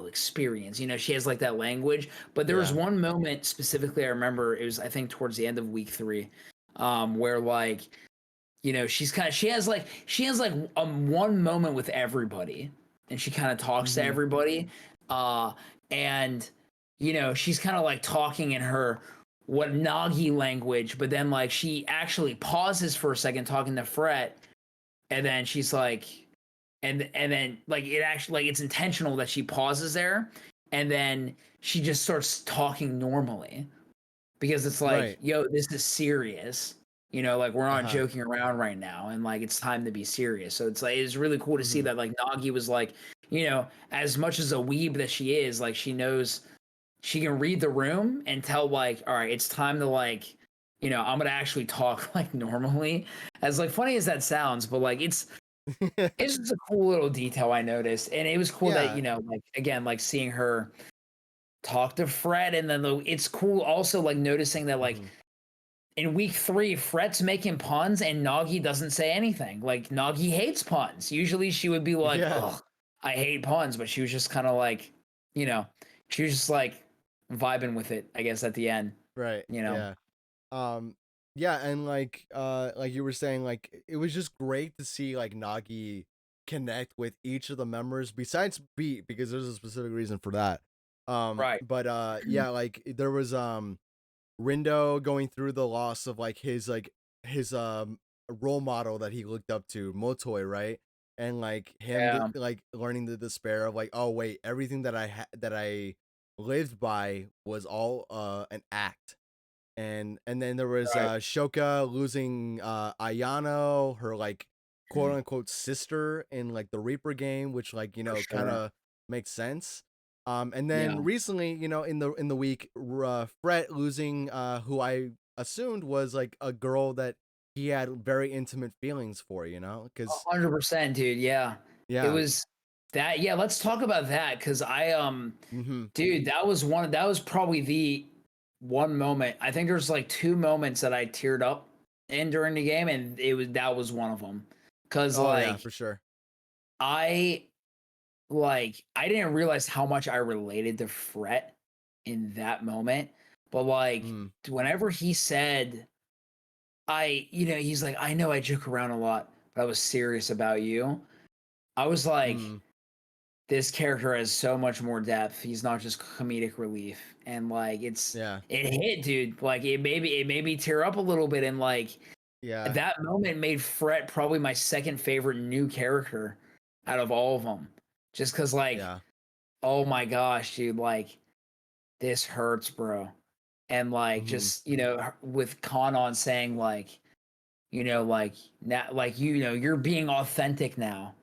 experience." She has like that language. But there was Yeah. one moment specifically I remember. It was I think towards the end of week 3, where like she has like one moment with everybody, and she kind of talks to Mm-hmm. everybody, uh and she's kind of like talking in her what Nagi language, but then like she actually pauses for a second talking to Fret, and then she's like, and then like it actually, like, it's intentional that she pauses there, and then she just starts talking normally, because it's like, Right. yo, this is serious. Like we're not Uh-huh. joking around right now, and like it's time to be serious. So it's like it's really cool to see Mm-hmm. that like Nagi was like, as much as a weeb that she is, like she knows she can read the room and tell like, all right, it's time to like, I'm gonna actually talk like normally. As like funny as that sounds, but like it's just a cool little detail I noticed, and it was cool that Yeah. like again like seeing her talk to Fred, and then it's cool also like noticing that like Mm-hmm. in week 3, Fret's making puns and Nagi doesn't say anything. Like Nagi hates puns. Usually she would be like, Yeah. "Ugh, I hate puns," but she was just kind of like, you know, she was just like vibing with it, I guess, at the end. Right. You know, Yeah. Um yeah, and like you were saying, like it was just great to see like Nagi connect with each of the members besides Beat, because there's a specific reason for that. right? But yeah, like there was Rindo going through the loss of his role model that he looked up to, Motoi, right? And like him Yeah, like learning the despair of like, oh wait, everything that I lived by was all an act. And then there was right. Shoka losing Ayano, her like quote Mm, unquote sister in like the Reaper game, which like for kind sure. of makes sense. And Yeah. then recently, in the week, Fret losing who I assumed was like a girl that he had very intimate feelings for, because 100%, dude. Yeah. It yeah, was that. Yeah, let's talk about that, because mm-hmm, dude, that was probably the one moment. I think there's like 2 moments that I teared up in during the game, and that was one of them. Cause oh yeah, like for sure, I I didn't realize how much I related to Fret in that moment. But like mm, whenever he said, he's like, I know I joke around a lot, but I was serious about you. I was like, mm, this character has so much more depth. He's not just comedic relief, and like yeah, it hit, dude. Like it made me tear up a little bit, and like yeah, that moment made Fret probably my second favorite new character out of all of them. Just because, like, yeah, oh my gosh, dude, like this hurts, bro. And like mm-hmm, just with Kanon saying like, like now, like you're being authentic now,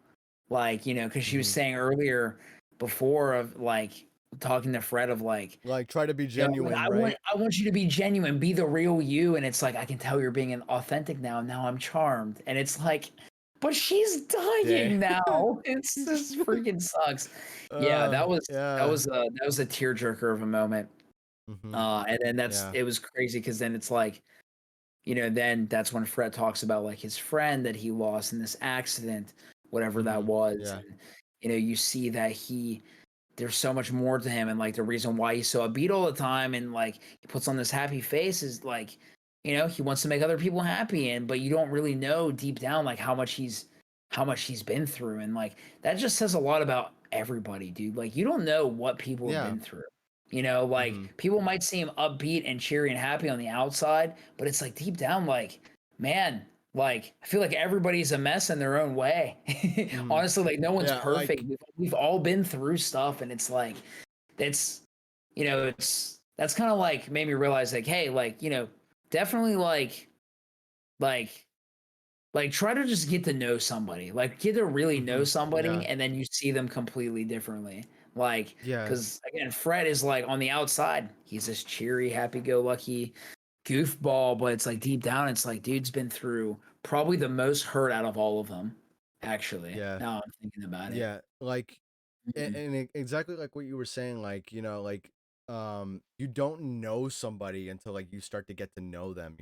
like because she was mm-hmm. saying earlier before of like talking to Fred of like, Like try to be like, genuine, I want right? I want you to be genuine, be the real you, and it's like I can tell you're being an authentic now. Now I'm charmed, and it's like, but she's Dang. dying now. It's this freaking sucks. Yeah, Yeah. that was a tearjerker of a moment. Mhm. And then Yeah. it was crazy because then it's like then that's when Fred talks about like his friend that he lost in this accident, whatever that was. Yeah. And, you see that there's so much more to him. And like the reason why he's so upbeat all the time and like he puts on this happy face is like, he wants to make other people happy. But you don't really know deep down like how much he's been through. And like that just says a lot about everybody, dude. Like you don't know what people have Yeah. been through. Like people might seem upbeat and cheery and happy on the outside, but it's like deep down, like, man, like I feel like everybody's a mess in their own way. Honestly, like no one's Yeah, perfect. like We've all been through stuff, and it's like that's kind of like made me realize like, hey, like definitely like try to just get to know somebody, like get to really know somebody, yeah. and then you see them completely differently. Like, Yeah. because again, Fred is like on the outside, he's this cheery, happy-go-lucky goofball, but it's like deep down, it's like dude's been through probably the most hurt out of all of them. Actually, Yeah. now I'm thinking about it. Yeah. Like Mhm. exactly like what you were saying, like, like you don't know somebody until like you start to get to know them,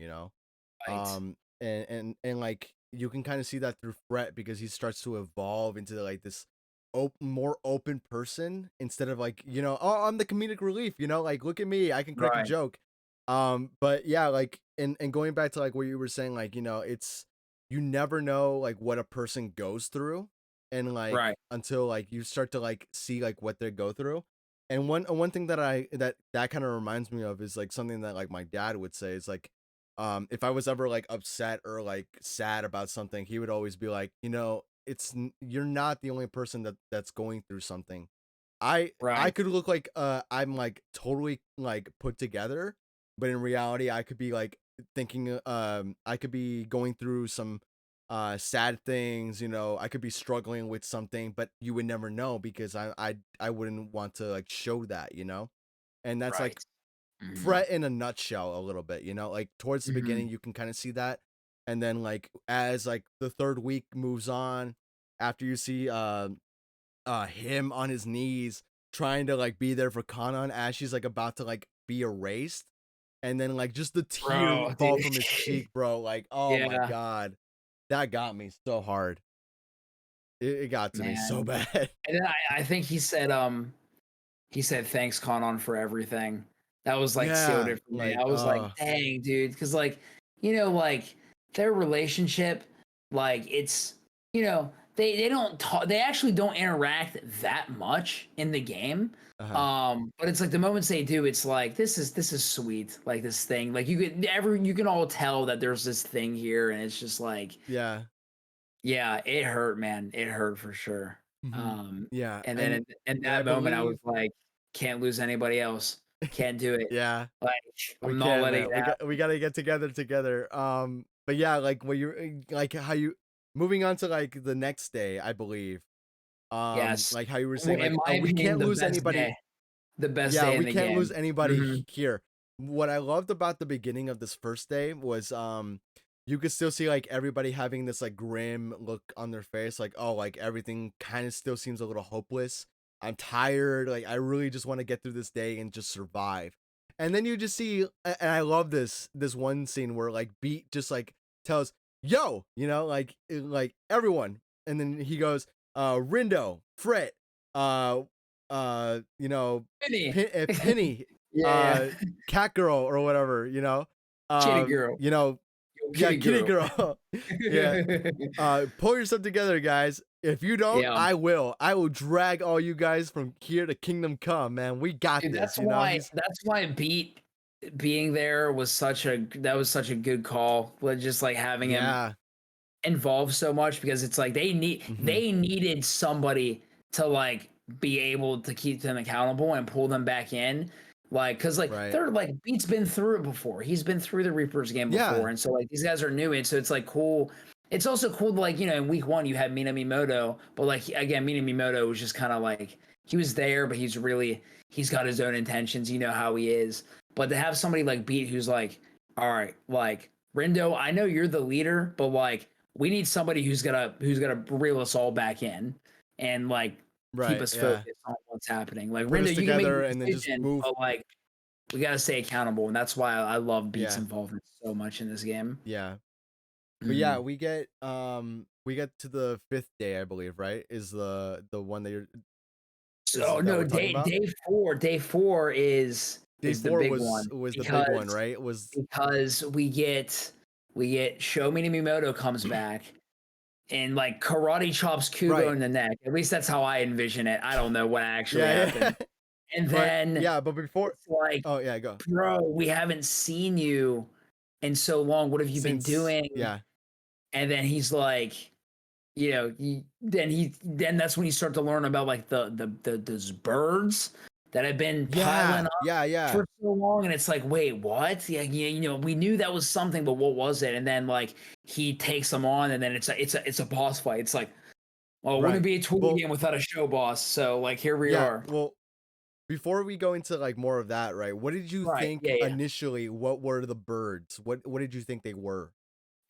Right, and like you can kind of see that through Fret because he starts to evolve into like this more open person instead of like, oh, I'm the comedic relief, like look at me, I can crack a right, joke. But yeah, like and going back to like what you were saying, like, it's you never know like what a person goes through and like right, until like you start to like see like what they go through. And one thing that that kind of reminds me of is like something that like my dad would say is like if I was ever like upset or like sad about something, he would always be like, you're not the only person that's going through something. I right, could look like I'm like totally like put together, but in reality I could be like thinking I could be going through some sad things, I could be struggling with something, but you would never know because I wouldn't want to like show that, and that's like right. Hmm. Fret in a nutshell a little bit, like towards the Hmm. beginning you can kind of see that, and then like as like the third week moves on, after you see him on his knees trying to like be there for Kanan as she's like about to like be erased, and then like just the tears Bro, fall dude. from his cheek, bro, like oh my Yeah, god, that got me so hard. It got to me so man. bad. And then I think he said thanks Conan for everything. That was like sealed Yeah, it for me. like I was like, dang, dude, because like like their relationship, like it's they don't talk. They actually don't interact that much in the game. uh-huh. But it's like the moments they do, it's like this is sweet. Like this thing, like you can all tell that there's this thing here, and it's just like Yeah. yeah, it hurt, man. It hurt for sure. Hmm. Um, Yeah, and then in and I that moment, I was believe like, "Can't lose anybody else. Can't do it. yeah, Like, we I'm not can, letting man. it happen." We got to get together. But yeah, like what you're like how you moving on to like the next day, I believe. Yes. Like how you were saying In like my we opinion, can't lose anybody. the best Yeah, day in we the can't lose game. anybody Mhm. here. What I loved about the beginning of this first day was you could still see like everybody having this like grim look on their face, like oh, like everything kind of still seems a little hopeless. I'm tired, like I really just want to get through this day and just survive. And then you just see and I love this one scene where like Beat just like tells, "Yo," like everyone. And then he goes, Rindo, Fret, uh you know, Penny. Penny, Yeah, yeah. uh, Cat Girl or whatever, Kitty girl. you know, Yo, yeah, kitty Kitty girl. Girl, yeah. Pull yourself together, guys. If you don't, Yeah. I will. I will drag all you guys from here to Kingdom Come, man. We got Dude, this. He's that's why Beat being there was such a good call. With just like having him yeah, involved so much because it's like hmm, they needed somebody to like be able to keep them accountable and pull them back in, like because like right, they're like Beat's been through it before, he's been through the Reapers game yeah, before, and so like these guys are new, and so it's like cool. It's also cool to, like in week one you had Minamimoto, but like again Minamimoto was just kind of like he was there, but he's got his own intentions, how he is. But to have somebody like Beat who's like, all right, like Rindo, I know you're the leader, but like we need somebody who's gonna reel us all back in and like keep right, us yeah. focused on what's happening. Like Put us Rindo, you can make together the and then just decision, move. but like we gotta stay accountable, and that's why I love Beats Yeah. involvement so much in this game. Yeah. But yeah, Mhm. we get to the 5th day, I believe, right? Is the one that you're is So that no, we're talking about? day 4 Day is the 4 big one was the big one, because right? Was we get Show Me Mimoto comes back and like karate chops Kubo right. in the neck. At least that's how I envision it. I don't know what actually Yeah, yeah. happened. And But then yeah, but before it's like, oh yeah, go. bro, we haven't seen you in so long. What have you been Since doing? yeah. And then he's like, you know, then that's when you start to learn about like those birds that have been piling Yeah. up Yeah, yeah. for so long, and it's like, wait, what? Yeah, yeah, you know, we knew that was something, but what was it? And then like he takes them on, and then it's a boss fight. It's like, well, it wouldn't Right. be a tool Well, game without a show boss. So like here we yeah, are. well, before we go into like more of that, right? What did you Right. think Yeah, yeah. initially? What were the birds? What did you think they were?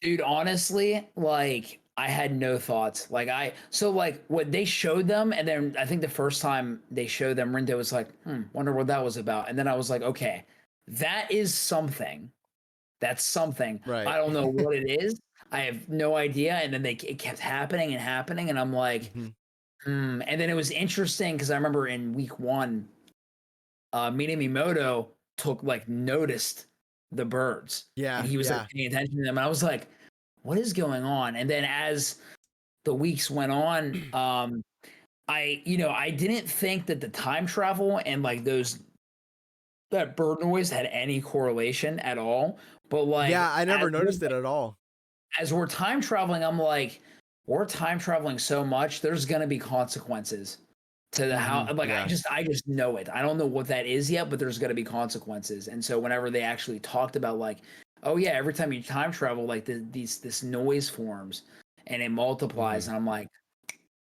Dude, honestly, like I had no thoughts. So like what they showed them, and then I think the first time they showed them, Rindo was like, wonder what that was about. And then I was like, okay, that is something. That's something. Right. I don't know what it is. I have no idea. And then it kept happening and happening, and I'm like, hmm And then it was interesting because I remember in week 1, Minamimoto noticed the birds, and Yeah, he was like yeah. paying attention to them. And I was like, what is going on? And then as the weeks went on, I didn't think that the time travel and like those that bird noise had any correlation at all. But Yeah, like I never noticed it at all. as we're time traveling, I'm like, we're time traveling so much, there's gonna be consequences to the how like Yeah. I just know it. I don't know what that is yet, but there's gonna be consequences. And so whenever they actually talked about like, oh yeah, every time you time travel, like this noise forms and it multiplies, hmm and I'm like,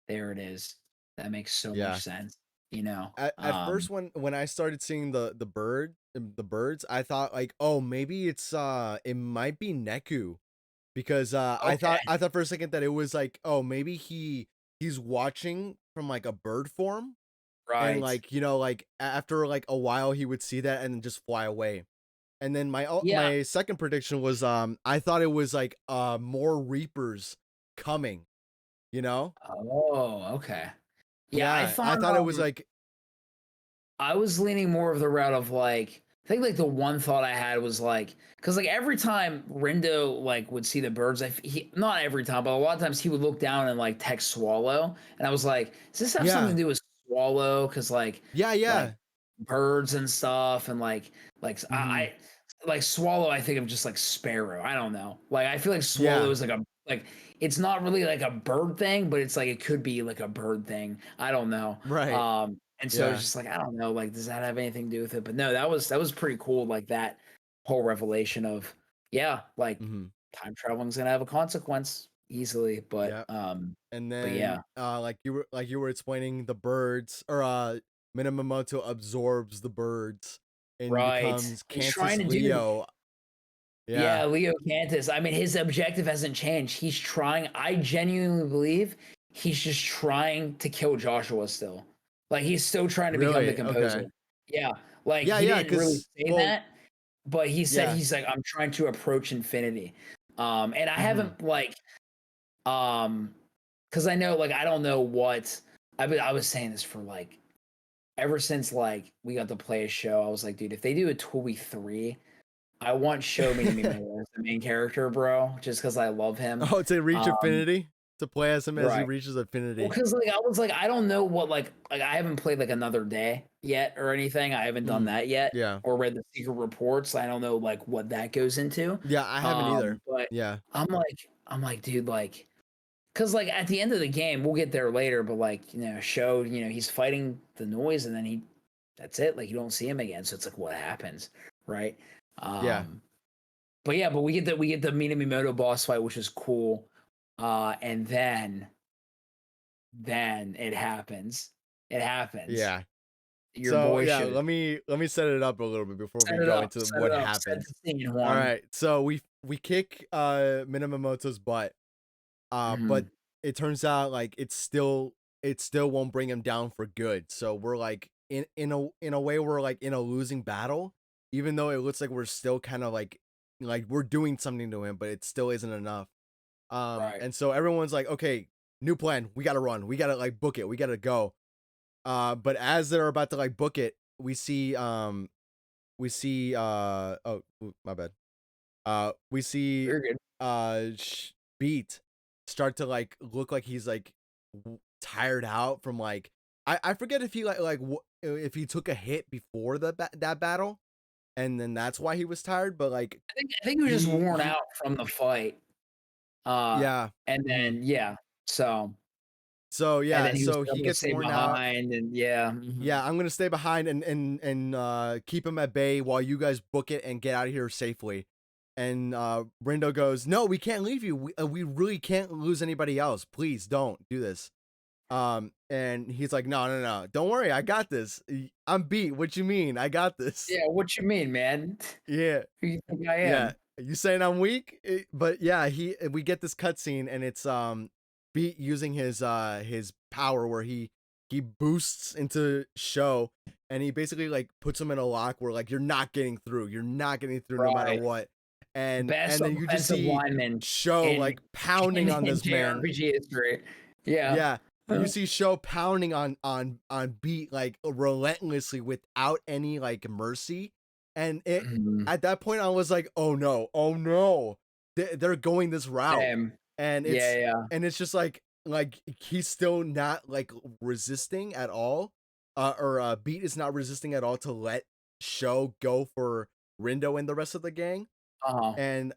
there it is. That makes so much Yeah. sense, you know. At first when I started seeing the birds, I thought like, oh, maybe it might be Neku because Okay, I thought for a second that it was like, oh, maybe he's watching from like a bird form and right. like, like after like a while he would see that and then just fly away. And then Yeah. my second prediction was I thought it was like more reapers coming, you know? Oh, okay. Yeah, Yeah, I thought it was like I was leaning more of the route of like I think like the one thought I had was like because like every time Rindo like would see the birds, not every time, but a lot of times he would look down and like text Swallow, and I was like, does this have something yeah. to do with Swallow? Because Yeah, like yeah. birds and stuff, and Mhm. I like Swallow. I think of just like Sparrow. I don't know. Like I feel like Swallow Yeah. is like it's not really like a bird thing, but it's like it could be like a bird thing. I don't know. Right. And so it's Yeah. just like I don't know, like does that have anything to do with it? But no, that was pretty cool. Like that whole revelation of yeah, like Mhm. time traveling is gonna have a consequence easily. Yeah. And But then yeah, like you were explaining the birds or Minamoto absorbs the birds and right. becomes He's trying Cantus to do Leo. yeah, Yeah. Leo Cantus. I mean, his objective hasn't changed. He's trying. I genuinely believe he's just trying to kill Joshua still. Like he's still trying to become the Really? composer. Okay. Yeah, like Yeah, he yeah, didn't really cuz say well, that, but he said yeah. he's like I'm trying to approach infinity. And I Mhm. haven't um, because I know like I don't know what I was saying this for like ever since like we got to play a show. I was like, dude, if they do a Toei 3. I want Show Me to be more as the main character, bro, just because I love him. Oh, to reach Um, infinity? To play as him as he right. reaches Well, infinity. because like I was like, I don't know what like I haven't played like Another Day yet or anything. I haven't done Mm. that yet Yeah. or read the secret reports. I don't know like what that goes into. Yeah, I haven't either. But Yeah. I'm like, dude, like, because like at the end of the game, we'll get there later, but like Show, he's fighting the noise and then that's it. Like you don't see him again, so it's like what happens, right? Yeah. Um, But yeah, but we get the Minamimoto boss fight, which is cool. And then it happens. It happens. Yeah. Your So boy yeah, shows let me set it up a little bit before we set it go up, into set what it up, set the happens. scene, All Juan. right. So we kick Minamoto's butt. But Hmm. it turns out like it still won't bring him down for good. So we're like in a way we're like in a losing battle even though it looks like we're still kind of like we're doing something to him, but it still isn't enough. Right. And so everyone's like, okay, new plan. We gotta run. We gotta like book it. We gotta go. But as they're about to like book it, my bad. We see Very good. Beat start to like look like he's like tired out from like I forget if he if he took a hit before that battle, and then that's why he was tired. But like I think he was just worn out from the fight. Yeah. And then yeah, so So and yeah, then he was so he able to gets stay worn out. behind, and yeah, mhm. Yeah, I'm gonna stay behind and keep him at bay while you guys book it and get out of here safely. And Rindo goes, "No, we can't leave you. We really can't lose anybody else. Please don't do this." And he's like, "No, no, no. Don't worry. I got this. I'm beat. What you mean? I got this." Yeah, what you mean, man? Yeah. Who you think I Yeah. am? You saying I'm weak? But yeah, we get this cutscene and it's Beat using his power where he boosts into Show and he basically like puts him in a lock where like you're not getting through. You're not getting through no matter Right. what. And Best then you just offensive see lineman Show in like pounding on in this man. JRPG history. Yeah. Yeah. You see Show pounding on Beat like relentlessly without any like mercy. And it Mhm. at that point I was like, "Oh no. Oh no. They're going this route." Same. And Yeah, yeah. it's just like he's still not like resisting at all. Or Beat is not resisting at all to let Show go for Rindo and the rest of the gang. Uh-huh. And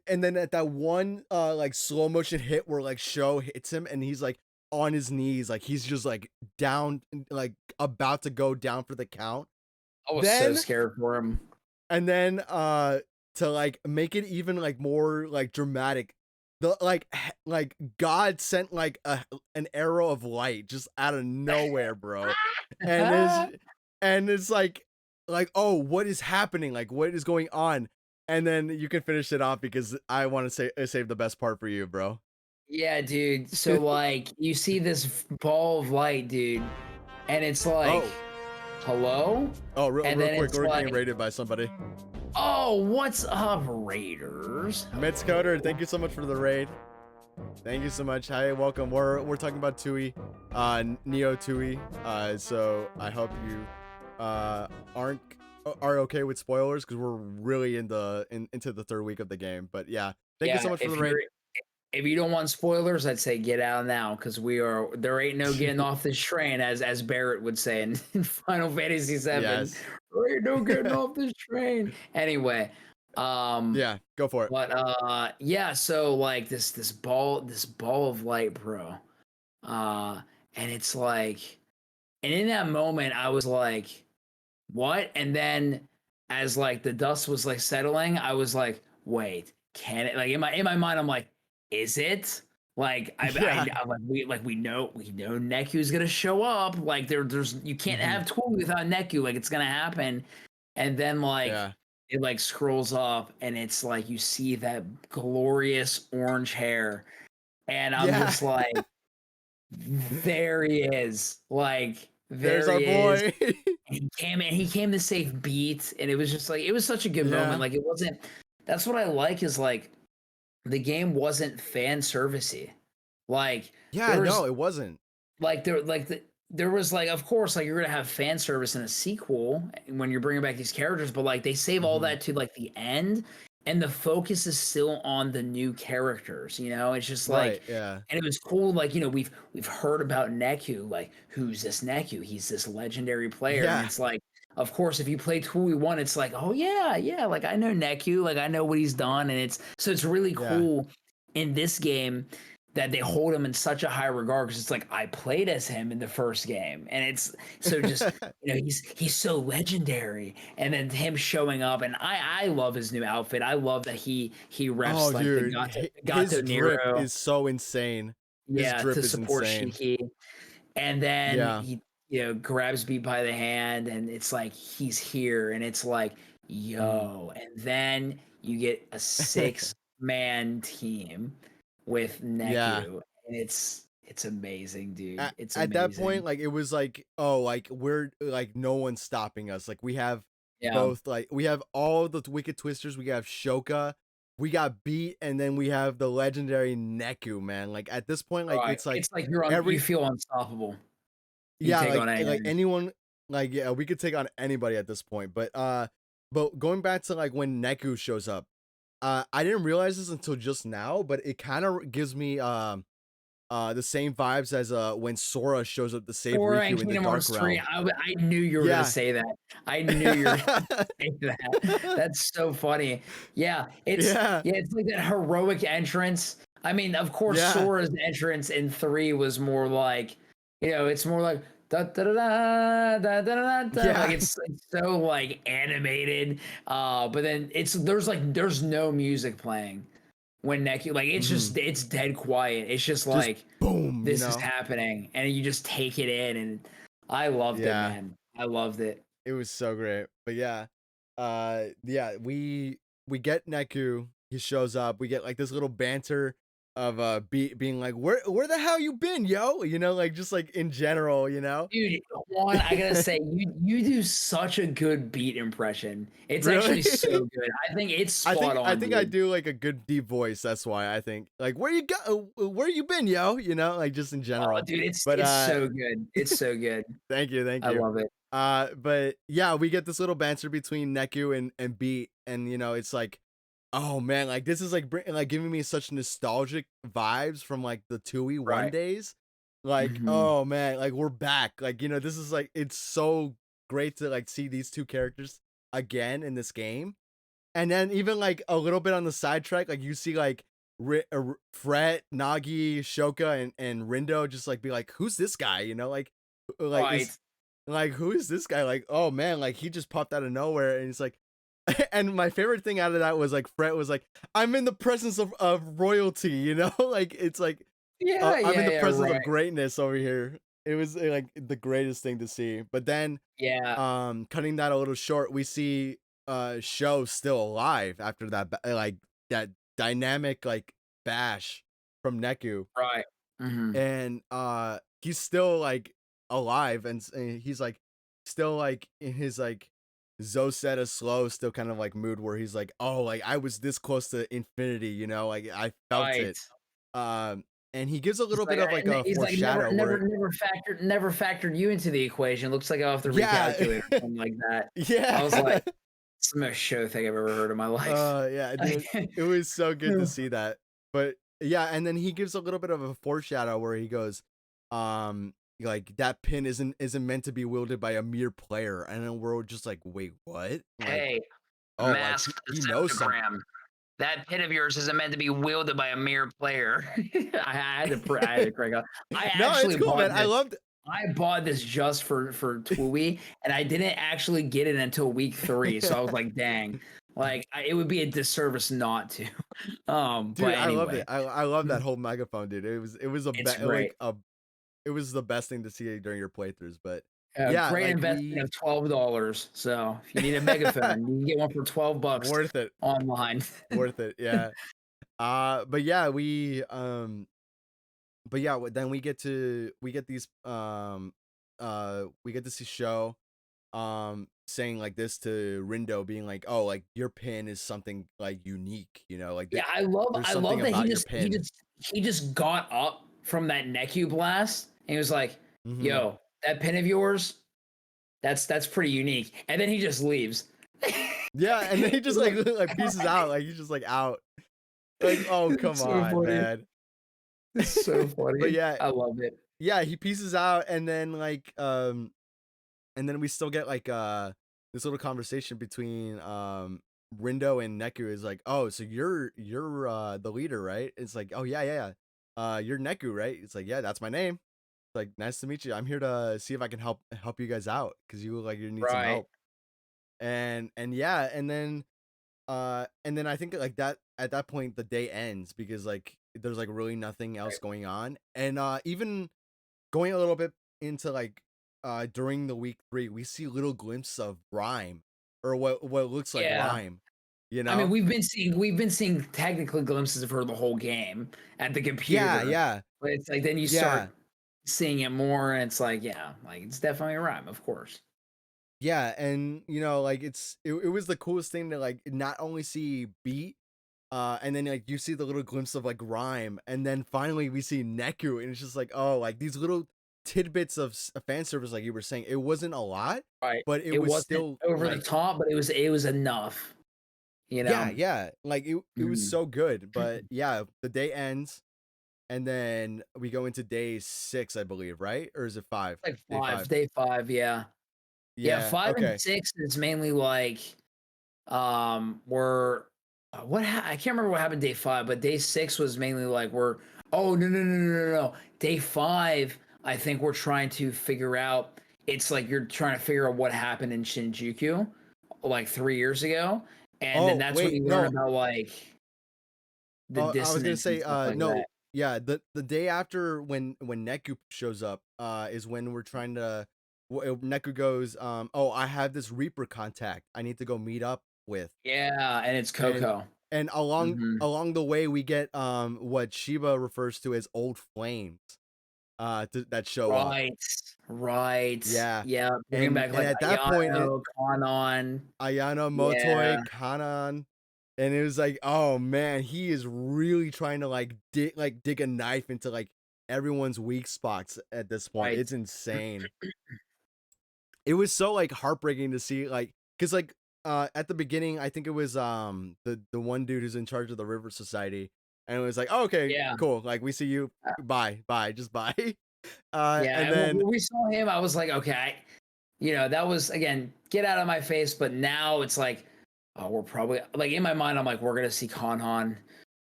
and then at that one like slow motion hit where like Show hits him and he's like on his knees, like he's just like down, like about to go down for the count. I was so Then scared for him. and then to like make it even like more like dramatic, the like God sent like an arrow of light just out of nowhere, bro. And it's like, oh, what is happening? Like what is going on? And then you can finish it off because I want to save the best part for you, bro. Yeah, dude. So like you see this ball of light, dude, and it's like, Oh, hello? And real then quick, it's we're getting like, raided by somebody. oh, what's up, Raiders? Mitzcoder, thank you so much for the raid. Thank you so much. Hi, welcome. We're talking about Tui, Neo Tui. So I hope you are okay with spoilers because we're really into the third week of the game. But yeah, thank you so Yeah, much for the raid. if you don't want spoilers, I'd say get out now because there ain't no getting off this train, as Barrett would say in Final Fantasy VII. Yes. There ain't no getting off this train. Anyway, Yeah, go for it. but yeah, so like this ball of light, bro. And it's like, and in that moment, I was like, what? And then as like the dust was like settling, I was like, wait, can it, like in my mind, I'm like, is it? Like Yeah. we know Neku's gonna show up. Like there's you can't have Tool without Neku. Like it's gonna happen. And then like Yeah. it like scrolls up and it's like you see that glorious orange hair. And I'm Yeah. just like, there he is. Like There's there our he is. boy. And he came to save Beat, and it was just like it was such a good moment. Like it wasn't. That's what I like is like the game wasn't fan servicey. Like Yeah, there was no, it wasn't. like there was like of course like you're gonna have fan service in a sequel when you're bringing back these characters, but like they save all that to like the end, and the focus is still on the new characters. You know, it's just like Right, yeah. and it was cool. Like you know we've heard about Neku. Like who's this Neku? He's this legendary player, and Yeah. it's like. Of course, if you play Tool 1, it's like, oh yeah, like I know Neku, like I know what he's done, and it's really cool in this game that they hold him in such a high regard because it's like I played as him in the first game, and it's so just you know he's so legendary, and then him showing up, and I love his new outfit. I love that he reps Oh, like dude, the his Gato drip Nero, is so insane. His yeah, drip to is support insane. Shiki, and then Yeah. he grabs me by the hand, and it's like he's here, and it's like yo, and then you get a 6-man team with Yeah. Neku, and it's amazing, dude. It's At that point, amazing. like it was like, oh, like we're like no one's stopping us. Like we have Yeah. both like we have all the Wicked Twisters. We have Shoka, we got Beat, and then we have the legendary Neku. Man, like at this point, like Right. it's like It's like you every feel unstoppable. You yeah, take on like anything. anyone, like yeah, we could take on anybody at this point. But going back to like when Neku shows up, I didn't realize this until just now, but it kind of gives me the same vibes as when Sora shows up to save Sora and Riku in the Kingdom Dark Hearts 3, Realm. I knew you were gonna Yeah. say that. I knew you were gonna say that. That's so funny. Yeah. Yeah, it's like that heroic entrance. I mean, of course, Yeah. Sora's entrance in 3 was more like, it's more like da da da da da da da da. Like Yeah. it's so like animated. But then there's no music playing when Neku, like Mhm. it's dead quiet. It's just Just like boom, you this is know? happening, and you just take it in, and I loved it, Yeah. man. I loved it. It was so great. But yeah, we get Neku, he shows up, we get like this little banter of being like, where the hell you been, yo? You know, like just like in general, you know? Dude, Juan, I gotta say, you do such a good Beat impression. It's actually Really? so good. I think it's spot I on, think I dude. do like a good deep voice. That's why I think like where you been, yo? You know, like just in Oh, general. dude, it's But it's so good. It's so good. thank you, thank I you. love it. But yeah, we get this little banter between Neku and Beat, and you know, it's like, oh man, like this is like like giving me such nostalgic vibes from like the 2v1 Right. days. Like, Mhm. oh man, like we're back. Like, you know, this is like it's so great to like see these two characters again in this game. And then even like a little bit on the sidetrack, like you see like Fret, Nagi, Shoka, and Rindo just like be like, who's this guy? You know, like Right. is like who is this guy? Like, oh man, like he just popped out of nowhere, and he's like, and my favorite thing out of that was like Fret was like, I'm in the presence of royalty, you know, like it's like Yeah, I'm in yeah, the yeah, presence of right. greatness over here. It was like the greatest thing to see. But then Yeah, cutting that a little short, we see Show still alive after that like that dynamic like bash from Neku, right. Mhm. and he's still like alive, and he's like still like in his like Zosetta slow still kind of like mood where he's like, oh, like I was this close to infinity, you know, like I felt Right. it. um and he gives a little bit of like a He's like, foreshadow where never factored you into the equation. Looks like I'll have to yeah. recalculate or something like that. I was Yeah. like, it's the most show thing I've ever heard in my life. Yeah, Like, dude, it was so good to see that. But yeah, and then he gives a little bit of a foreshadow where he goes, like that pin isn't meant to be wielded by a mere player, and then we're just like, wait, what? Like, hey, oh, like masked he knows something. Deceptigram. That pin of yours isn't meant to be wielded by a mere player. I had to crank up. I No, it's actually cool, bought man. I this. loved. I bought this just for Tui, and I didn't actually get it until week 3. So I was like, dang, like it would be a disservice not to. Dude, But I loved it. anyway, I love that whole megaphone, dude. It was a it's great. like a it was the best thing to see during your playthroughs. But A yeah, great like investment we of $12. So if you need a megaphone, you can get one for $12 worth it, online. worth it. Yeah. But yeah, then we get these we get to see Show saying like this to Rindo, being like, oh, like your pin is something like unique, you know, like Yeah, there's I something love that about your pin. he just got up from that Neku blast and he was like, Hmm. "Yo, that pin of yours, that's pretty unique." And then he just leaves. Yeah, and then he just He's like like, like pieces out, like he's just like out, like, oh come it's so on, funny. man. It's so But funny. yeah, I love it. yeah, he pieces out, and then like and then we still get like this little conversation between Rindo and Neku is like, oh, so you're the leader, right? It's like, oh yeah, yeah, yeah. You're Neku, right? It's like, yeah, that's my name. It's like, nice to meet you. I'm here to see if I can help you guys out because you look like you need some Right. help. And yeah, and then I think like that at that point the day ends because like there's like really nothing else Right. going on. And even going a little bit into like during the week 3, we see little glimpses of Rhyme, or what looks like Yeah. Rhyme, you I mean, know? we've been seeing technically glimpses of her the whole game at the Yeah, computer. yeah, But it's like then you yeah. start seeing it more and it's like, yeah, like it's definitely a rhyme, of course. Yeah, and you know, like it was the coolest thing to like not only see Beat, and then like you see the little glimpse of like Rhyme, and then finally we see Neku, and it's just like, oh, like these little tidbits of fan service, like you were saying. It wasn't a lot, Right. but it It was wasn't still over the like, top, but it was enough, you yeah, know? yeah, like it was Mhm. so good. But yeah, the day ends, and then we go into day 6, I believe, right? Or is it 5? Like Day 5. 5, day 5, yeah. Yeah, Yeah. 5 and Okay. 6 is mainly like, we're I can't remember what happened day 5, but day 6 was mainly like oh, no, no, no, no, no, no. Day 5, I think we're trying to figure out it's like you're trying to figure out what happened in Shinjuku like 3 years ago, and then Oh that's when wait, you learn no. about, like, the I was gonna dissonance and say, stuff like no, that. yeah, the day after when Neku shows up, is when we're trying to. Neku goes, oh, I have this Reaper contact. I need to go meet up with, Yeah, and it's and Coco. and along Mhm. along the way we get what Shiba refers to as old flames, that show up. Right, right. Yeah, Yeah, bringing and back, and like, at that point it Ayano, Kanon. Ayana, Yeah, Motoi, Kanan, and it was like, oh man, he is really trying to like dig a knife into like everyone's weak spots at this point. right. It's insane. It was so like heartbreaking to see, like, cause like at the beginning, I think it was the one dude who's in charge of the River Society, and it was like, oh, okay, Yeah. cool, like we see you, bye, bye, just bye. Yeah, And and then when we saw him, I was like, "Okay." That was again, get out of my face, but now it's like, "Oh, we're probably" like, in my mind, I'm like, "We're gonna see Kanhan.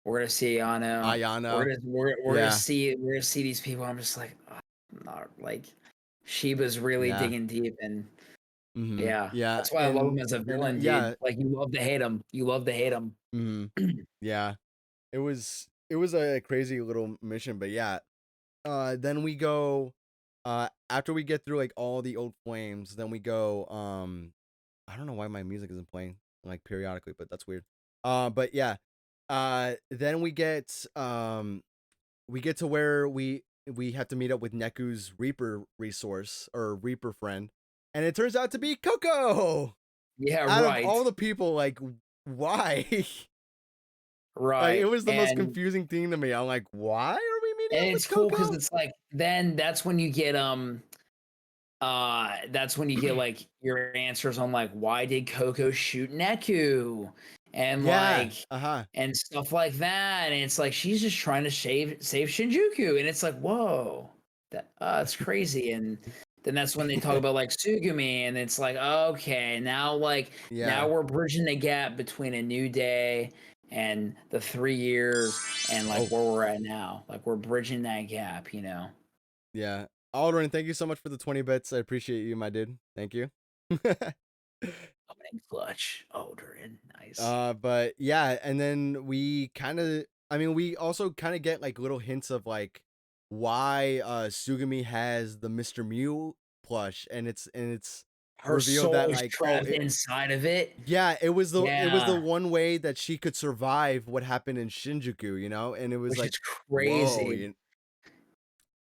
We're gonna see Yano. Ayana, yeah, We're gonna see these people." I'm just like, "Oh, not like Sheba's really yeah, digging deep," and mm-hmm, yeah, yeah, that's why I love him as a and villain, dude. yeah, Like, you love to hate him. You love to hate him. mm-hmm, yeah. It was a crazy little mission, but yeah. Then we go, after we get through like all the old flames, then we go, I don't know why my music isn't playing like periodically, but that's weird. But yeah. Then we get to where we have to meet up with Neku's Reaper resource or Reaper friend. And it turns out to be Coco. Yeah, Out of right, all the people, like, why? Like, it right, was the most confusing thing to me. I'm like, why are we meeting and up it's with cool because Coco? it's like then that's when you get like your answers on like why did Coco shoot Neku and Yeah. like Uh-huh. and stuff like that, and it's like she's just trying to save Shinjuku, and it's like whoa, that's crazy. And then that's when they talk about like Sugumi, and it's like okay, now now Yeah. we're bridging the gap between a new day and the 3 years and like Oh, where we're at now, like we're bridging that gap. yeah. Aldrin, thank you so much for the 20 bits. I appreciate you, my dude. Thank you. Opening clutch. Aldrin. Nice. But yeah, and then we kind of, I mean, we also kind of get like little hints of like why Sugumi has the Mr. Mew plush, and it's Her revealed soul that is like, oh, trapped inside of it. yeah, it was the Yeah, one way that she could survive what happened in Shinjuku, and it was which like, is whoa, crazy.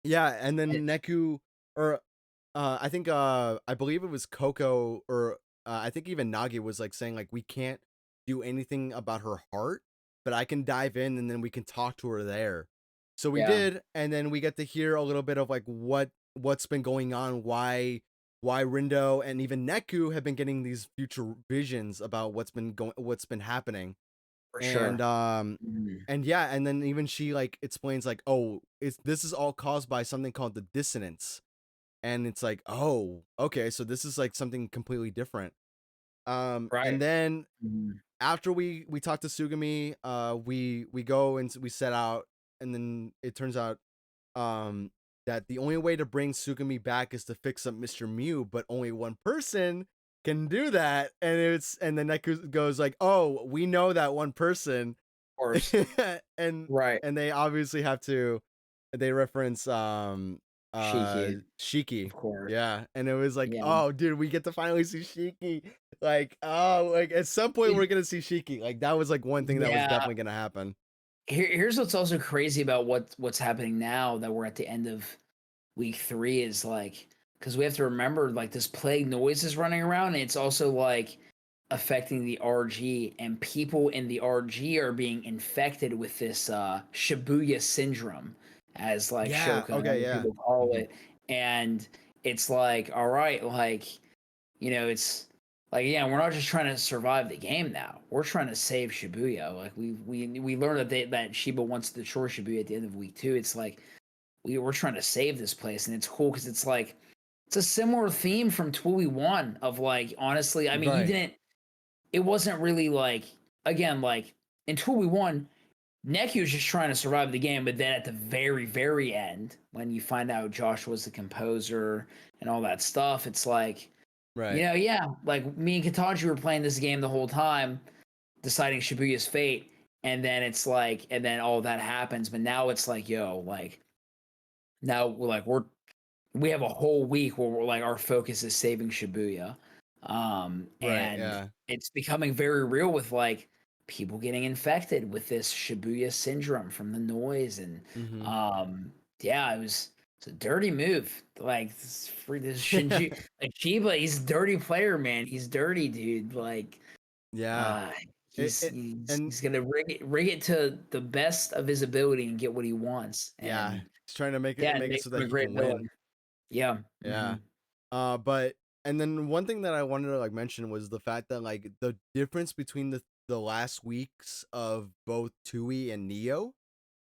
yeah, and And then Neku, or I think I believe it was Coco, or I think even Nagi was like saying like we can't do anything about her heart, but I can dive in and then we can talk to her there. So we yeah, did, and then we get to hear a little bit of like what's been going on, why Rindo and even Neku have been getting these future visions about what's been happening. for And sure. Mhm. yeah, and then even she like explains like, oh, this is all caused by something called the dissonance. And it's like, oh, okay, so this is like something completely different. And Right. then Mhm. after we talk to Sugami, we go and we set out, and then it turns out um that the only way to bring Sugami back is to fix up Mr. Mew, but only one person can do that. And then Neku goes like, oh, we know that one person. Of course. and Right. and they obviously have to, they reference Shiki, Shiki. of course. Yeah, and it was like, Yeah. oh dude, we get to finally see Shiki. Like, oh, like at some point It- we're gonna see Shiki. Like that was like one thing that was yeah. definitely gonna happen. Here's what's also crazy about what's happening now that we're at the end of week 3 is like because we have to remember like this plague noise is running around, and it's also like affecting the RG, and people in the RG are being infected with this Shibuya syndrome, as like Yeah. Shoka and Okay. other Yeah. people call Hmm. it. And it's like, all right, like, it's like, yeah, we're not just trying to survive the game now. We're trying to save Shibuya. Like we learned that Shiba wants to destroy Shibuya at the end of week 2. It's like we're trying to save this place, and it's cool because it's like it's a similar theme from Tui 1 of like, honestly, I mean, you Right. didn't, it wasn't really like, again, like in Tui 1, Neki was just trying to survive the game, but then at the very, very end, when you find out Josh was the composer and all that stuff, it's like, Right. yeah, like me and Kataji were playing this game the whole time, deciding Shibuya's fate, and then it's like, and then all that happens, but now it's like, yo, like, now we're like, we have a whole week where we're like, our focus is saving Shibuya. Right. And Yeah. it's becoming very real with like people getting infected with this Shibuya syndrome from the noise. And Hmm. yeah, it's a dirty move. Like this Shinji, like Chiba, he's a dirty player, man. He's dirty, dude. Like, Yeah. uh, It, he's it he's and he's gonna rig it to the best of his ability and get what he wants. yeah, And he's trying to yeah, it make it makes so him that a he great can win. villain. Yeah. Yeah. But and then one thing that I wanted to like mention was the fact that like the difference between the last weeks of both Tui and Neo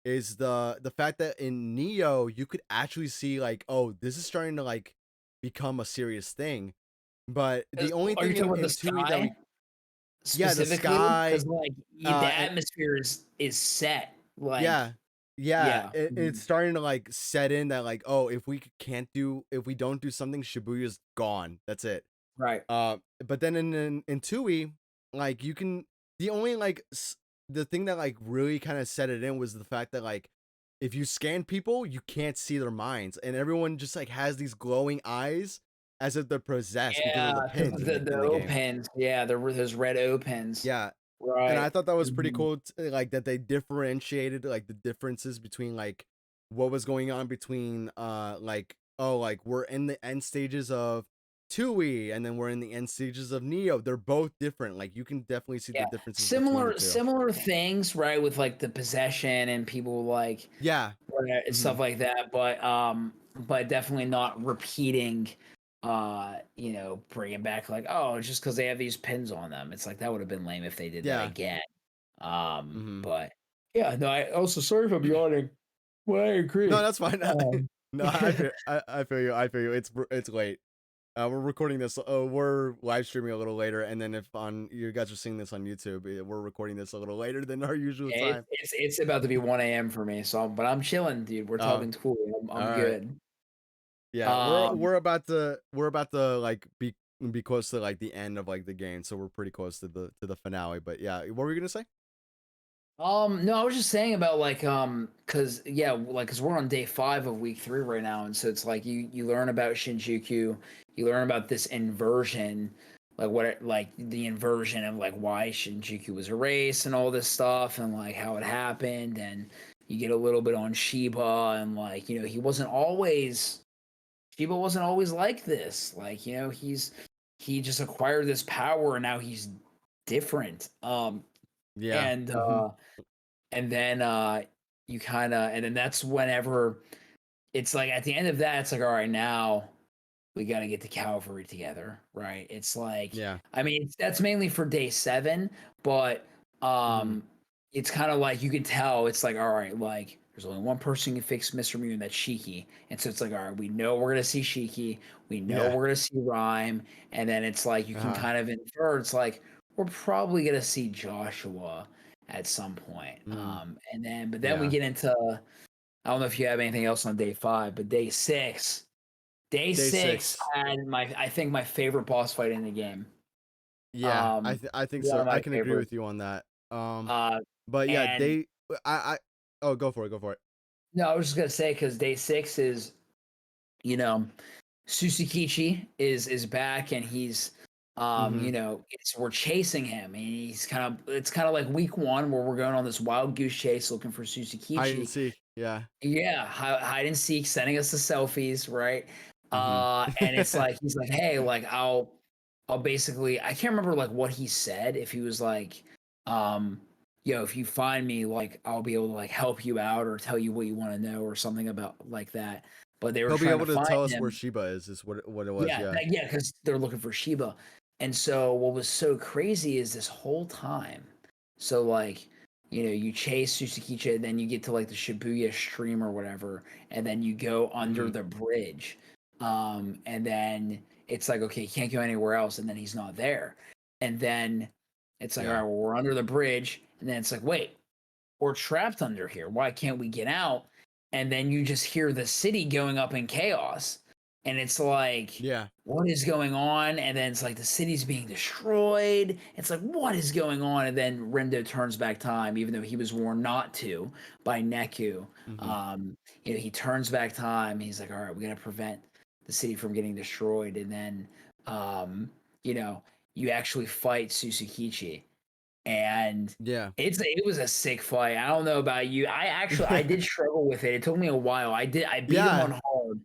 is the fact that in Neo you could actually see like, oh, this is starting to like become a serious thing. But the only Are you thing talking about the in Tui that sky we, yeah, the specifically? sky, Because like the and atmosphere is set. Like, yeah, yeah, yeah, it's starting to like set in that like, oh, if we don't do something, Shibuya's gone. That's it. right. But then in Tui, like you can the only like the thing that like really kind of set it in was the fact that like if you scan people, you can't see their minds, and everyone just like has these glowing eyes as if they're possessed because of Yeah, the because pins the in the O game. pens. Yeah, there were those red O pens. Yeah, and I Right. thought that was pretty Mhm. cool, like that they differentiated like the differences between like what was going on between like, oh, like we're in the end stages of Tui and then we're in the end stages of Neo. They're both different. Like you can definitely see the Yeah, differences between the similar two. similar things, right? With like the possession and people like Yeah. and Hmm. stuff like that, but definitely not repeating, bringing back like, oh, just because they have these pins on them. It's like that would have been lame if they did that Yeah. again. Hmm. But yeah, no, I also, sorry if I'm yawning. Well, I No, agree. that's fine. Um, No, I feel you. I feel you. It's late. We're recording this. We're live streaming a little later, and then if on you guys are seeing this on YouTube, we're recording this a little later than our usual it's time. it's about to be 1 a.m. for me, so but I'm chilling, dude. We're Oh, talking cool. all I'm right. good. Yeah, Um, we're about to like be close to like the end of like the game, so we're pretty close to the finale. But yeah, what were you gonna say? no, I was just saying about like, cause yeah, like, cause we're on day 5 of week 3 right now, and so it's like you learn about Shinjuku, you learn about this inversion, like like the inversion of like why Shinjuku was erased and all this stuff, and like how it happened, and you get a little bit on Shiba, and like Shiba wasn't always like this, like he just acquired this power, and now he's different, Yeah. and Hmm. and then you kind of, and then that's whenever it's like at the end of that, it's like, all right, now we got to get the cavalry together, right? It's like, Yeah. I mean, that's mainly for day 7, but Hmm. it's kind of like you can tell it's like, all right, like there's only one person who can fix Mr. Moon, that's Shiki. And so it's like, all right, we know we're gonna see Shiki, we know Yeah. we're gonna see Rhyme, and then it's like you can Uh-huh. kind of infer it's like we're probably gonna see Joshua at some point. Mm, And then but then we yeah. get into, I don't know if you have anything else on day 5, but day 6. Day Day 6 6. had I think my favorite boss fight in the game. Yeah, I think One so. of I my can agree with favorites. you on that. Uh, But yeah, and day I oh, go for it. Go for it. no, I was just gonna say because day 6 is, you know, Susukichi is back, and he's Hmm. we're chasing him, and it's kind of like week 1 where we're going on this wild goose chase looking for Hide and Susukichi. seek. Yeah. Yeah, hide and seek, sending us the selfies, right? And it's like he's like, hey, like I'll basically, I can't remember like what he said. If he was like, yo, if you find me, like I'll be able to like help you out or tell you what you want to know or something about like that. But they were He'll be trying to able to find tell us where him. Sheba is what it was. Yeah, Yeah. yeah, because they're looking for Sheba. And so what was so crazy is this whole time. So like, you chase Susakicha, then you get to like the Shibuya stream or whatever, and then you go under Mhm. the bridge. And then it's like, okay, you can't go anywhere else, and then he's not there. And then it's like, all Yeah. right, well, we're under the bridge, and then it's like, wait, we're trapped under here. Why can't we get out? And then you just hear the city going up in chaos. And it's like, Yeah. what is going on? And then it's like the city's being destroyed. It's like, what is going on? And then Rendo turns back time, even though he was warned not to by Neku. Mhm. Um, he turns back time. He's like, all right, we got to prevent the city from getting destroyed. And then, um, you know, you actually fight Susakichi, and Yeah. it was a sick fight. I don't know about you. I did struggle with it. It took me a while. I beat him on Yeah. hard,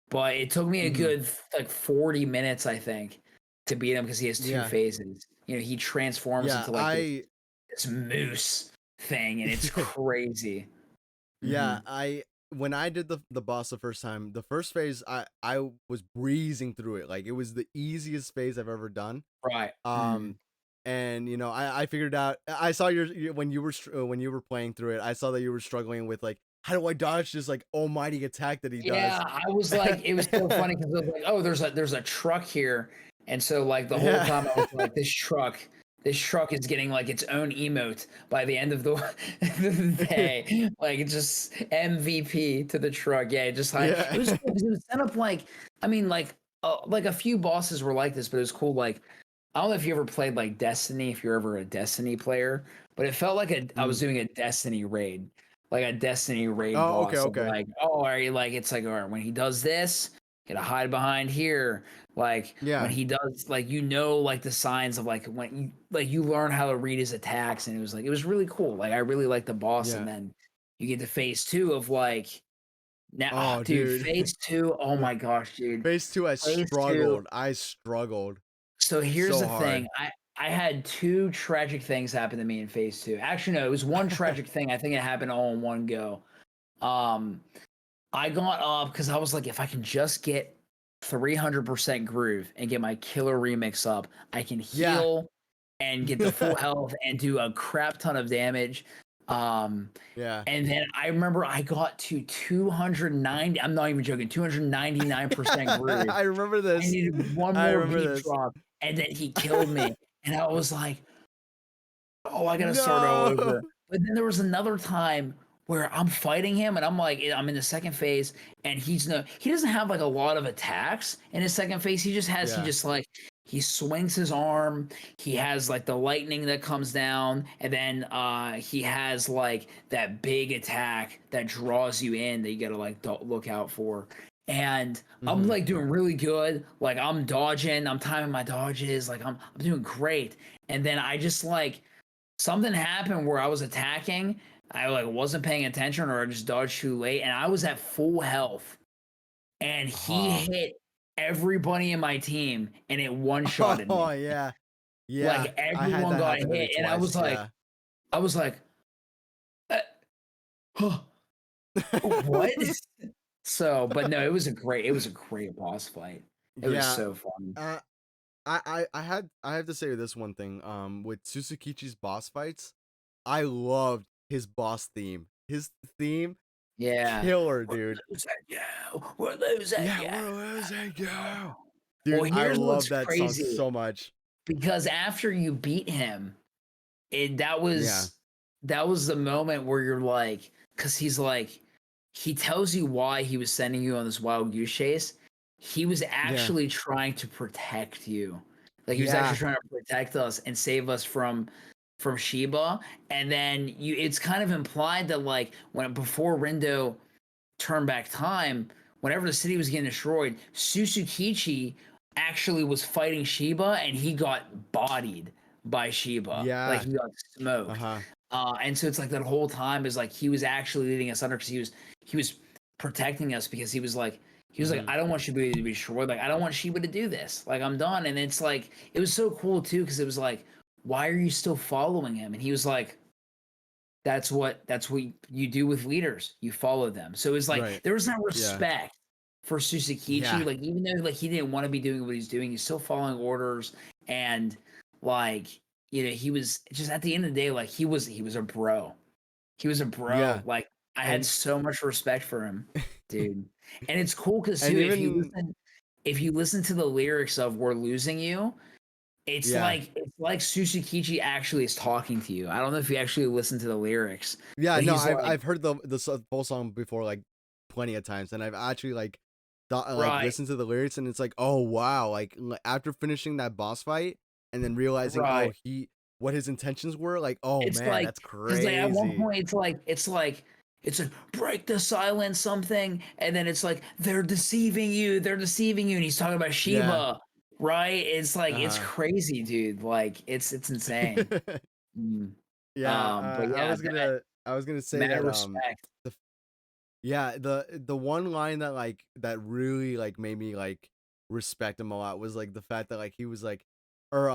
but it took me a Mhm. good like 40 minutes, I think, to beat him because he has two Yeah. phases. He transforms Yeah. into like this moose thing, and it's crazy. Yeah, Hmm. when I did the boss the first time, the first phase I was breezing through it. Like it was the easiest phase I've ever done. Right. Hmm. Um and I figured out I saw when when you were playing through it, I saw that you were struggling with like how do I dodge this like almighty attack that he Yeah, does? I was like, it was so funny because I was like, oh, there's a truck here, and so like the whole Yeah. time I was like, this truck is getting like its own emote by the end of the day, like it's just MVP to the truck. Yeah, it was Yeah. cool because it was set up like, I mean, like a few bosses were like this, but it was cool. Like I don't know if you ever played like Destiny, if you're ever a Destiny player, but it felt like I was Mm. doing a Destiny raid, like a Destiny raid Oh, okay, boss of okay. like, oh, are you like it's like, all right, when he does this, gotta hide behind here. Like when Yeah. he does like like the signs of like when you learn how to read his attacks, and it was really cool. Like I really liked the boss, and Yeah. then you get to phase two of like now, oh, Oh, dude, dude. phase two, oh my gosh, dude. Phase 2 Phase two. I struggled So here's so the thing. hard. I had two tragic things happen to me in phase two. Actually, no, it was one tragic thing. I think it happened all in one go. Um, I got up because I was like, if I can just get 300% groove and get my killer remix up, I can Yeah. heal and get the full health and do a crap ton of damage. Um, Yeah. and then I remember I got to 290. I'm not even joking. 299% groove. I remember I this. needed one I more remember beat this. drop, and then he killed me. And I was like, oh, I gotta start all No. over. But then there was another time where I'm fighting him, and I'm like, I'm in the second phase, and he doesn't have like a lot of attacks in his second phase. Yeah. He swings his arm. He has like the lightning that comes down, and then he has like that big attack that draws you in that you gotta like look out for. And I'm Mhm. like doing really good. Like I'm dodging, I'm timing my dodges, like I'm doing great. And then I just like something happened where I was attacking, I like wasn't paying attention or I just dodged too late, and I was at full health, and he Oh. hit everybody in my team, and it one-shotted Oh, me. yeah. Yeah. Like I had everyone that got happen to me hit, and I was twice. like, Yeah. I was like, uh, huh, what? So, but no, it was a great boss fight. It was Yeah. so fun. Uh, I have to say this one thing. With Susakichi's boss fights, I loved his boss theme. His theme, Yeah. killer, We're dude. losing you. We're losing Yeah, you. we're losing you. Well, Dude, I here's what's love that song crazy. so much. Because after you beat him, it Yeah. that was the moment where you're like, because he's like, he tells you why he was sending you on this wild goose chase. He was Yeah. actually trying to protect you. Like he was actually Yeah. trying to protect us and save us from Sheba. And then it's kind of implied that like when before Rindo turn back time, whenever the city was getting destroyed, Susukichi actually was fighting Sheba, and he got bodied by Sheba. Like Yeah. he got smoked. Uh-huh. And so it's like that whole time is like he was actually leading us under because he was protecting us because He was like, I don't want Shibuya to be destroyed. Like, I don't want Shiba to do this. Like, I'm done. And it's like, it was so cool too, because it was like, why are you still following him? And he was like, that's what you do with leaders. You follow them. So it was like Right. there was that Yeah. respect for Susakichi. Yeah. Like, even though like he didn't want to be doing what he's doing, he's still following orders. And like, he was just, at the end of the day, like he was a bro. He was a bro. Yeah. Like, I had And so much respect for him, dude. And it's cool because and too, even if you listen to the lyrics of "We're Losing You," yeah. it's like Susakichi actually is talking to you. I don't know if you actually listen to the lyrics, Yeah, but no, he's I've like, I've heard the full song before, like plenty of times, and I've actually like thought like right, listened to the lyrics, and it's like, oh wow, like after finishing that boss fight, and then realizing, oh, right. what his intentions were, like, oh It's man, like, that's because like at one crazy. point it's like break the silence something, and then it's like they're deceiving you, and he's talking about Yeah. Shiba, right? It's like it's Uh crazy, dude. Like it's insane. huh. Mm. Yeah. But I yeah, was that gonna say mad that respect. the yeah, the one line that that really like made me like respect him a lot was like the fact that like he was like or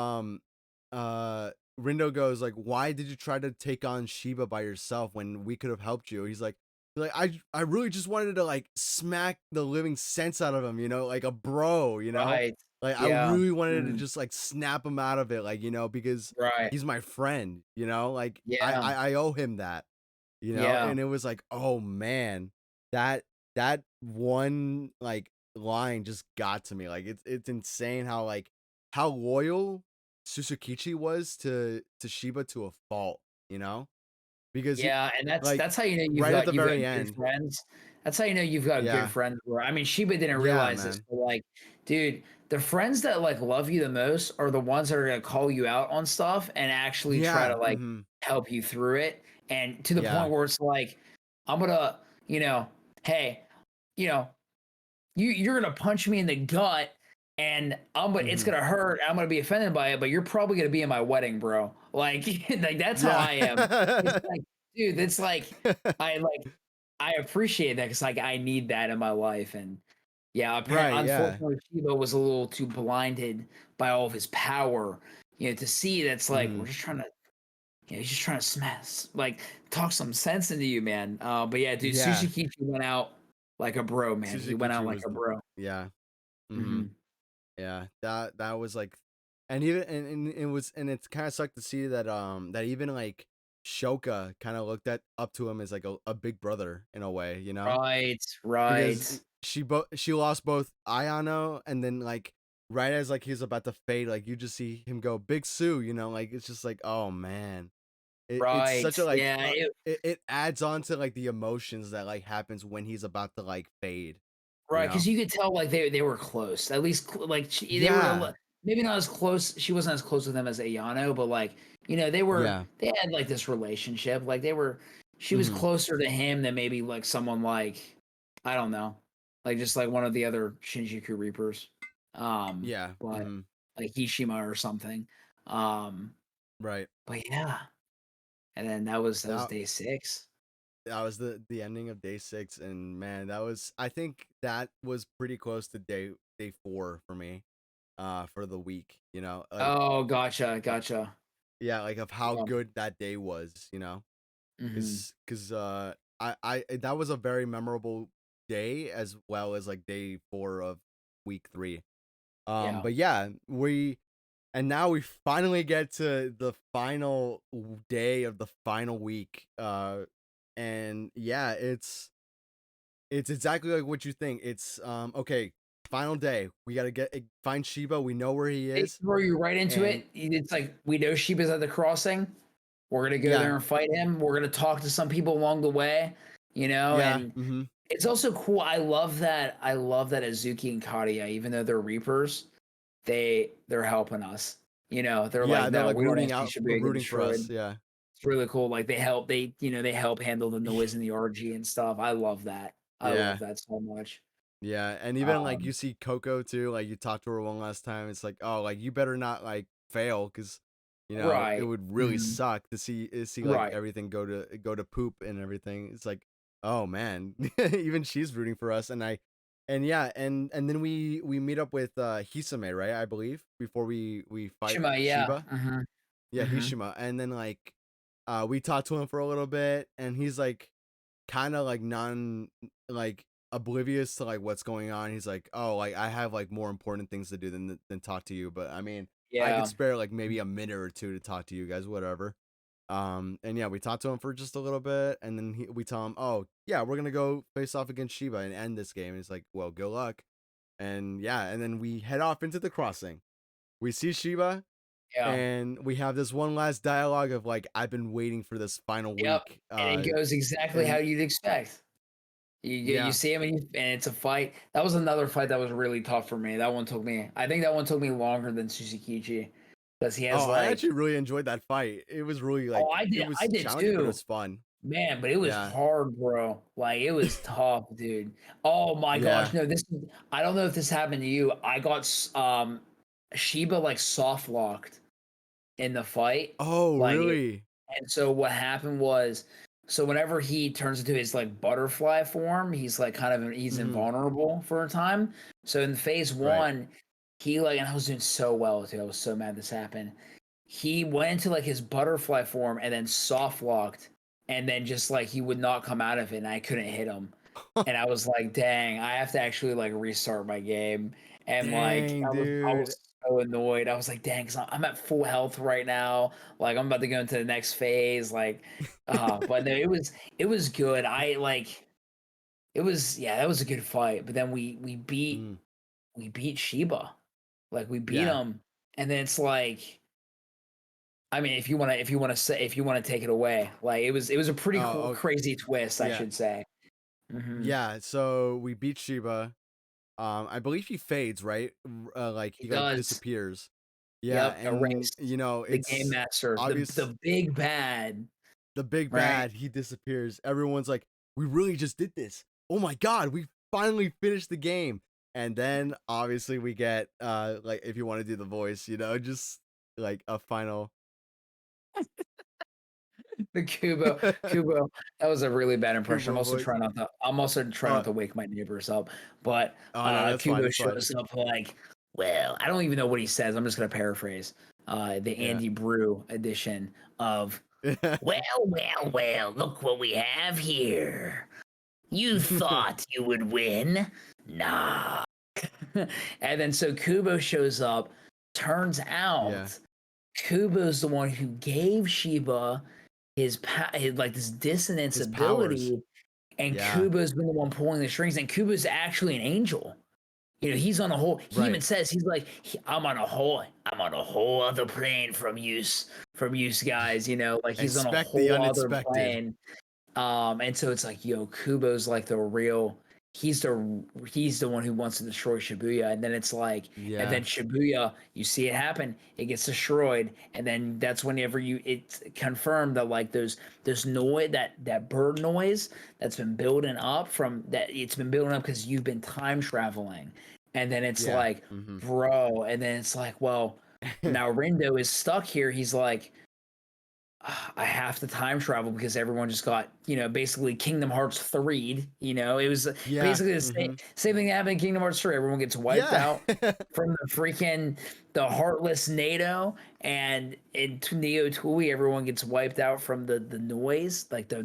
uh Rindo goes like, why did you try to take on Shiba by yourself when we could have helped you? He's like I really just wanted to like smack the living sense out of him, like a bro, Right. like I Yeah. really wanted to Mm. just like snap him out of it, like because Right. he's my friend, like Yeah. I owe him that, Yeah. and it was like, oh man, that that one like line just got to me. Like it's insane how like how loyal Susakichi was to Shiba to a fault, because he Yeah, and that's like that's how you know right at the you've got very good end. friends. That's how you know you've got good Yeah. friends. Where I mean, Sheba didn't Yeah, realize this, man. but like, dude, the friends that like love you the most are the ones that are gonna call you out on stuff and actually try Yeah. to like help you through it. And to the Yeah. point where it's like, I'm gonna, hey, you know, you're gonna punch me in the gut, and it's Mhm. gonna hurt. I'm gonna be offended by it, but you're probably gonna be in my wedding, bro. Like, like that's how Yeah. I am. It's like, dude, it's like I appreciate that because like I need that in my life, and yeah, Right, yeah. unfortunately, Shiba was a little too blinded by all of his power, to see that's like we're Mhm. just trying to. He's just trying to smash, like, talk some sense into you, man. But yeah, dude, Yeah. Sushi Kichi went out like a bro, man. He went out Suzukichi like was a the bro. yeah. Mhm. Mhm. Yeah, that was like, and even and it was and it's kind of sucked to see that that even like Shoka kind of looked at up to him as like a big brother in a way, Right, because right, she lost both Ayano, and then like right as like he's about to fade, like you just see him go Big Sue, like it's just like, oh man, it's right. such a like Yeah, it adds on to like the emotions that like happens when he's about to like fade, you right, know? because you could tell like they were close. At least like they were Yeah, maybe not as close. She wasn't as close with him as Ayano, but like yeah. they had like this relationship. Like they were, she was Hmm. closer to him than maybe like someone like I don't know, like just like one of the other Shinjuku Reapers, Yeah. but Hmm. like Hishima or something. Um, Right. but yeah, and then that was That day 6. that was the ending of day 6, and man, that was, I think that was pretty close to day 4 for me, for the week, like Oh, gotcha, gotcha. yeah, like of how Yeah. good that day was, Mhm. because I that was a very memorable day, as well as like day 4 of week 3. Yeah. But yeah, and now we finally get to the final day of the final week. And yeah, it's exactly like what you think. It's okay, final day. We gotta find Shiba. We know where he They is, throw you right into and it. It's like we know Sheba's at the crossing. We're gonna go yeah, there and fight him. We're gonna talk to some people along the way, yeah, and mm-hmm, it's also cool. I love that Azuki and Kadia, even though they're Reapers, they're helping us. They're like, yeah. They're no, like we don't want to see Shibuya get rooting for us. destroyed. Yeah, It's really cool. Like they help handle the noise in the RG and stuff. I love that. I love yeah. that so much. Yeah, and even like Um, you see Coco too, like you talked to her one last time. It's like, oh, like you better not like fail, because it right. would really Mhm. suck to see like Right. everything go to poop and everything. It's like, oh man, even she's rooting for us, and and yeah, and then we meet up with Hisame, right? I believe before we fight Shima, yeah. Shiba. Yeah, Hishima. And then like we talked to him for a little bit, and he's like kind of like like oblivious to like what's going on. He's like, "Oh, like I have like more important things to do than talk to you, but I mean, I could Yeah. spare like maybe a minute or two to talk to you guys, whatever." And yeah, we talked to him for just a little bit, and then we tell him, "Oh, yeah, we're gonna go face off against Shiba and end this game." And he's like, "Well, good luck." And yeah, and then we head off into the crossing. We see Shiba, Yeah. and we have this one last dialogue of like, "I've been waiting for this final Yep. week." And it goes exactly how And you'd expect. You yeah. see him and it's a fight. That was another fight that was really tough for me. That one took me. I think that one took me longer than Suzukichi because he has Oh, I like. actually really enjoyed that fight. It was really Oh, like it I was did challenging, but it too. was fun. Man, but it was Yeah. hard, bro. Like it was tough, dude. Oh my gosh, Yeah. no, I don't know if this happened to you. I got Sheba like soft locked in the fight. Oh, Like it, really? and so what happened was so whenever he turns into his like butterfly form, he's like he's Hmm. invulnerable for a time. So in phase Right. one, he like and I was doing so well too. I was so mad this happened. He went into like his butterfly form and then soft locked and then just like he would not come out of it and I couldn't hit him. And I was like, dang, I have to actually like restart my game. And like Dang, I dude. was so annoyed. I was like, dang, because I'm at full health right now. Like I'm about to go into the next phase. Like but no, it was good. I like it was yeah, that was a good fight. But then Mm, we beat Sheba. Like we beat yeah. him. And then it's like I mean, if you wanna take it away, like it was a pretty Oh, cool, oh, crazy twist, I yeah. should say. Mhm. Yeah, so we beat Shiba. I believe he fades, right? Like He he like does. disappears. Yeah, Yep, and erased. you know, The game it's master, obvious the big bad, the big right? bad, he disappears. Everyone's like, "We really just did this. Oh my god, we finally finished the game." And then obviously we get like if you want to do the voice, you know, just like a final The Kubo, that was a really bad impression. Kubo voice. I'm also trying Uh not to wake my neighbors up, but, oh no, that's fine. Kubo That's fine. shows up like, well, I don't even know what he says. I'm just gonna paraphrase, the Yeah. Andy Brew edition of, "Well, well, well, look what we have here. You thought you would win? Nah." And then so Kubo shows up. Turns Yeah. out Kubo's the one who gave Sheba his like this dissonance His powers. ability, and Yeah. Kubo's been the one pulling the strings. And Kubo's actually an angel. You know, he's on a whole. He even Right. says he's like, I'm on a whole other plane from you guys. You know, like he's on a Expect the whole other unexpected. plane. And so it's like, yo, Kubo's like the real. He's the one who wants to destroy Shibuya, and then it's like, and Yeah. then Shibuya, you see it happen, it gets destroyed, and then that's whenever it's confirmed that like there's noise that bird noise that's been building up from that it's been building up because you've been time traveling, and then it's Yeah. like, Mhm. bro, and then it's like, well, now Rindo is stuck here. He's like, I have to time travel because everyone just got, you know, basically Kingdom Hearts 3'd. You know, it was Yeah. basically the Mhm. same thing that happened in Kingdom Hearts 3. Everyone gets wiped Yeah. out from the heartless NATO, and in Neo Tui, everyone gets wiped out from the noise, like the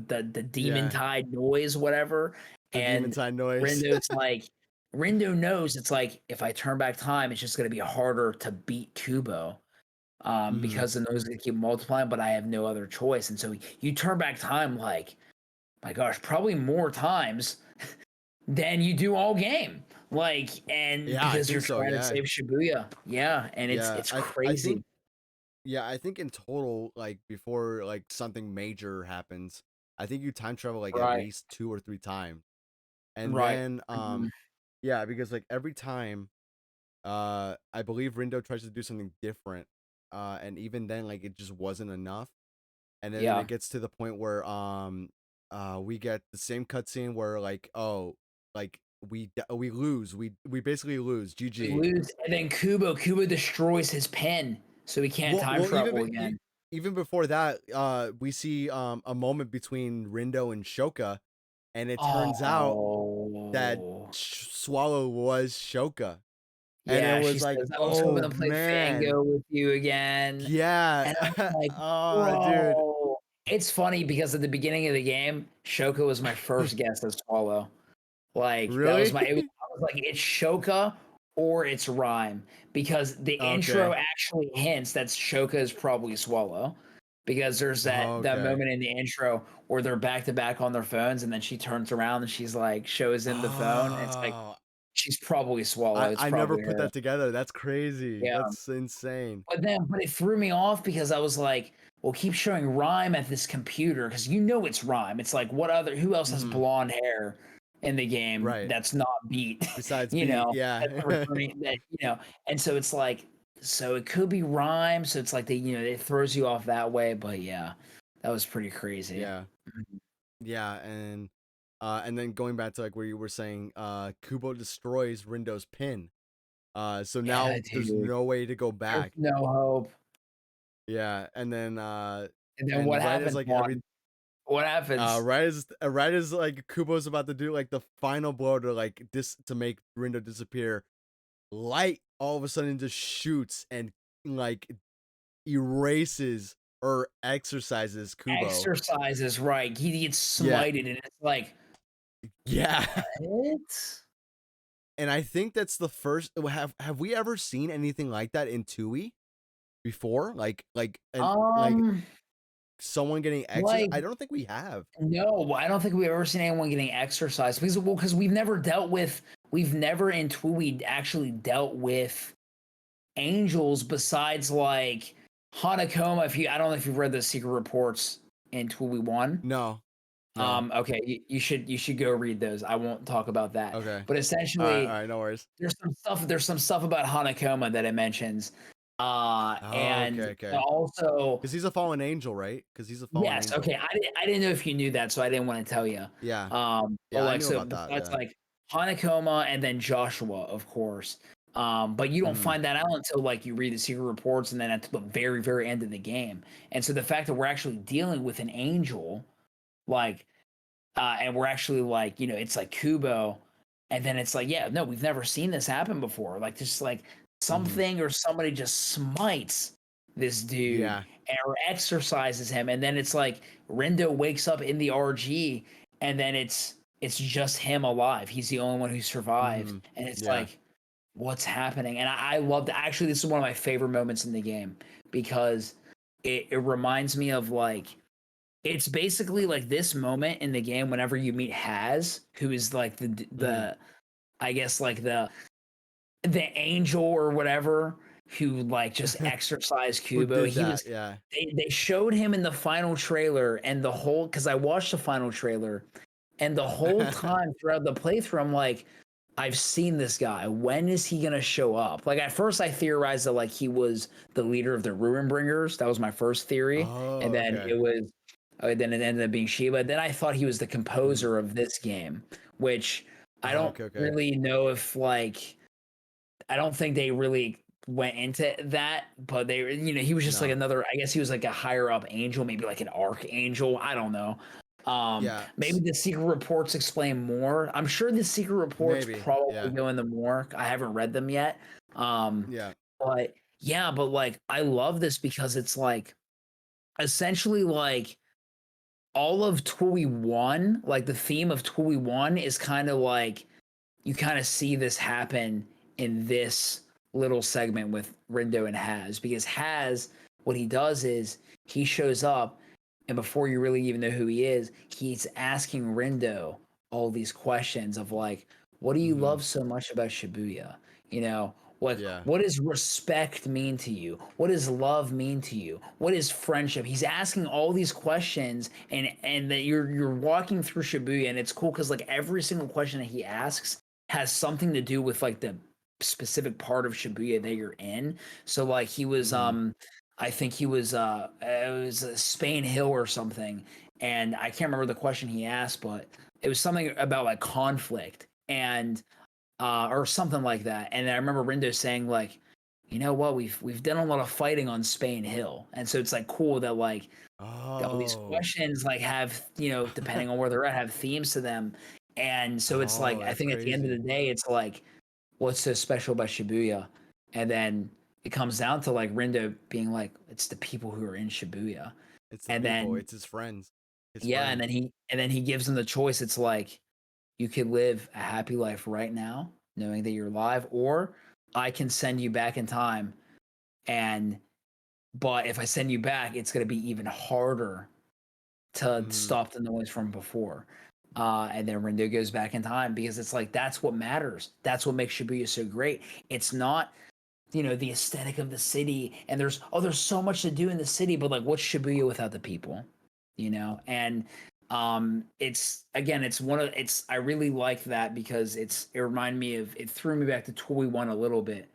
demon Yeah. tide noise, whatever. The demon And time noise. Rindo's like Rindo knows it's like if I turn back time, it's just gonna be harder to beat Kubo Mhm. because the noise is gonna keep multiplying, but I have no other choice. And so you turn back time like, my gosh, probably more times than you do all game. Like, and Yeah, I because think you're so. trying to Yeah. save Shibuya. Yeah, and Yeah. it's I think crazy. yeah, I think in total, like before like something major happens, I think you time travel like at Right. least 2 or 3 times. And Right. then Mhm. yeah, because like every time I believe Rindo tries to do something different. And even then like it just wasn't enough. And then Yeah. it gets to the point where we get the same cutscene where like, oh, like we lose. We basically lose. We GG. lose, and then Kubo destroys his pen, so he can't time Well, travel again. even before that, we see a moment between Rindo and Shoka, and it turns out that Oh. swallow was Shoka. And it Yeah, she was like, says, "I was hoping oh to play man. Fango with you again." Yeah. And I'm like, Oh, dude. "Bro." It's funny because at the beginning of the game, Shoka was my first guess as Swallow. Like, that was Really? my I was like, "It's Shoka or it's Rhyme," because the intro Okay. actually hints that Shoka is probably Swallow, because there's that Okay. moment in the intro where they're back to back on their phones, and then she turns around and she's like shows him the phone. It's like, Oh, she's probably Swallow. It's I never probably put her. that together. That's crazy. Yeah. That's insane. But it threw me off because I was like, well, keep showing Rhyme at this computer because you know it's Rhyme. It's like, who else has Hmm. blonde hair in the game Right. that's not Beat? Besides you Beat, know, that's a yeah. returning that, and so it's like, so it could be Rhyme. So it's like it throws you off that way. But yeah, that was pretty crazy. Yeah. Yeah, and then going back to like where you were saying Kubo destroys Rindo's pin. So Yeah, now there's dude. no way to go There's back. no hope. Yeah, and then And then what and right as happens, like Juan? What happens? right as like Kubo's about to do like the final blow to like to make Rindo disappear, Light all of a sudden just shoots and like erases or exercises Kubo. Exercises, right. He gets Yeah. smited, and it's like, Yeah. what? And I think that's the first. Have we ever seen anything like that in Tui before? Like Um, someone getting exercise? like, I don't think we have. no, I don't think we've ever seen anyone getting exercise because we've never in Tui actually dealt with angels besides like Hanakoma. I don't know if you've read the secret reports in Tui 1. No, no. Okay, you should go read those. I won't talk about that. Okay. But All essentially, right. No worries. there's some stuff about Hanakoma that it mentions. Oh, And okay. also, Because he's a fallen angel, right? Because he's a fallen yes, angel. okay. I didn't know if you knew that, so I didn't want to tell you. Yeah. But Yeah, I like, knew so about that. besides Yeah. like Hanakoma and then Joshua, of course. But you don't Mhm. find that out until like you read the secret reports and then at the very, very end of the game. And so the fact that we're actually dealing with an angel, like, and we're actually like, it's like Kubo, and then it's like, yeah, no, we've never seen this happen before. Like, just like Mhm. something or somebody just smites this dude Yeah. or exercises him, and then it's like Rindo wakes up in the RG, and then it's just him alive. He's the only one who survived, Mhm. and it's Yeah. like, what's happening? And I loved. Actually, this is one of my favorite moments in the game because it reminds me of like, it's basically like this moment in the game whenever you meet Haz, who is like Mhm. the I guess like the angel or whatever, who like just exorcised Who Kubo. did He that? was Yeah. they showed him in the final trailer, and the whole, because I watched the final trailer, and the whole time throughout the playthrough, I'm like, I've seen this guy. When is he gonna show up? Like, at first I theorized that like he was the leader of the Ruin Bringers. That was my first theory. And Oh, then okay. then it ended up being Shiva. Then I thought he was the Mhm. composer of this game, which I Oh, don't okay. really know if like, I don't think they really went into that, but he was just like No. another, I guess he was like a higher up angel, maybe like an archangel. I don't know. Yeah. Maybe the secret reports explain more. I'm sure the secret reports Maybe. probably Yeah. go into more. I haven't read them yet. Um, Yeah. but yeah, but like, I love this because it's like essentially like all of Tui 1, like the theme of Tui 1 is kind of like, you kind of see this happen in this little segment with Rindo and Haz, because Haz, what he does is he shows up, and before you really even know who he is, he's asking Rindo all these questions of like, what do you Mhm. love so much about Shibuya? You know, like, Yeah. what does respect mean to you? What does love mean to you? What is friendship? He's asking all these questions, and that you're walking through Shibuya, and it's cool because like every single question that he asks has something to do with like the specific part of Shibuya that you're in. So like he was Mhm. I think he was it was Spain Hill or something, and I can't remember the question he asked, but it was something about like conflict and or something like that. And I remember Rindo saying like, you know what, we've done a lot of fighting on Spain Hill, and so it's like cool that like all these Oh. questions like have, depending on where they're at, have themes to them. And so it's like, Oh, I that's think at the end of the crazy. day, it's like, what's so special about Shibuya? And then it comes down to like Rindo being like, it's the people who are in Shibuya. It's the And people. then It's his friends. His yeah, friends. and then he gives them the choice. It's like you could live a happy life right now, knowing that you're alive, or I can send you back in time. And but if I send you back, it's gonna be even harder to Mm, stop the noise from before. And then Rindo goes back in time because it's like that's what matters. That's what makes Shibuya so great. It's not, you know, the aesthetic of the city, and there's so much to do in the city, but like what's Shibuya without the people, you know? And it's again, it's one of it's I really like that because it reminded me of it threw me back to Toy One a little bit.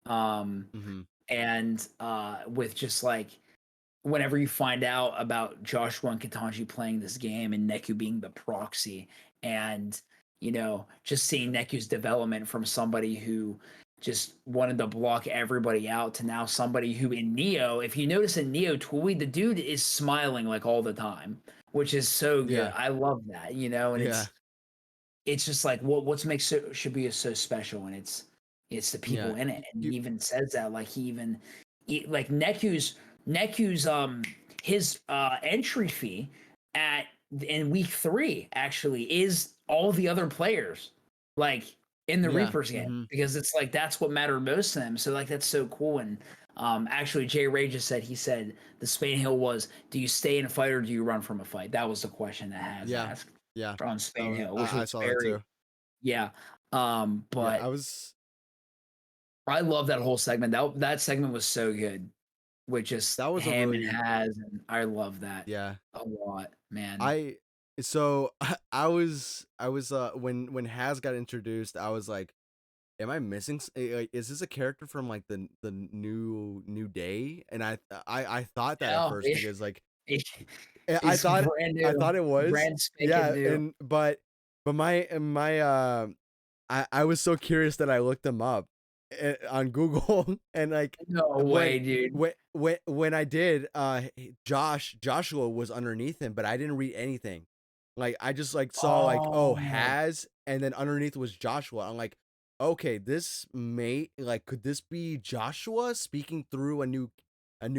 Um, mm-hmm. and with just like whenever you find out about Joshua and Katanji playing this game and Neku being the proxy, and you know, just seeing Neku's development from somebody who just wanted to block everybody out to now somebody who in Neo, if you notice in Neo Toy, the dude is smiling like all the time, which is so good. Yeah. I love that, you know, and Yeah. it's just like what's makes Shibuya so special, and it's the Yeah. people in it, and he You, even says that like like Neku's his entry fee at in week 3 actually is all the other players like in the yeah. Reapers game Mm-hmm. because it's like that's what mattered most to them. So like that's so cool. And actually Jay Ray just said the Spain Hill was, do you stay in a fight or do you run from a fight? That was the question that has Yeah. asked Yeah. on Spain Hill, which I was saw that very too. yeah. Yeah. But I was. I love that whole segment. That segment was so good with just That was a him and really. Has, and I love that Yeah. a lot, man. I. So I was when Has got introduced, I was like, am I missing? Like, is this a character from like the new day? And I thought that at No, first because like it, I it's thought brand I new, thought it was. brand spanking Yeah, new. and but my I was so curious that I looked them up on Google and like No way, dude. when I did Joshua was underneath him, but I didn't read anything. Like I just like saw like, oh, Oh, Has, and then underneath was Joshua. I'm like, okay, this may like, could this be Joshua speaking through a new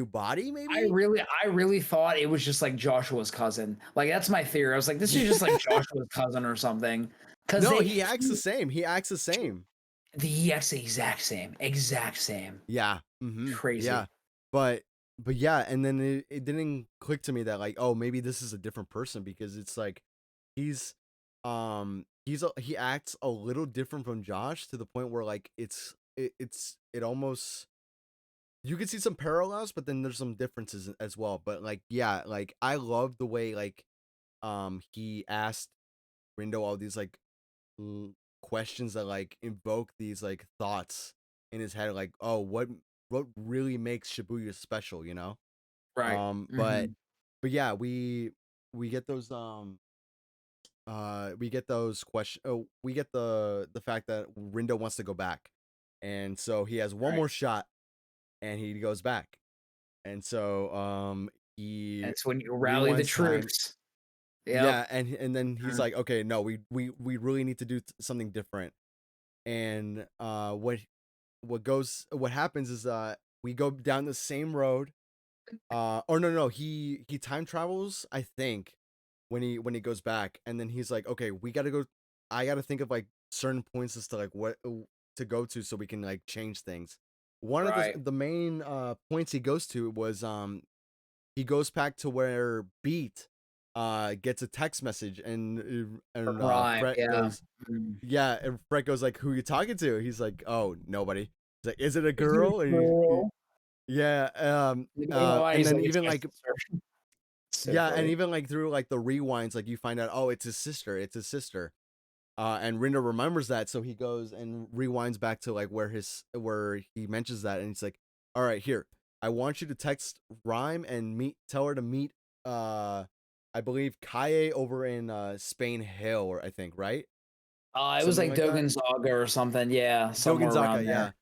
body maybe? I really thought it was just like Joshua's cousin. Like that's my theory. I was like, this is just like Joshua's cousin or something. Because No, he acts the same. He acts the same. he acts the exact same. Yeah. Mm-hmm. Yeah. Crazy. But yeah, and then it didn't click to me that like, oh, maybe this is a different person because it's like he's he acts a little different from Josh to the point where like it almost, you can see some parallels, but then there's some differences as well. But like yeah, like I love the way like he asked Rindo all these like questions that like invoke these like thoughts in his head, like, oh, what really makes Shibuya special, you know? Right. But Hmm. yeah, we get those we get those question, oh, we get the fact that Rindo wants to go back, and so he has one Right. more shot and he goes back, and so he That's when you rally the rewinds time. troops. Yep. Yeah, and then he's Mm. like, okay, no, we really need to do something different. And what happens is we go down the same road. Or no, he time travels, I think, when he goes back, and then he's like, okay, we gotta go. I gotta think of like certain points as to like what to go to so we can like change things. One of Right. the main points he goes to was he goes back to where Beat gets a text message, and Right. Fred Yeah. goes, Mm. yeah, and Fred goes like, who you talking to? He's like, oh, nobody. He's like, is it a Is it a girl? And girl? yeah, and He's then like, it's even my like sister. So yeah, and funny. even like through like the rewinds, like you find out, oh, it's his sister, it's his sister. And Rinder remembers that, so he goes and rewinds back to like where he mentions that, and he's like, all right, here, I want you to text Rhyme and tell her to meet, I believe Kaye over in Spain Hill, or I think, right, It was something like like that. Dogen Zaga or something. Yeah, somewhere Dogonzaga, around yeah. there.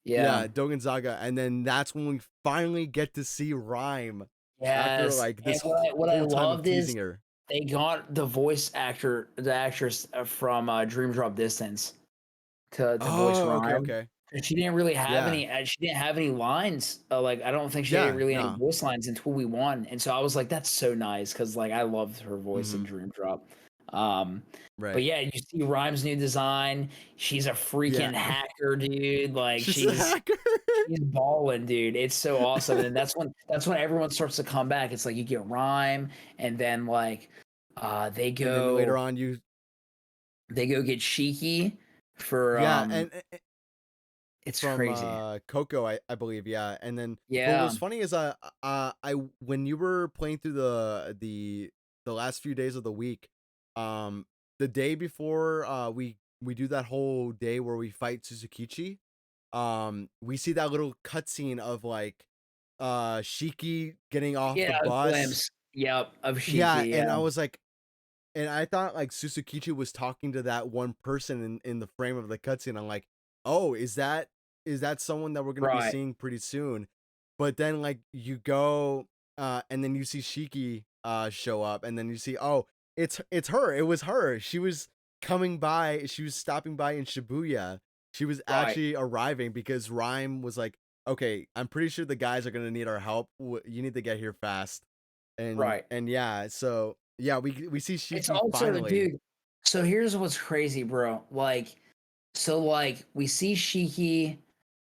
Yeah. Yeah, Dogonzaga, and then that's when we finally get to see Rhyme after Yes. like And this what I whole time of loved is teasing her. they got the actress from Dream Drop Distance to voice Oh, okay, Rhyme. okay. And she didn't really have Yeah. any. She didn't have any lines. Like I don't think she had Yeah, really any no. voice lines until we won. And so I was like, that's so nice because like I loved her voice in Mhm. Dream Drop. Um, but Right. yeah, you see Rhyme's new design. She's a Yeah. freaking hacker, dude. Like She's a hacker. she's balling, dude. It's so awesome. And then that's when everyone starts to come back. It's like you get Rhyme, and then like they And then later go on you get Shiki for yeah, and it's from crazy. Coco, I believe, yeah. And then but Yeah. what's funny is I when you were playing through the last few days of the week, um the day before we do that whole day where we fight Suzukichi, we see that little cutscene of like Shiki getting off the Yeah, a bus. glimpse. Yep, of Yeah, Shiki, and yeah. I was like, and I thought like Suzukichi was talking to that one person in the frame of the cutscene. I'm like, oh, is that someone that we're gonna be Right, seeing pretty soon? But then like you go and then you see Shiki show up, and then you see, oh, it's her. It was her. She was coming by, she was stopping by in Shibuya. She was right, actually arriving because Rhyme was like, okay, I'm pretty sure the guys are gonna need our help. You need to get here fast. right. And yeah, so yeah, we see It's Shiki also finally. dude, so here's what's crazy, bro. Like, we see Shiki,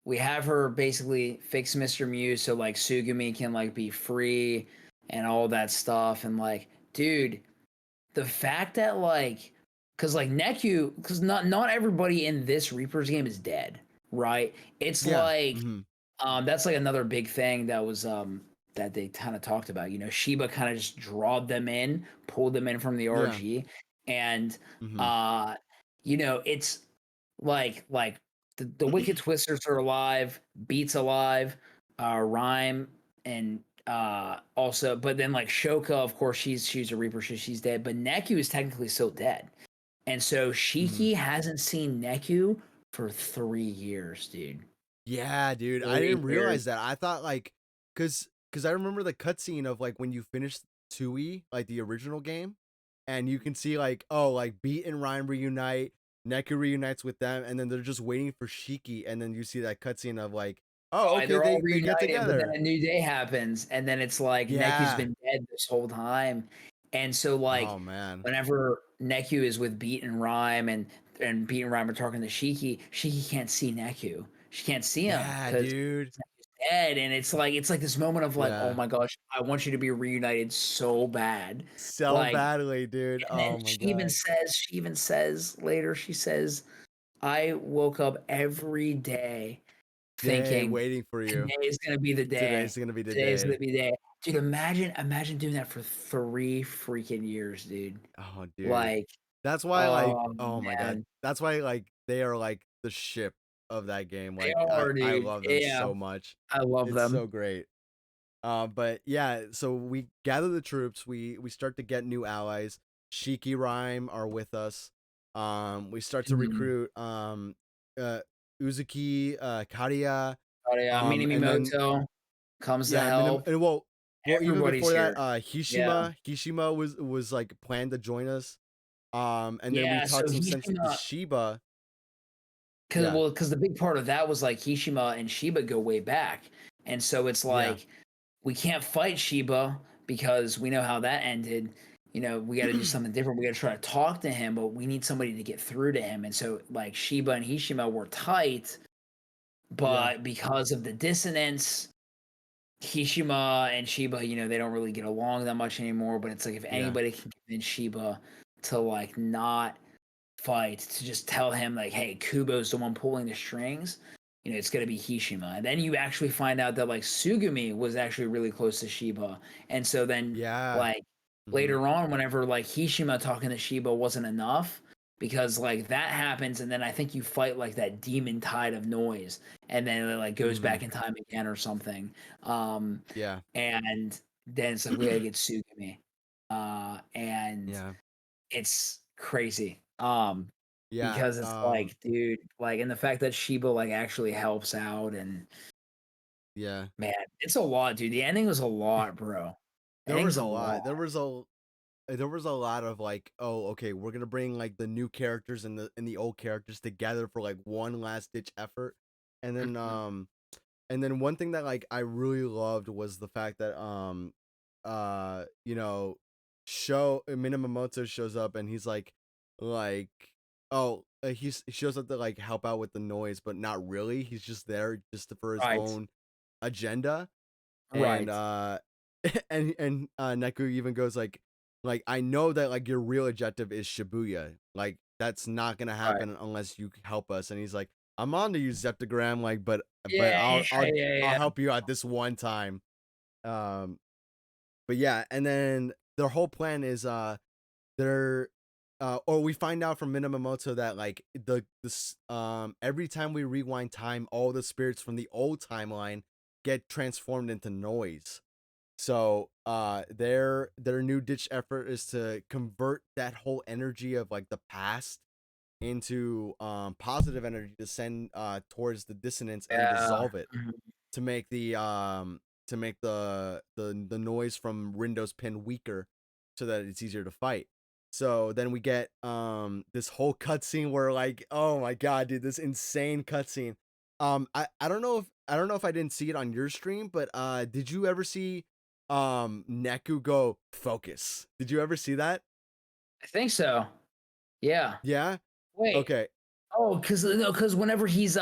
we have her basically fix Mr. Mew so like Sugumi can like be free and all that stuff. And like, dude, the fact that like because like Neku, because not everybody in this Reapers game is dead, right? It's Yeah. like Mhm. that's like another big thing that was that they kind of talked about. Shiba kind of just drawed them in, pulled them in from the Yeah. RG, and Mhm. uh it's like the Wicked Twisters are alive, Beats alive, Rhyme, and also, but then like Shoka, of course, she's a Reaper, so she's dead, but Neku is technically still dead. And so Mhm. Shiki hasn't seen Neku for 3 years, dude. Yeah, dude. I 3 didn't years. realize that. I thought like cuz I remember the cutscene of like when you finish 2E, like the original game, and you can see like, oh, like Beat and Rhyme reunite, Neku reunites with them, and then they're just waiting for Shiki, and then you see that cutscene of like, oh, Right, okay, they're all they get reunited, but then together. a new day happens, and then it's like Neku's Yeah. been dead this whole time. And so like Oh man. whenever Neku is with Beat and Rhyme and Beat and Rhyme are talking to Shiki, Shiki can't see Neku. She can't see him Yeah, because dude. Neku's dead. And it's like this moment of like, oh Yeah. my gosh, I want you to be reunited so bad. So Like, badly, dude. and then Oh my god. she even says later, she says, I woke up every day Day thinking waiting for you. today is gonna be the Today's day. gonna be the Today is gonna day. be the day. Dude, imagine doing that for 3 freaking years, dude. Oh, dude. Like, That's why, like, oh oh my god. man. That's why, like, they are like the ship of that game. They Like, are, I dude. love them Yeah. so much. I love It's them. so great. But yeah, so we gather the troops. We start to get new allies. Shiki Rhyme are with us. We start to Mhm. recruit uh Uzuki, Karia, Oh yeah, and then Minamimoto comes to yeah, minim help. and well, even Everybody's before that, here. Yeah. Hishima was like planned to join us. And then we Yeah, so talked some sense to Hishima, Shiba. because Yeah, well, because the big part of that was like Hishima and Shiba go way back. And so it's yeah, like we can't fight Sheba because we know how that ended. We got to do something different. We got to try to talk to him, but we need somebody to get through to him. And so, like, Sheba and Hishima were tight, yeah, but because of the dissonance, Hishima and Sheba, they don't really get along that much anymore. But it's like if yeah, anybody can convince Sheba to like not fight, to just tell him like, "Hey, Kubo's the one pulling the strings," it's gonna be Hishima. And then you actually find out that like Sugumi was actually really close to Shiba, and so then yeah. like Hmm. later on, whenever like Hishima talking to Shiba wasn't enough. Because like that happens, and then I think you fight like that demon tide of noise, and then it like goes Hmm. back in time again or something. Um, Yeah, and then it's like we gotta get Sugumi. And yeah, it's crazy. yeah. Because it's like, dude, like, and the fact that Sheba like actually helps out, and Yeah. man, it's a lot, dude. The ending was a lot, bro. There was Ending's a a lot. lot. There was a there was a lot of like, oh, okay, we're gonna bring like the new characters and the old characters together for like one last ditch effort, and then Mhm. one thing that like I really loved was the fact that you know, show Minamoto shows up and he's like oh he shows up to like help out with the noise, but not really. He's just there just for his Right. own agenda, and Right. Neku even goes like I know that like your real objective is Shibuya, like that's not gonna Right. happen unless you help us. And he's like, I'm on to use Zeptagram, like, but Yeah. I'll Yeah. Yeah. I'll Yeah. help you out this one time. um but yeah, and then their whole plan is they're or we find out from Minamoto that like this every time we rewind time, all the spirits from the old timeline get transformed into noise. So their new ditch effort is to convert that whole energy of like the past into positive energy to send towards the dissonance and Yeah. dissolve it Mhm. to make the noise from Rindo's pin weaker so that it's easier to fight. So then we get this whole cutscene where like, oh my god, dude, this insane cutscene. I don't know if I didn't see it on your stream, but did you ever see Neku go focus? Did you ever see that? I think so. Yeah. Yeah? Wait. Okay. Oh, because no, because whenever he's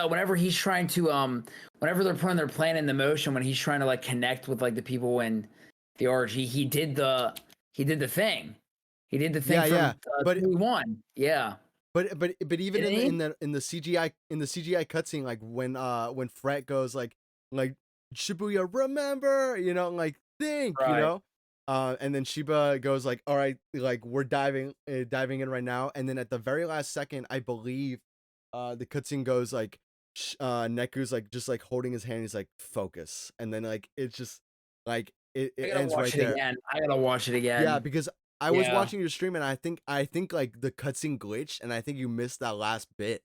trying to whenever they're putting their plan into motion, when he's trying to like connect with like the people in the RG, he did the thing. He did the thing Yeah, yeah. from But 3-1. Yeah. but even Didn't he? in the CGI cutscene, like when Fret goes like Shibuya, remember, you know, like think, you Right. know, and then Shiba goes like, all right, like we're diving in right now, and then at the very last second, I believe, the cutscene goes like, Neku's like just like holding his hand, he's like focus, and then like it's just like I it gotta ends watch right it there. again. I gotta watch it Yeah, again. because I was Yeah. watching your stream and I think like the cutscene glitched and I think you missed that last bit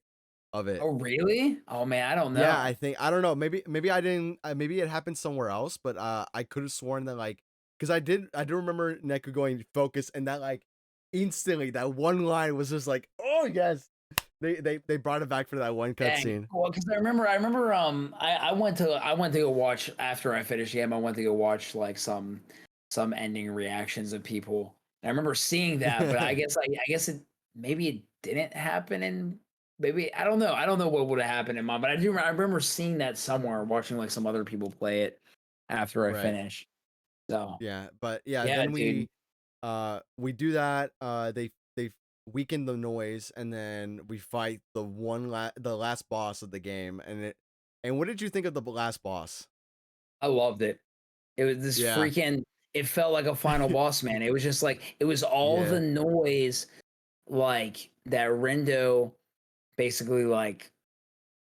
of it. Oh, really? Oh man, I don't Yeah, know. I don't know. Maybe I didn't. Maybe it happened somewhere else. But I could have sworn that like because I do remember Neku going focus and that like instantly that one line was just like, oh yes, they brought it back for that one Dang. cutscene. Well, because I remember I went to go watch after I finished the game. I went to go watch like some ending reactions of people. And I remember seeing that, but I guess it maybe it didn't happen, and maybe I don't know what would have happened in mine, but I remember seeing that somewhere, watching like some other people play it after I Right. finished. So Yeah. But yeah, yeah, then dude. we do that. They weaken the noise, and then we fight the last boss of the game. And what did you think of the last boss? I loved it. It was this Yeah. freaking it felt like a final boss, man. It was just like it was all the Yeah. noise like that Rendo basically like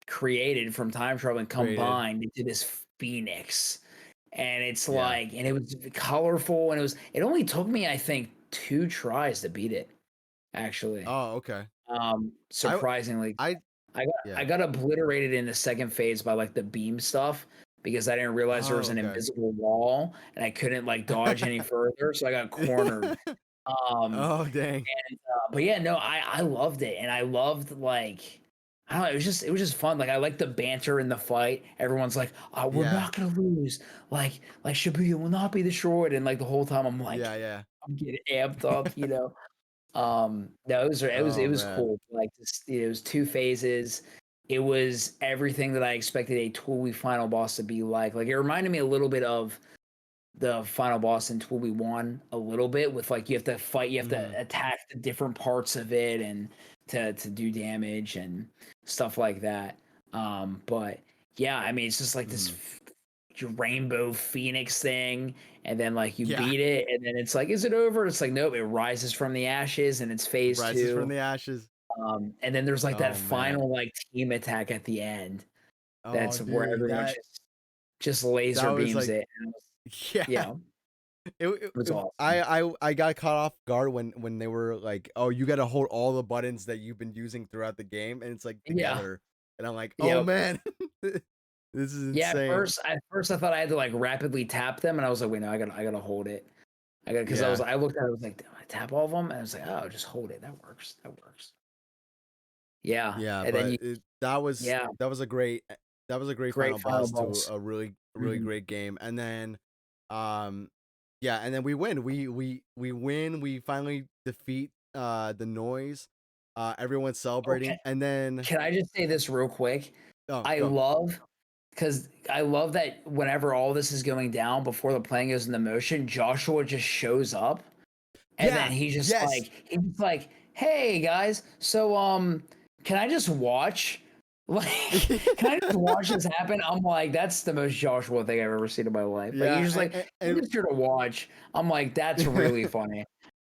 created from time travel and Created. combined into this phoenix. And it's Yeah. like and it was colorful and it only took me I think 2 tries to beat it actually. Oh, okay. I Surprisingly. I I yeah. got obliterated in the second phase by like the beam stuff because I didn't realize there was Oh, an okay. invisible wall and I couldn't like dodge any further, so I got cornered. Um, Oh, dang. but yeah, no, I loved it and I loved like I don't know, it was just fun. Like I like the banter in the fight. Everyone's like, "Oh, we're Yeah. not gonna lose. Like Shibuya will not be destroyed." And like the whole time, I'm like, Yeah, yeah. I'm getting amped up, you know. No, it Oh, was man. cool. Like this, it was 2 phases. It was everything that I expected a Toolby final boss to be like. Like it reminded me a little bit of the final boss in Toolby 1 a little bit with like you have to fight, you have Mhm. to attack the different parts of it and to do damage and stuff like that. But yeah, I mean it's just like this Mhm. rainbow phoenix thing and then like you Yeah. beat it and then it's like is it over, it's like nope, it rises from the ashes and it's phase Rises from 2. the ashes. And then there's like that Oh, man. final like team attack at the end Oh, that's where dude, everyone just that laser was beams like it and it was, yeah. yeah, it was awesome. I got caught off guard when they were like, "Oh, you gotta hold all the buttons that you've been using throughout the game," and it's like Yeah, together, and I'm like, "Oh yep. man, this is Yeah, insane." at first I thought I had to like rapidly tap them and I was like wait no, I gotta hold it. Because Yeah. I looked at it, I was like, "Damn, I tap all of them?" And I was like, "Oh, just hold it. That works. That works." Yeah, Yeah, and then but you yeah, that was a great great final final boss to boss. a really Mhm. great game. And then um yeah, and then we win. We win. We finally defeat the noise. Everyone's Okay, celebrating, and then can I just say this real quick? oh, I go. love because I love that whenever all this is going down before the plane goes into motion, Joshua just shows up and then Yeah. Yes. he's just like, "Hey guys, so can I just watch? Like, can I just watch this happen?" I'm like, "That's the most Joshua thing I've ever seen in my life." Like he's Yeah, just like, "I'm just here to watch." I'm like, "That's really funny.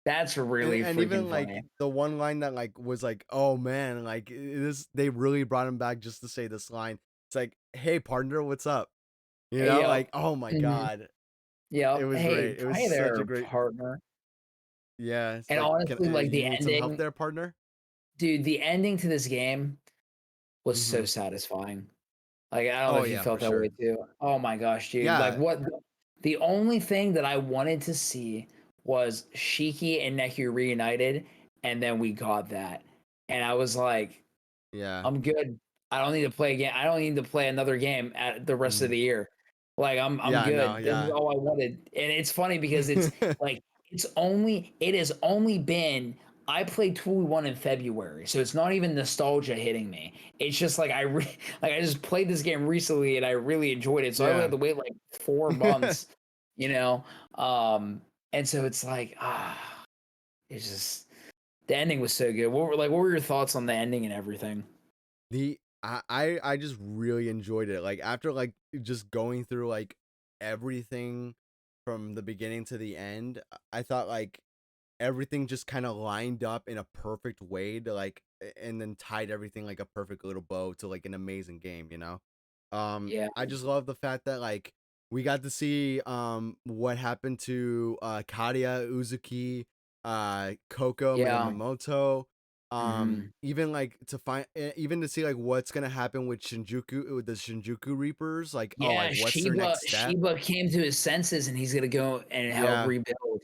That's really and freaking even like funny." the one line that like was like, oh man, like this they really brought him back just to say this line. It's like, hey partner, what's up? You know, Yep. like, oh my Mhm. god, it Yep. was Hey, great. It was hey such a there, great, partner. yeah. It's And like, can honestly, like you the need some help ending, there, partner? dude, the ending to this game was so Mm-hmm. satisfying. Like, I don't know Oh if you yeah, for felt that way sure. too. Oh my gosh, dude. Like Yeah. what the only thing that I wanted to see was Shiki and Neku reunited, and then we got that. And I was like, Yeah. I'm good. I don't need to play again. I don't need to play another game at the rest of Mhm. the year. Like I'm Yeah. No. good. This is Yeah. all I wanted. And it's funny because it's like it has only been I played Tool 1 in February. So it's not even nostalgia hitting me. It's just like like I just played this game recently and I really enjoyed it. So I only had Yeah. to wait like 4 months, you know. Um and so it's like it's just the ending was so good. What were your thoughts on the ending and everything? I just really enjoyed it. Like after like just going through like everything from the beginning to the end, I thought like everything just kind of lined up in a perfect way to like and then tied everything like a perfect little bow to like an amazing game, you know? Yeah. I just love the fact that like we got to see what happened to Kadia, Uzuki, Coco, Yeah. Minamoto. Mhm. Even like to find even to see like what's gonna happen with the Shinjuku Reapers, like oh Yeah, like what's their next step? Shiba came to his senses and he's gonna go and help Yeah. rebuild.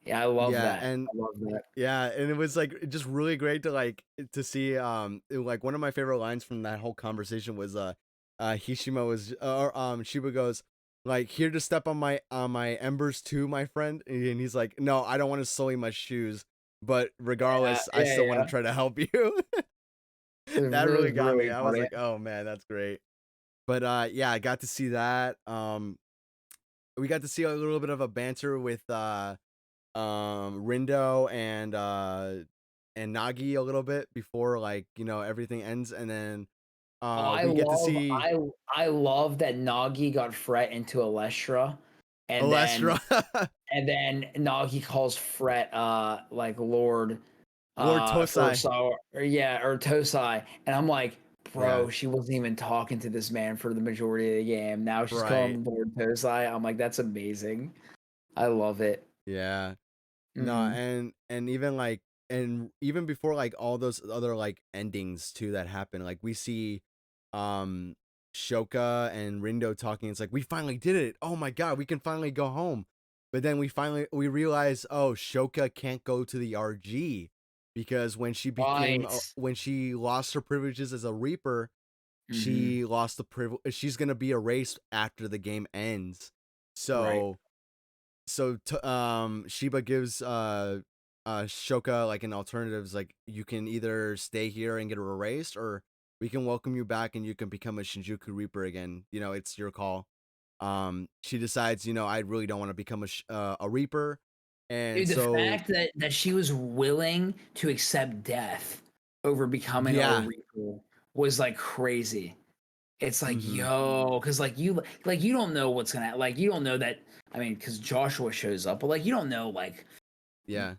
Yeah, I love Yeah, that. and I love that. yeah, and it was like just really great to like to see like one of my favorite lines from that whole conversation was Hishima was or Shiba goes like here to step on my embers too, my friend, and he's like no, I don't want to sully my shoes, but Yeah, regardless I yeah, still want to yeah. try to help you. That It really was got me. really I was funny. like oh man, that's great. But yeah, I got to see that. We got to see a little bit of a banter with Rindo and Nagi a little bit before like, you know, everything ends, and then Oh, we get to see I love that Nagi got Fret into Alestra, and Alestra. then Nagi calls Fret like Lord Lord for Tosai. so or yeah, or Tosai. And I'm like, Yeah, bro, she wasn't even talking to this man for the majority of the game. Now she's right. calling Lord Tosai. I'm like, that's amazing. I love it. Yeah. No, Mhm. and even like and even before like all those other like endings too that happen, like we see um Shoka and Rindo talking. It's like we finally did it. Oh my god, we can finally go home. But then we realize, oh, Shoka can't go to the RG because Right. when she lost her privileges as a Reaper, Mhm. she lost the privilege. She's gonna be erased after the game ends. Right. So Shiba gives Shoka like an alternative. Is like you can either stay here and get erased, or we can welcome you back and you can become a Shinjuku Reaper again. You know, it's your call. She decides, you know, I really don't want to become a Reaper, and Dude, the so fact that she was willing to accept death over becoming a yeah. Reaper was like crazy. It's like, Mm-hmm. yo, because like you don't know what's gonna like you don't know that. I mean, because Joshua shows up, but like you don't know Yeah.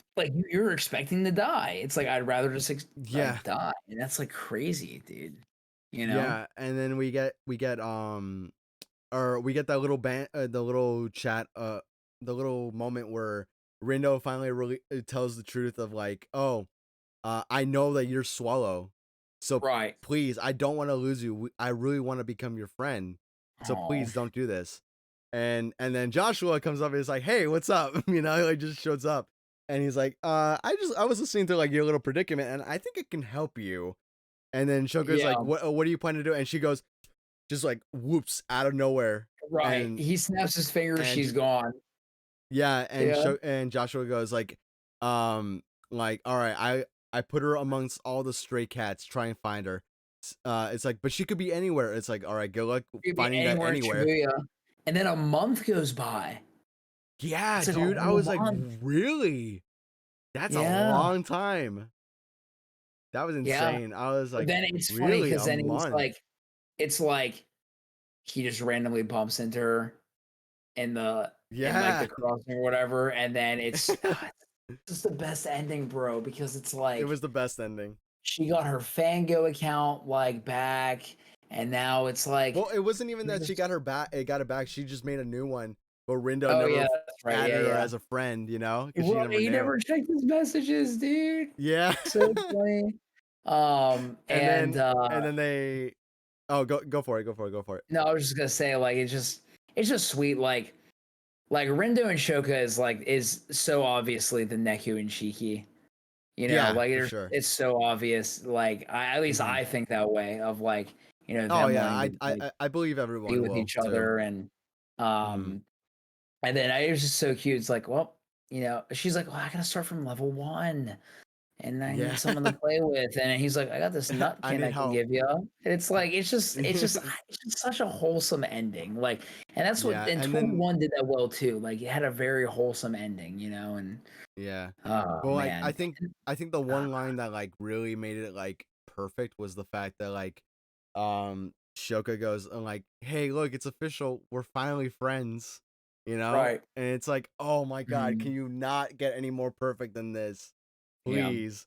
you're expecting to die. It's like I'd rather just Yeah. like die, and that's like crazy, dude. You know? Yeah, and then we get or we get that little the little chat the little moment where Rindo finally really tells the truth of like, oh, I know that you're Swallow, so Right. please, I don't want to lose you. I really want to become your friend, so Oh, please don't do this. And then Joshua comes up and is like, "Hey, what's up?" Like just shows up, and he's like, I was listening to like your little predicament, and I think it can help you." And then Shoka's like, Yeah, "What do you plan to do?" And she goes, just like whoops out of nowhere, right. and He snaps his fingers, and she's gone. yeah, Yeah. and Joshua goes um, like, all right, I put her amongst all the stray cats, try and find her. It's like, but she could be anywhere. It's like, all right, good luck Could be finding that anywhere in anywhere. Shibuya. And then a month goes by. Yeah, It's like a dude, I whole was like, month. really? That's a Yeah. long time. That was Yeah. insane. I was But like, then it's funny really, because a then month? it's like he just randomly bumps into her in like the Yeah, crossing or whatever, and then it's just the best ending, bro, because it's it like was the best ending. she got her Fango account like back, and now it's like Well, it wasn't even they're that she just got her back. It got it back. She just made a new one, but Rindo oh never yeah, that's right. Yeah, added her yeah. as a friend. Because she Right, never he knew. never checked his messages, dude. Yeah. So funny. and And then and then they. Oh, go for it. Go for it. Go for it. no, I was just gonna say, like, it's just sweet. Like Rindo and Shoka is so obviously the Neku and Shiki. Yeah, Like for sure. it's so obvious. Like at least Hmm. I think that way of like, Oh them yeah, wanting to like I believe be everyone with will each too. other Hmm. um and then it was just so cute. It's like, well, she's like, well, I gotta start from level 1 and I Yeah. need someone to play with. And he's like, I got this I nutkin need I can help. give you. And it's just such a wholesome ending. Like, and that's what Yeah, and and then 21 did that well too. Like, it had a very wholesome ending, and yeah. oh Well, like man. I think the Ah, one line that like really made it like perfect was the fact that like Shoka goes like, "Hey, look, it's official. We're finally friends." right. And it's like, "Oh my god, can Mhm. you not get any more perfect than this? Yeah. Please."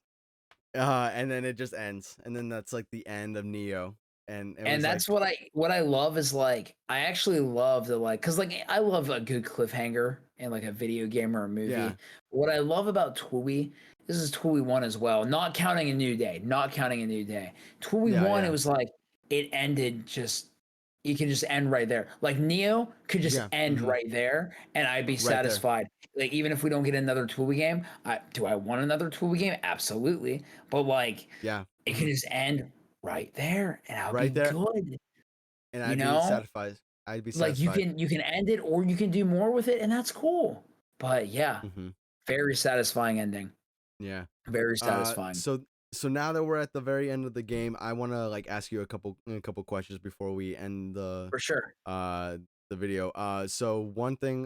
And then it just ends. And then that's like the end of Neo. And it And was that's like, what I love is like I actually love the like because like I love a good cliffhanger in like a video game or a yeah. movie. What I love about Tui, this is Tui 1 as well, not counting a new day, not counting a new day. Tui Yeah, 1, it yeah. was like it ended just you can just end right there. Like Neo could just Yeah. end Hmm. right there and I'd be Right there. satisfied. Like even if we don't get another Tui game, do I want another Tui game? Absolutely. But like Yeah. it Hmm. could just end right there and I'll be Right there. good. And You I'd be know? satisfied. I'd be Like satisfied. you can end it or you can do more with it and that's cool. But yeah, Hmm. very satisfying ending. Yeah. Very satisfying. So now that we're at the very end of the game, I want to like ask you a couple questions before we end For sure. uh the video. So one thing,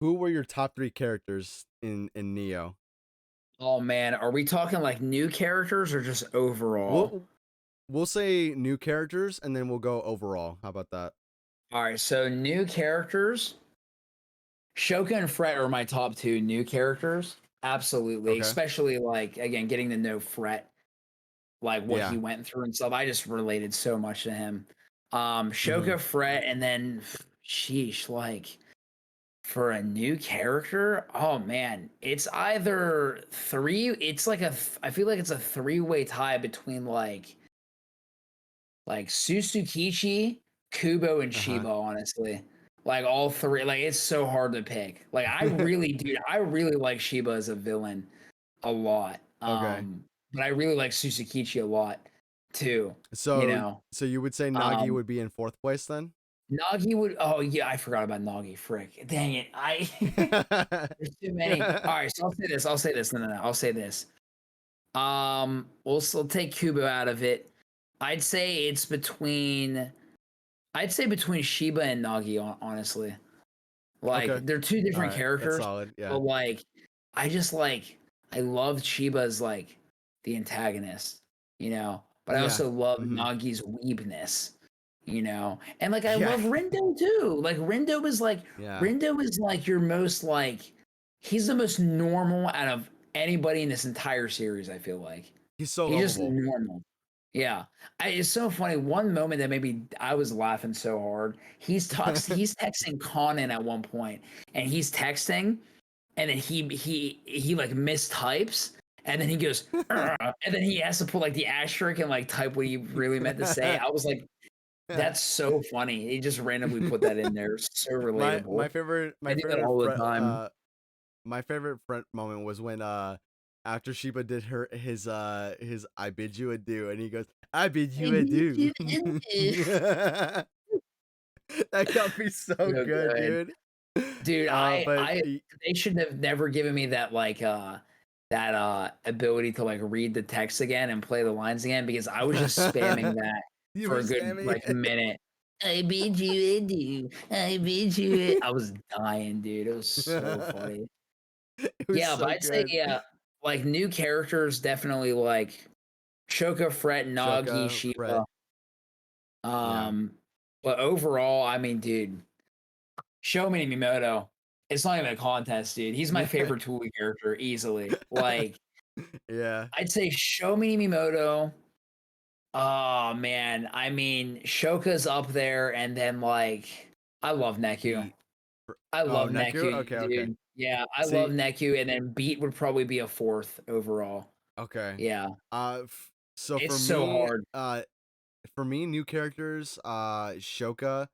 who were your top 3 characters in Neo? Oh man, are we talking like new characters or just overall? We'll we'll say new characters and then we'll go overall. How about that? All right, so new characters. Shoka and Fret are my top 2 new characters. Absolutely, Okay. especially like again getting to know Fret, like what he Yeah. went through and stuff. I just related so much to him. Mhm. Shoka, Fret, and then sheesh, like for a new character, oh man, it's either three. It's like I feel like it's a three-way tie between like Susukichi, Kubo, and Uh-huh. Shiba. Honestly, like all three. Like it's so hard to pick. Like I really, dude, I really like Shiba as a villain a lot. Okay. But I really like Susukichi a lot too. You So know, you would say Nagi um, would be in 4th place then? Nagi would. Oh yeah, I forgot about Nagi. Frick, dang it, I. There's too many. All right, so I'll say this. I'll say this. No, no, no. I'll say this. We'll still take Kubo out of it. I'd say it's between. I'd say between Shiba and Nagi. Honestly, Okay. like they're two All different right. That's characters, solid. Yeah. but like, I just like I loved Shiba's like the antagonist, But I Yeah. also love Mhm. Nagi's weebness, And like I Yeah. love Rindo too. Like Yeah. Rindo is like your most like he's the most normal out of anybody in this entire series, I feel like. He's so He's just lovable. normal. Yeah. It's so funny. One moment that maybe I was laughing so hard. He's texting Conan at one point, and he's texting, and then he like mistypes, and then he goes, "Ugh," and then he has to put like the asterisk and like type what he really meant to say. I was like, That's so funny. He just randomly put that in there. So My relatable. favorite I do that all the time. my favorite front moment was when after Sheba did his I bid you adieu, and he goes, I bid I you need adieu. you into- That got me so So good, good. dude. Dude, But they should have never given me that ability to like read the text again and play the lines again because I was just spamming that you for were a good spamming like it. minute. I bid you adieu. I bid you. I was dying, dude. It was so funny. It was Yeah, but so I'd say good. yeah, like new characters definitely like Shoka, Fret, Nagi, Shoka, Fret. Shiva. Yeah. Um, but overall, I mean, dude, Show Me Miyamoto. It's not even a contest, dude. He's my favorite Toolie character easily. Like, Yeah. I'd say Show Me Miyamoto. Oh man, I mean, Shoka's up there, and then like, I love Neku. Beat. I Oh, love Neku? Neku, Okay, okay. dude. Yeah, I love See, Neku, and then Beat would probably be a fourth overall. okay. Yeah, So it's so hard. for me, new characters, Shoka,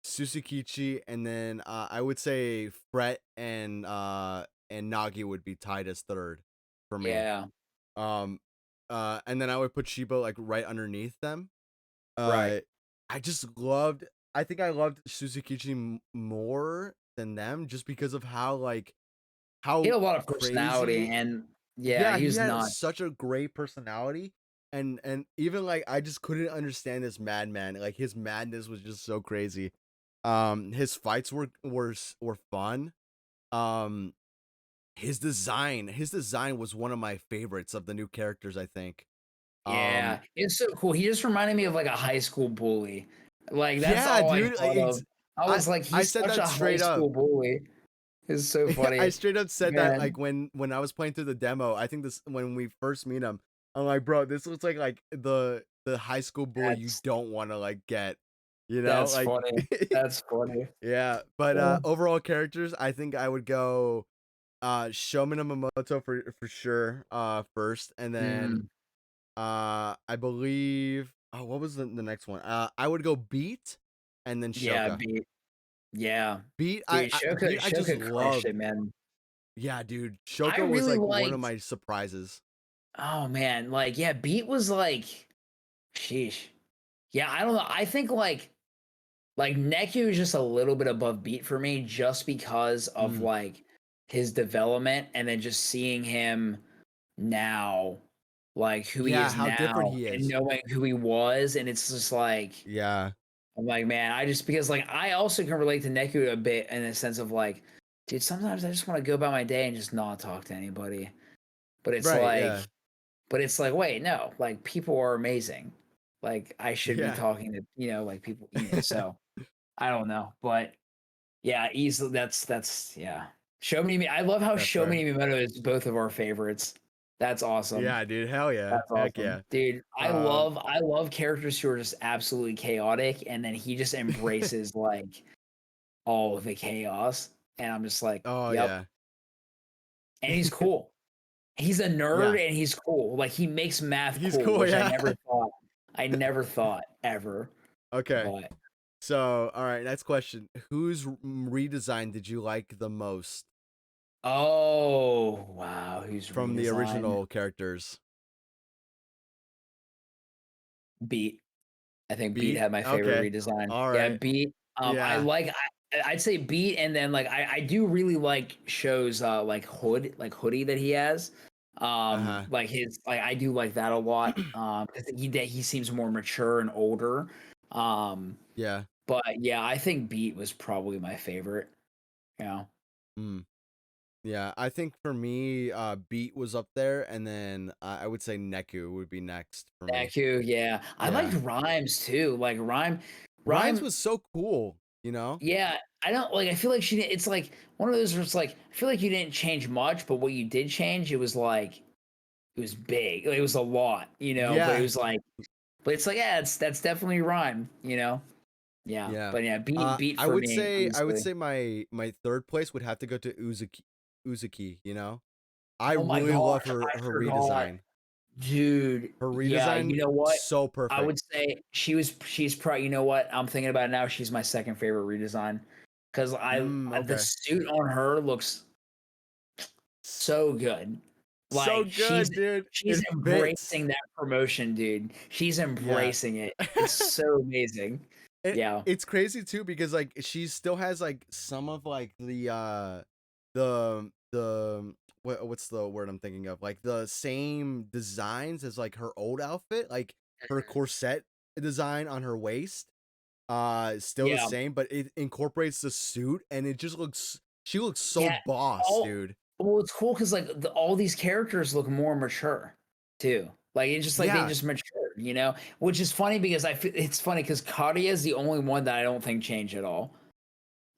Susukichi, and then I would say Fret and Nagi would be tied as third for me. Yeah, Um and then I would put Shiba like right underneath them. right. Uh I just loved I think I loved Suzukichi more than them just because of He how had a lot of personality, crazy. and yeah, Yeah, he he was had nuts. such a great personality, and even like I just couldn't understand this madman. Like his madness was just so crazy. His fights were fun. Um, his design was one of my favorites of the new characters, I think. Yeah, it's so cool. He just reminded me of like a high school bully. Like that's Yeah, all I dude, thought of. I I was like, I he's said such a that high straight up. school bully. It's so I funny, straight up said that man. like when I was playing through the demo. I think this when we first meet him. I'm like, bro, this looks like the high school bully you That's don't want to like get, you know, that's like funny. That's funny. yeah. But Yeah. overall characters, I think I would go Shomen Minamoto for sure first, and then Mm, I believe what was the next one? I would go Beat, and then yeah, Shoka. yeah, Beat dude. Beat Shoka I just Shoka crushed love. it, man. Yeah, dude. I Shoka was really like one of liked. my surprises. Oh man, like yeah, Beat was like, sheesh. Yeah, I don't know. I think like Neku is just a little bit above Beat for me, just because of Mm. like his development, and then just seeing him now, like who he Yeah, is how different now, he and is. knowing who he was, and it's just like Yeah. I'm like, man, I just because like I also can relate to Neku a bit in the sense of like, dude, sometimes I just want to go about my day and just not talk to anybody. But it's Right, like, yeah. wait, no, like people are amazing. Like I should be Yeah. talking to, like people, so I don't know. But yeah, easily that's yeah. Show Me. I love how That's Show fair. Me Miyamoto is both of our favorites. That's awesome. Yeah, dude. Hell yeah. That's Heck awesome. yeah. Dude, Um I love characters who are just absolutely chaotic and then he just embraces like all of the chaos. And I'm just like, oh yep. yeah. And he's cool. He's a Yeah. nerd and he's cool. Like he makes math He's cool, cool, which yeah. I never thought ever. Okay. But So, all right, next question. Whose redesign did you like the most oh wow, who's from the redesigned? original characters? Beat. I think Beat Beat? had my favorite Okay. redesign. All Yeah, right. Beat. Yeah. I'd say Beat, and then like I do really like shows like Hoodie that he has. Uh-huh. Like his like I do like that a lot. Because he seems more mature and older. Um, Yeah. but yeah, I think Beat was probably my favorite. You know, Mm. Yeah, I think for me, Beat was up there, and then I would say Neku would be next for me. Deku, yeah. I liked Yeah, Rhymes too. Like Rhymes Rhyme was so cool, you know? Yeah, I don't like. I feel like she didn't. It's like one of those where it's like I feel like you didn't change much, but what you did change, it was like it was big. Like, it was a lot, But it Yeah, was like, but it's like yeah, that's definitely rhyme. Yeah, yeah. but yeah, beat I for would me, say honestly. my third place would have to go to Uzuki, you know? I Oh my really love gosh, her I her forgot. redesign. Dude, Her yeah, you redesign know what? so I perfect. would say she's probably, you know what? I'm thinking about it now. She's my second favorite redesign because the Okay. suit on her looks so good. So Like good, dude. she's It fits. embracing that promotion, dude. She's Yeah. embracing it. It's so amazing. Yeah. It's crazy too because like she still has like some of like the what's the word I'm thinking of? Like the same designs as like her old outfit, like her corset design on her waist. Still the Yeah. same, but it incorporates the suit and it just looks she looks so Yeah. boss, All dude. Well, it's cool because like all these characters look more mature too. Like it's just like they Yeah. just matured, you know. Which is funny because I feel it's funny because Kadia is the only one that I don't think changed at all.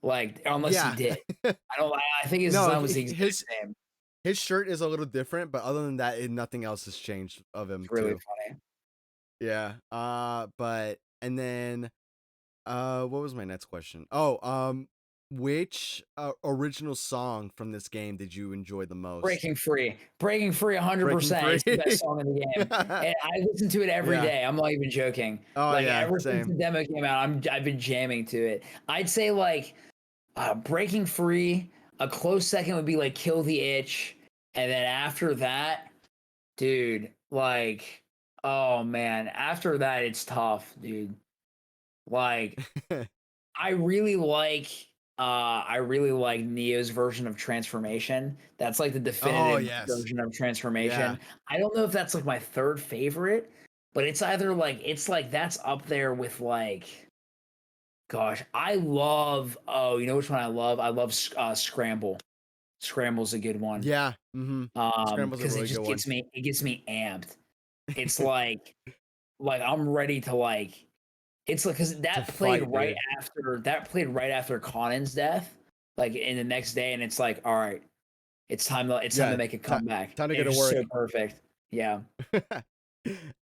Like unless he Yeah. did, I don't. I think his No, design was the exact same. his shirt is a little different, but other than that, nothing else has changed of him It's really too. funny. Yeah. But and then what was my next question? Oh, which original song from this game did you enjoy the most? Breaking free, Breaking 100%. Free. It's the best song in the game, and I listen to it every Yeah. day. I'm not even joking. Oh Like yeah, ever since the same. demo came out, I've been jamming to it. I'd say like breaking free. A close second would be like kill the itch, and then after that, dude, like oh man, after that it's tough, dude. Like I really like Neo's version of transformation. That's like the Oh definitive yes. version of Yeah. transformation. I don't know if that's like my third favorite, but it's either like it's like that's up there with like gosh, I love oh, you know which one I love? I love Scramble. Scramble's a good one. Yeah. Mm-hmm. Scramble's a Because really good one. it gets me amped. It's like I'm ready to like it's like because To fight, dude. that played right after Conan's death, like in the next day, and it's like, all right, it's time to Yeah. make a comeback. Time to And go it to was so work. perfect. Yeah,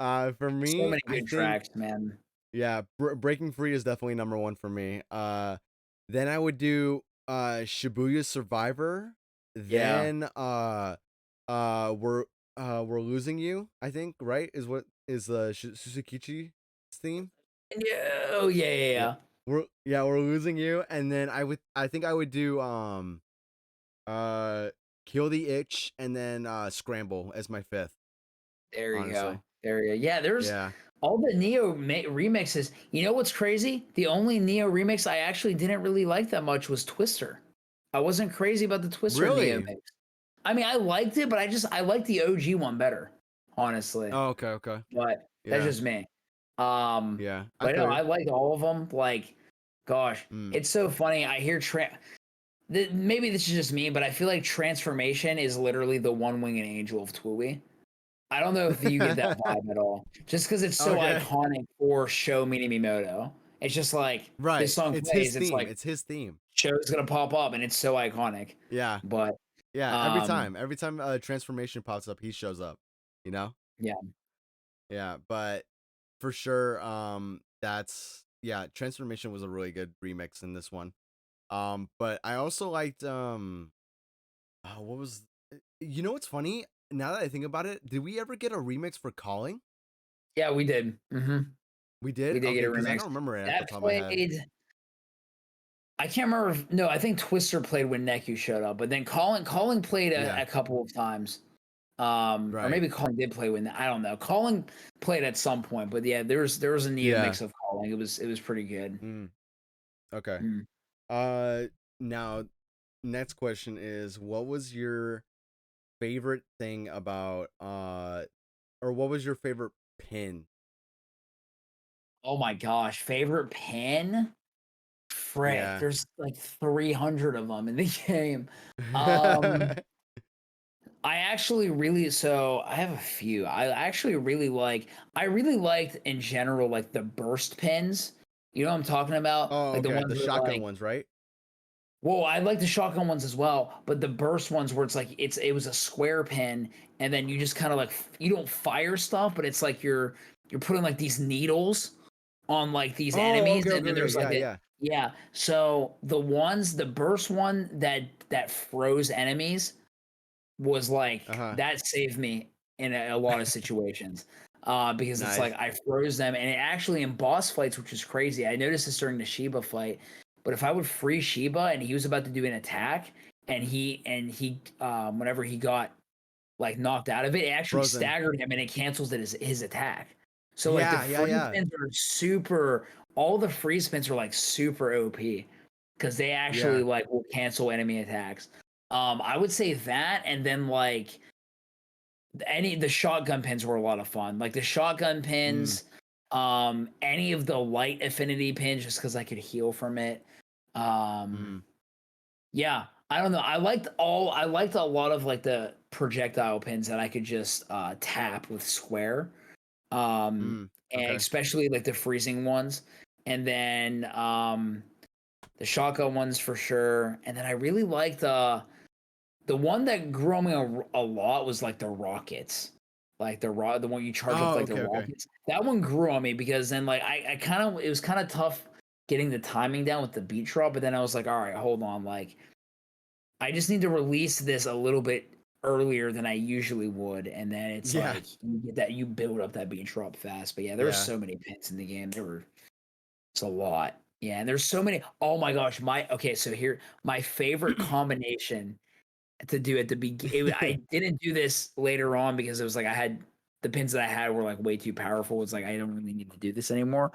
For so me, many I good think tracks, man. yeah, Breaking Free is definitely number one for me. Then I would do Shibuya Survivor. Yeah. Then we're losing you. I think right is what is the Suzukichi's theme. Yeah. Oh yeah, yeah, Yeah, yeah. we're losing you. And then I think I would do uh Kill the Itch and then Scramble as my fifth. There you Honestly, go. There you go. Yeah, there's yeah. all the Neo remixes. You know what's crazy? The only Neo remix I actually didn't really like that much was Twister. I wasn't crazy about the Twister Neo Really? mix. I mean, I liked it, but I like the OG one better, honestly. Oh, okay, okay. But that's Yeah, just me. yeah. I But no, feel I you. liked all of them. Like, gosh, Mm. it's so funny. I hear maybe this is just me, but I feel like Transformation is literally the one winged angel of Tui. I don't know if you get that vibe at all. Just because it's so Okay. iconic for Show Minamimoto. It's just like this Right. song It's his plays, it's theme. like It's his theme. show's gonna pop up and it's so iconic. Yeah. But Yeah. um Every time a transformation pops up, he shows up. You know? yeah. Yeah. But for sure, that's yeah, transformation was a really good remix in this one. But I also liked what was you know what's funny? Now that I think about it, did we ever get a remix for Calling? Yeah, we did. We We did? did get Okay, a because I remix. don't remember it at the That top of my head. played I can't remember no, I think Twister played when Neku showed up, but then Calling played Yeah. a couple of times. Or Right. maybe Calling did play when I don't know. Calling played at some point, but yeah, there was a Neo Yeah. mix of Calling. It was pretty good. Mm, okay. Mm. Uh, now, next question is, what was your favorite thing about or what was your favorite pin? Oh my gosh, favorite pin? Frick, Yeah. there's like 300 of them in the game. Um, I actually really so I have a few. I really liked in general like the burst pins. You know what I'm talking about? Oh, Like the okay. ones The where shotgun like ones, right? well, I like the shotgun ones as well, but the burst ones where it's like it was a square pin and then you just kind of like you don't fire stuff, but it's like you're putting like these needles on like these Oh, enemies okay, and okay, then okay. there's like Yeah, a yeah. yeah. So the burst one that froze enemies was like Uh-huh. that saved me in a lot of situations. Because it's like Nice. I froze them, and it actually in boss fights, which is crazy. I noticed this during the Shiba fight, but if I would freeze Shiba and he was about to do an attack, and he whenever he got like knocked out of it, it actually Frozen. staggered him and it cancels his attack. So like the Yeah, yeah, freeze yeah. spins are super. All the freeze spins are like super OP because they actually Yeah. like will cancel enemy attacks. I would say that, and then like the shotgun pins were a lot of fun. Like the shotgun Mm, pins, any of the light affinity pins, just because I could heal from it. Um, mm, yeah, I don't know. I liked a lot of like the projectile pins that I could just tap with square. mm. And Okay. especially like the freezing ones. And then the shotgun ones for sure. And then I really liked the one that grew on me a lot was like the rockets. Like the one you charge up Oh, like the okay, okay. rockets. That one grew on me because then like I kind of it was kind of tough getting the timing down with the beat drop, but then I was like, all right, hold on, like I just need to release this a little bit earlier than I usually would, and then it's Yeah, like you build up that beat drop fast. But yeah, there were yeah. so many pins in the game. It's a lot. Yeah, and there's so many. Oh my gosh, so here my favorite combination to do at the beginning. I didn't do this later on because it was like I had the pins that I had were like way too powerful. It's like I don't really need to do this anymore.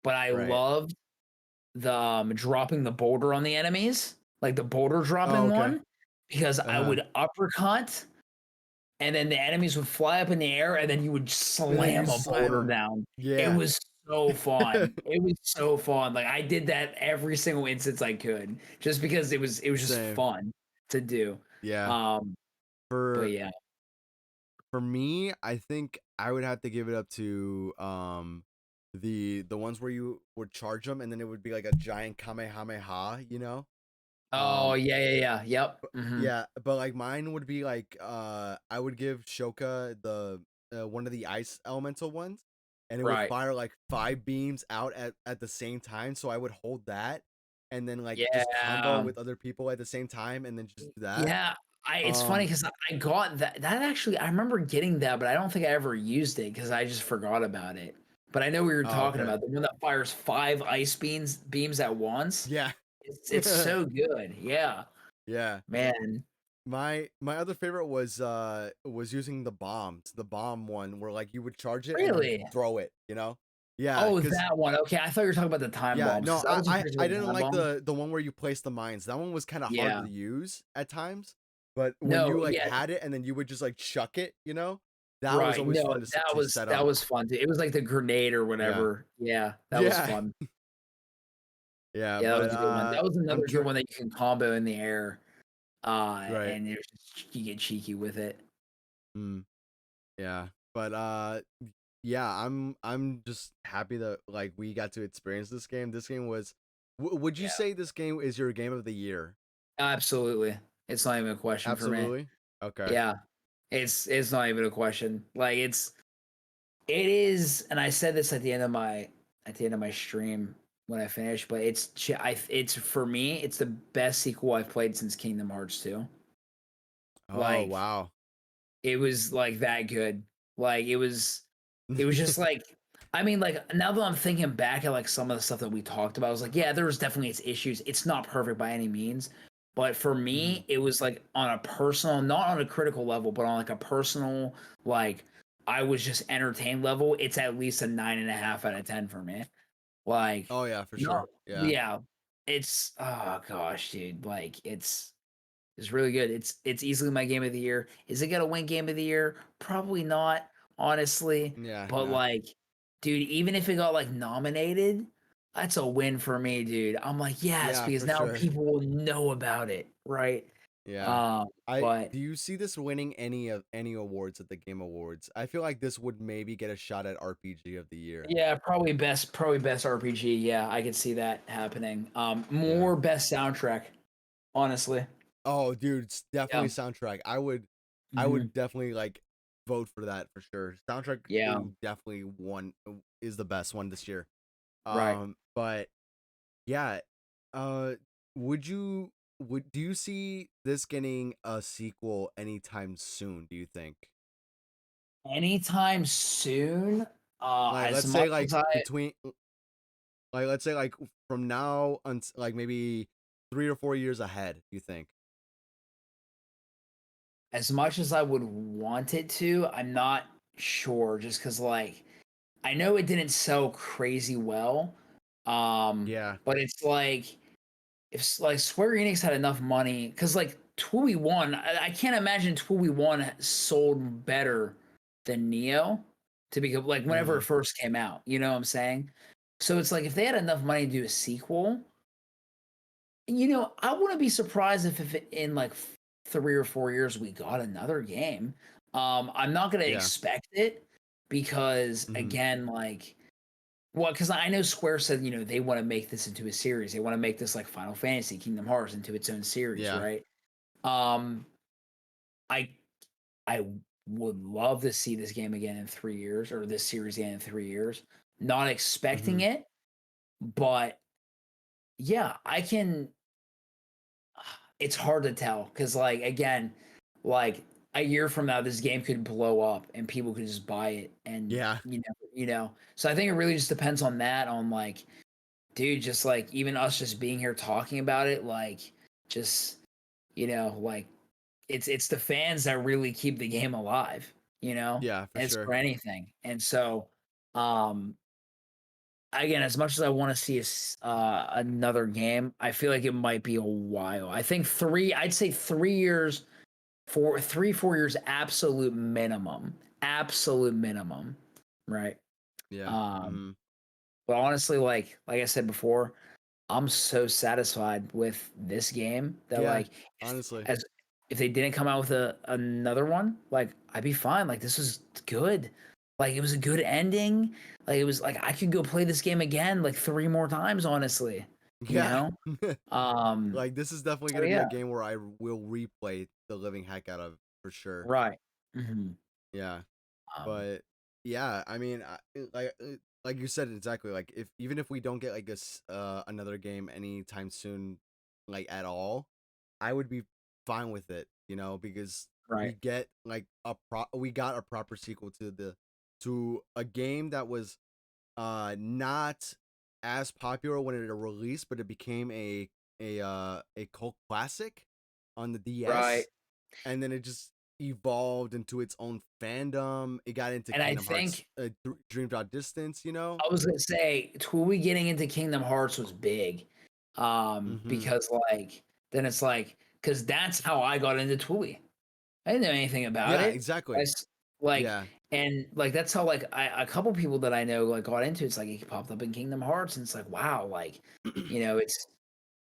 But I Right. loved the dropping the boulder on the enemies, like the boulder Oh, dropping okay. one, because I Uh-huh. would uppercut and then the enemies would fly up in the air and then you would And then you slam a slam boulder them. down. It Yeah. was so fun. It was so fun. Like I did that every single instance I could, just because it was just Same. fun to do. Yeah. Um, but For yeah. for me, I think I would have to give it up to the ones where you would charge them and then it would be like a giant kamehameha, you know? Oh Um yeah, yeah, yeah. Yep. yeah, but like mine would be like I would give Shoka the one of the ice elemental ones and it would Right. fire like 5 beams out at the same time, so I would hold that and then like just combo Yeah. with other people at the same time and then just do that. Yeah. It's funny Um because I got that actually I remember getting that, but I don't think I ever used it because I just forgot about it. But I know we were oh, talking okay. about the one that fires 5 ice beams at once. Yeah. It's so good. Yeah. Yeah. Man. My other favorite was using the bombs. The bomb one where like you would charge it and then Really? throw it, you know? Yeah, Oh, cuz that one. Okay. I thought you were talking about the time yeah, bombs no, because I wasn't crazy I about the didn't time like bombs. the one where you place the mines. That one was kind of hard Yeah. to use at times. But when No, you like yeah. had it and then you would just like chuck it, you know? That was Right. always No, fun to set that up. was fun too. It was like the grenade or Yeah. whatever. Yeah, that was Yeah. fun. Yeah, Yeah, that but was a good one. That was I'm another good trying one that you can combo in the air, right. and it's just you get cheeky with it. Mm, yeah. But yeah, I'm just happy that like we got to experience this game. This game was would you Yeah, say this game is your game of the year? absolutely. It's not even a question for me. Absolutely. Okay. Yeah, it's not even a question. Like it is, and I said this at the end of my stream when I finished, but it's for me, it's the best sequel I've played since Kingdom Hearts 2. Oh, Like wow. it was like that good. Like it was just like I mean, like now that I'm thinking back at like some of the stuff that we talked about, I was like, yeah, there was definitely its issues. It's not perfect by any means. But for Mhm. me, it was like on a personal, not on a critical level, but on like a personal, like I was just entertained level. It's at least a 9.5 out of 10 for me. Like, Oh yeah, for no, sure. Yeah. yeah, it's oh gosh, dude. Like it's really good. It's easily my game of the year. Is it gonna win game of the year? Probably not, honestly. Yeah, But no. like, dude, even if it got like nominated, that's a win for me, dude. I'm like, yes, Yeah, because for now sure. people will know about it, right? Yeah. Um, I but do you see this winning any awards at the Game Awards? I feel like this would maybe get a shot at RPG of the year. yeah, probably best RPG. Yeah, I could see that happening. Yeah. More best soundtrack, honestly. Oh, dude, it's definitely Yeah. soundtrack. I Hmm. would definitely like vote for that for sure. Soundtrack Yeah. definitely one is the best one this year. Right. But yeah, uh would do you see this getting a sequel anytime soon, do you think? Anytime soon, Like, as let's much say like as I between, like, let's say like from now until like maybe 3 or 4 years ahead. You think? would want it to, I'm not sure just because like I know it didn't sell crazy well. Yeah. But it's like if like Square Enix had enough money, because like Tui One, I can't imagine Tui One sold better than Neo to be like whenever it Mm, first came out. You know what I'm saying? So it's like if they had enough money to do a sequel, I wouldn't be surprised if in like 3 or 4 years we got another game. I'm not gonna yeah. expect it because Hmm. again, like, well, because I know Square said they want to make this into a series. They want to make this like Final Fantasy, Kingdom Hearts into its own series, Yeah. right? Um, I I would love to see this game again in 3 years or this series again in 3 years. Not expecting Hmm. it, but yeah, I can. It's hard to tell because, like, again, like a year from now, this game could blow up and people could just buy it, and Yeah. So I think it really just depends on that, on like, dude, just like even us just being here talking about it, like, just like it's the fans that really keep the game alive, Yeah. For and it's sure. for anything, and so, um, again, as much as I want to see another game, I feel like it might be a while. I think I'd say 3 years, 4 years, absolute minimum, right? Yeah. Um, Hmm. but honestly, like I said before, I'm so satisfied with this game that Yeah. like Honestly. as if they didn't come out with another one, like I'd be fine. Like this was good. Like it was a good ending. Like it was like I could go play this game again like 3 more times, honestly. You Yeah. know? Um Like, this is definitely so gonna be a yeah. game where I will replay the living heck out of, for sure. Right. Hmm. Yeah. Um But yeah, I mean, like you said exactly. Like, if even if we don't get like this another game anytime soon, like at all, I would be fine with it. Because we right. get like we got a proper sequel to a game that was not as popular when it released, but it became a cult classic on the Right. DS, and then it just evolved into its own fandom. It got into And I Kingdom Hearts, think Dream Drop Distance. I was gonna say Tui getting into Kingdom Hearts was big. Mm-hmm. Because like then it's like because that's how I got into Tui. I didn't know anything about Yeah, it. I exactly. s like Yeah. and like that's how like a couple people that I know like got into it's like it popped up in Kingdom Hearts and it's like wow like it's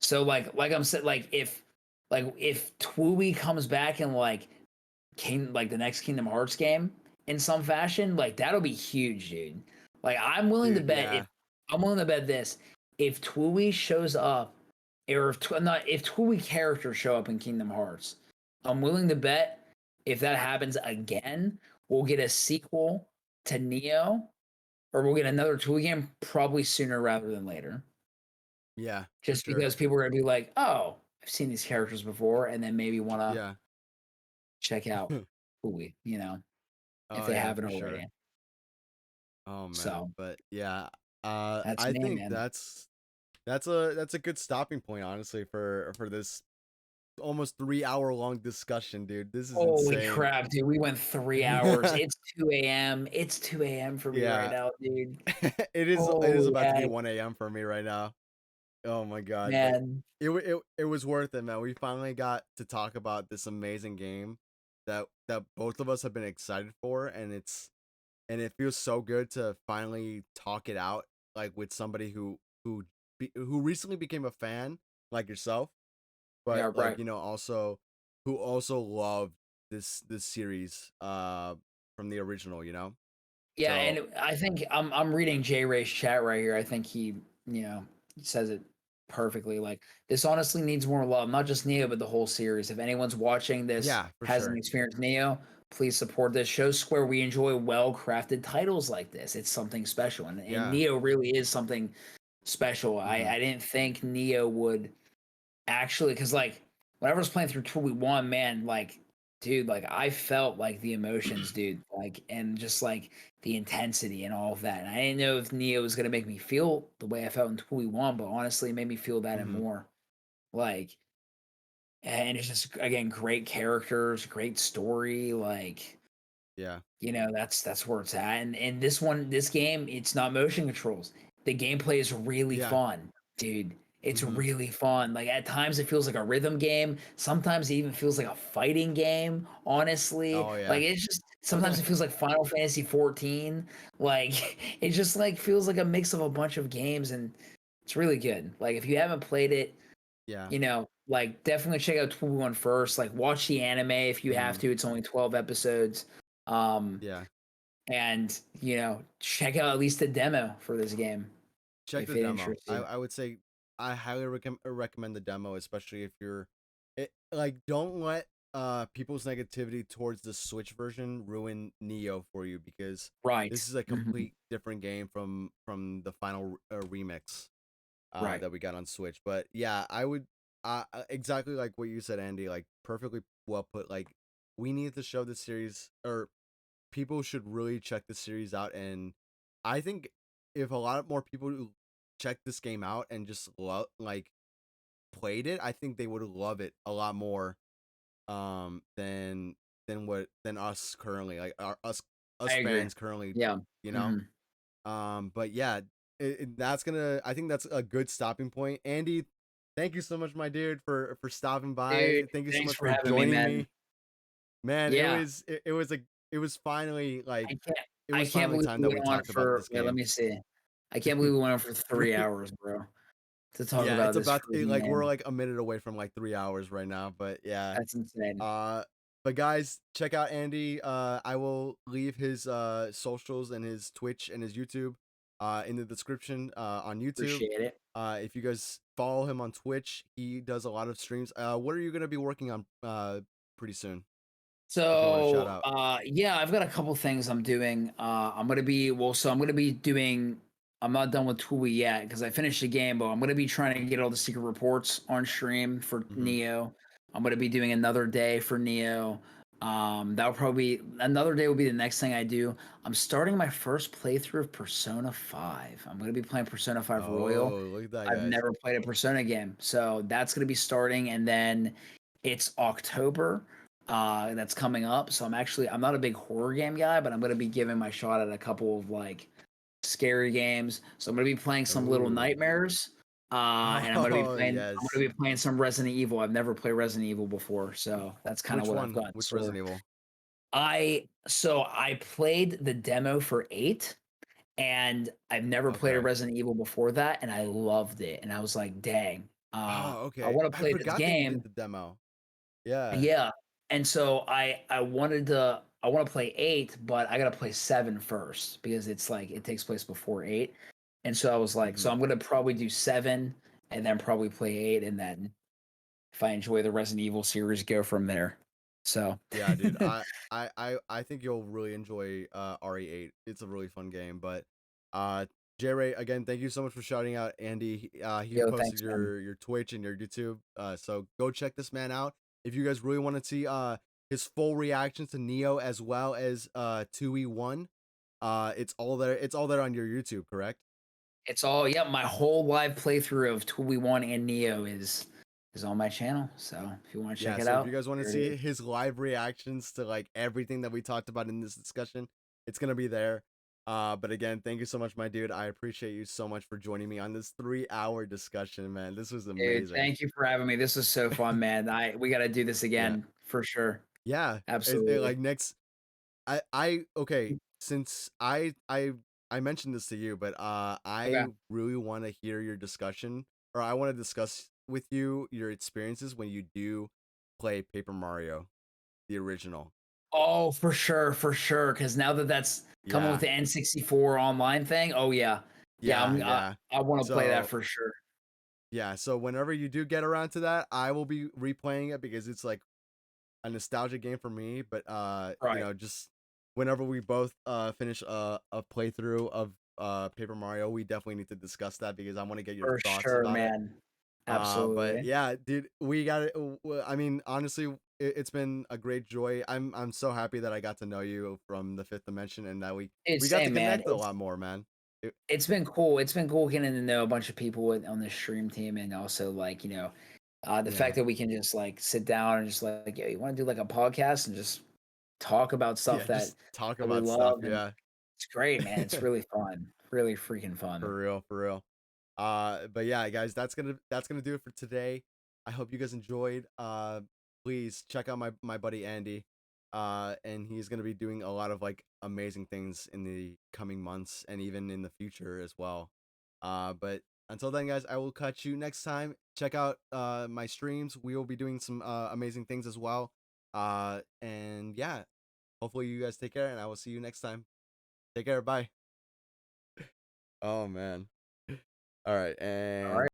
so like I'm saying like if Tui comes back and like came like the next Kingdom Hearts game in some fashion like that'll be huge, dude. Like Dude, yeah. I'm willing to bet this if Tui shows up or if Tui characters show up in Kingdom Hearts, I'm willing to bet if that happens again, we'll get a sequel to Neo, or we'll get another Tui game probably sooner rather than later. Yeah, for Just sure. because people are gonna be like, "Oh, I've seen these characters before," and then maybe want to Yeah. check out Tui, if Oh they yeah, haven't for sure. already. Oh man, So but yeah, that's I me, think man. that's a good stopping point, honestly, for this almost 3 hour long discussion, dude. This is Holy insane. crap, dude! We went 3 hours. It's 2 a.m. It's 2 a.m. for me right Yeah, now, dude. it is Holy about to be heck, 1 a.m. for me right now. Oh my god, but man. it was worth it, man. We finally got to talk about this amazing game that both of us have been excited for, and it feels so good to finally talk it out, like with somebody who recently became a fan like yourself, but Yeah, like right. also who also loved this series from the original. Yeah, So and I think I'm reading J Ray's chat right here. I think he says it perfectly. Like this honestly needs more love, not just Neo, but the whole series. If anyone's watching this yeah, for hasn't sure. experienced Neo, please support this. Show Square we enjoy well-crafted titles like this. It's something special, and Yeah. Neo really is something special. Hmm. I didn't think Neo would actually because like whenever I was playing through 2v1, man, like dude, like I felt like the emotions, dude, like and just like the intensity and all of that. And I didn't know if Neo was gonna make me feel the way I felt in 21, but honestly, it made me feel that and Hmm. more. Like, and it's just again great characters, great story. Like, Yeah. that's where it's at. And this game, it's not motion controls. The gameplay is really Yeah. fun, dude. It's Hmm. really fun. Like at times it feels like a rhythm game. Sometimes it even feels like a fighting game, honestly. Oh Like yeah. it's just sometimes it feels like Final Fantasy 14. Like it just like feels like a mix of a bunch of games and it's really good. Like if you haven't played it, Yeah. like definitely check out 21 first. Like watch the anime if you have Hmm. to. It's only 12 episodes. Um Yeah. and check out at least the demo for this game Check if the it demo. interests you. I would say I highly recommend the demo, especially if you're like don't let people's negativity towards the Switch version ruin Neo for you because Right. this is a Mhm. complete different game from the final remix Right. that we got on Switch. But yeah, I would exactly like what you said, Andy. Like perfectly well put. Like we need to show the series, or people should really check the series out. And I think if a lot more people check this game out and just like played it, I think they would love it a lot more than us currently, like us I agree. fans currently, Yeah. you know. Mhm. But yeah, that's gonna. I think that's a good stopping point. Andy, thank you so much, my dude, for stopping by. Dude, Thank you so thanks much for for having me, joining man. me, man. Yeah. It was finally like I can't it I was can't finally believe time we that we went on talked about for this wait, let game. me see. I can't believe we went on for 3 hours, bro, to talk Yeah, about it's this about freaking like we're game. like a minute away from like 3 hours right now, but yeah. That's insane. Uh, but guys, check out Andy. I will leave his socials and his Twitch and his YouTube in the description on YouTube. Appreciate it. If you guys follow him on Twitch, he does a lot of streams. What are you gonna be working on pretty soon? If you want to shout So, out. yeah, I've got a couple things I'm doing. I'm gonna be doing. I'm not done with Tui yet because I finished the game, but I'm gonna be trying to get all the secret reports on stream for Hmm. Neo. I'm gonna be doing another day for Neo. That'll probably another day will be the next thing I do. I'm starting my first playthrough of Persona 5. I'm gonna be playing Persona 5 Royal. Oh, look at that, I've guys. never played a Persona game, so that's gonna be starting, and then it's October that's coming up. So I'm not a big horror game guy, but I'm gonna be giving my shot at a couple of like scary games. So I'm gonna be playing some Little Oh, Nightmares. And oh I'm yes. gonna be playing some Resident Evil. I've never played Resident Evil before, so that's kind of Which what I've one? got in Which store. Resident Evil? I played the demo for 8 and I've never played a Okay. Resident Evil before that, and I loved it. And I was like, dang, Oh, I okay. want to I play this forgot that you did game. the demo. Yeah. Yeah. And so I want to play 8, but I got to play 7 first because it's like it takes place before 8. And so I was like, so Hmm. I'm going to probably do 7 and then probably play 8 and then if I enjoy the Resident Evil series go from there. So Yeah, dude. I think you'll really enjoy RE8. It's a really fun game. But J Ray, again, thank you so much for shouting out Andy. He yo, posted thanks man. your Twitch and your YouTube. So go check this man out. If you guys really want to see his full reaction to Neo as well as 2E1, it's all there on your YouTube, correct? It's all yeah, my whole live playthrough of 2v1 and Neo is on my channel. So if you want to check Yeah, it so if you out, guys want to there it see is. his live reactions to like everything that we talked about in this discussion, it's gonna be there. But again, thank you so much, my dude. I appreciate you so much for joining me on this 3 hour discussion, man. This was Dude, amazing. thank you for having me. This was so fun, man. We got to do this Yeah, again for sure. yeah. Absolutely. Like next, okay. Since I mentioned this to you, but I Okay. really want to hear your discussion, or I want to discuss with you your experiences when you do play Paper Mario, the original. Oh, for sure, for sure. Because now that that's coming with Yeah. the N64 online thing, oh yeah, yeah. Yeah, yeah. I want to play that So for sure. yeah, so whenever you do get around to that, I will be replaying it because it's like a nostalgia game for me. But Right. just whenever we both finish a playthrough of Paper Mario, we definitely need to discuss that because I want to get your For thoughts sure, about it. man. But Absolutely. yeah, dude, we got it. I mean, honestly, it's been a great joy. I'm so happy that I got to know you from the fifth dimension, and that we It's got to same, man. connect a lot more, man. It- It's been cool. It's been cool getting to know a bunch of people on the stream team, and also like the yeah, fact that we can just like sit down and just like, yeah, you want to do like a podcast and just talk about stuff yeah, just talk that we about stuff. love, and Yeah. it's great, man. It's really fun, really freaking fun. For real, for real. But yeah, guys, that's gonna do it for today. I hope you guys enjoyed. Please check out my buddy Andy. And he's gonna be doing a lot of like amazing things in the coming months and even in the future as well. But until then, guys, I will catch you next time. Check out my streams. We will be doing some amazing things as well. And yeah, hopefully you guys take care, and I will see you next time. Take care. Bye. Oh man. All right, All right. and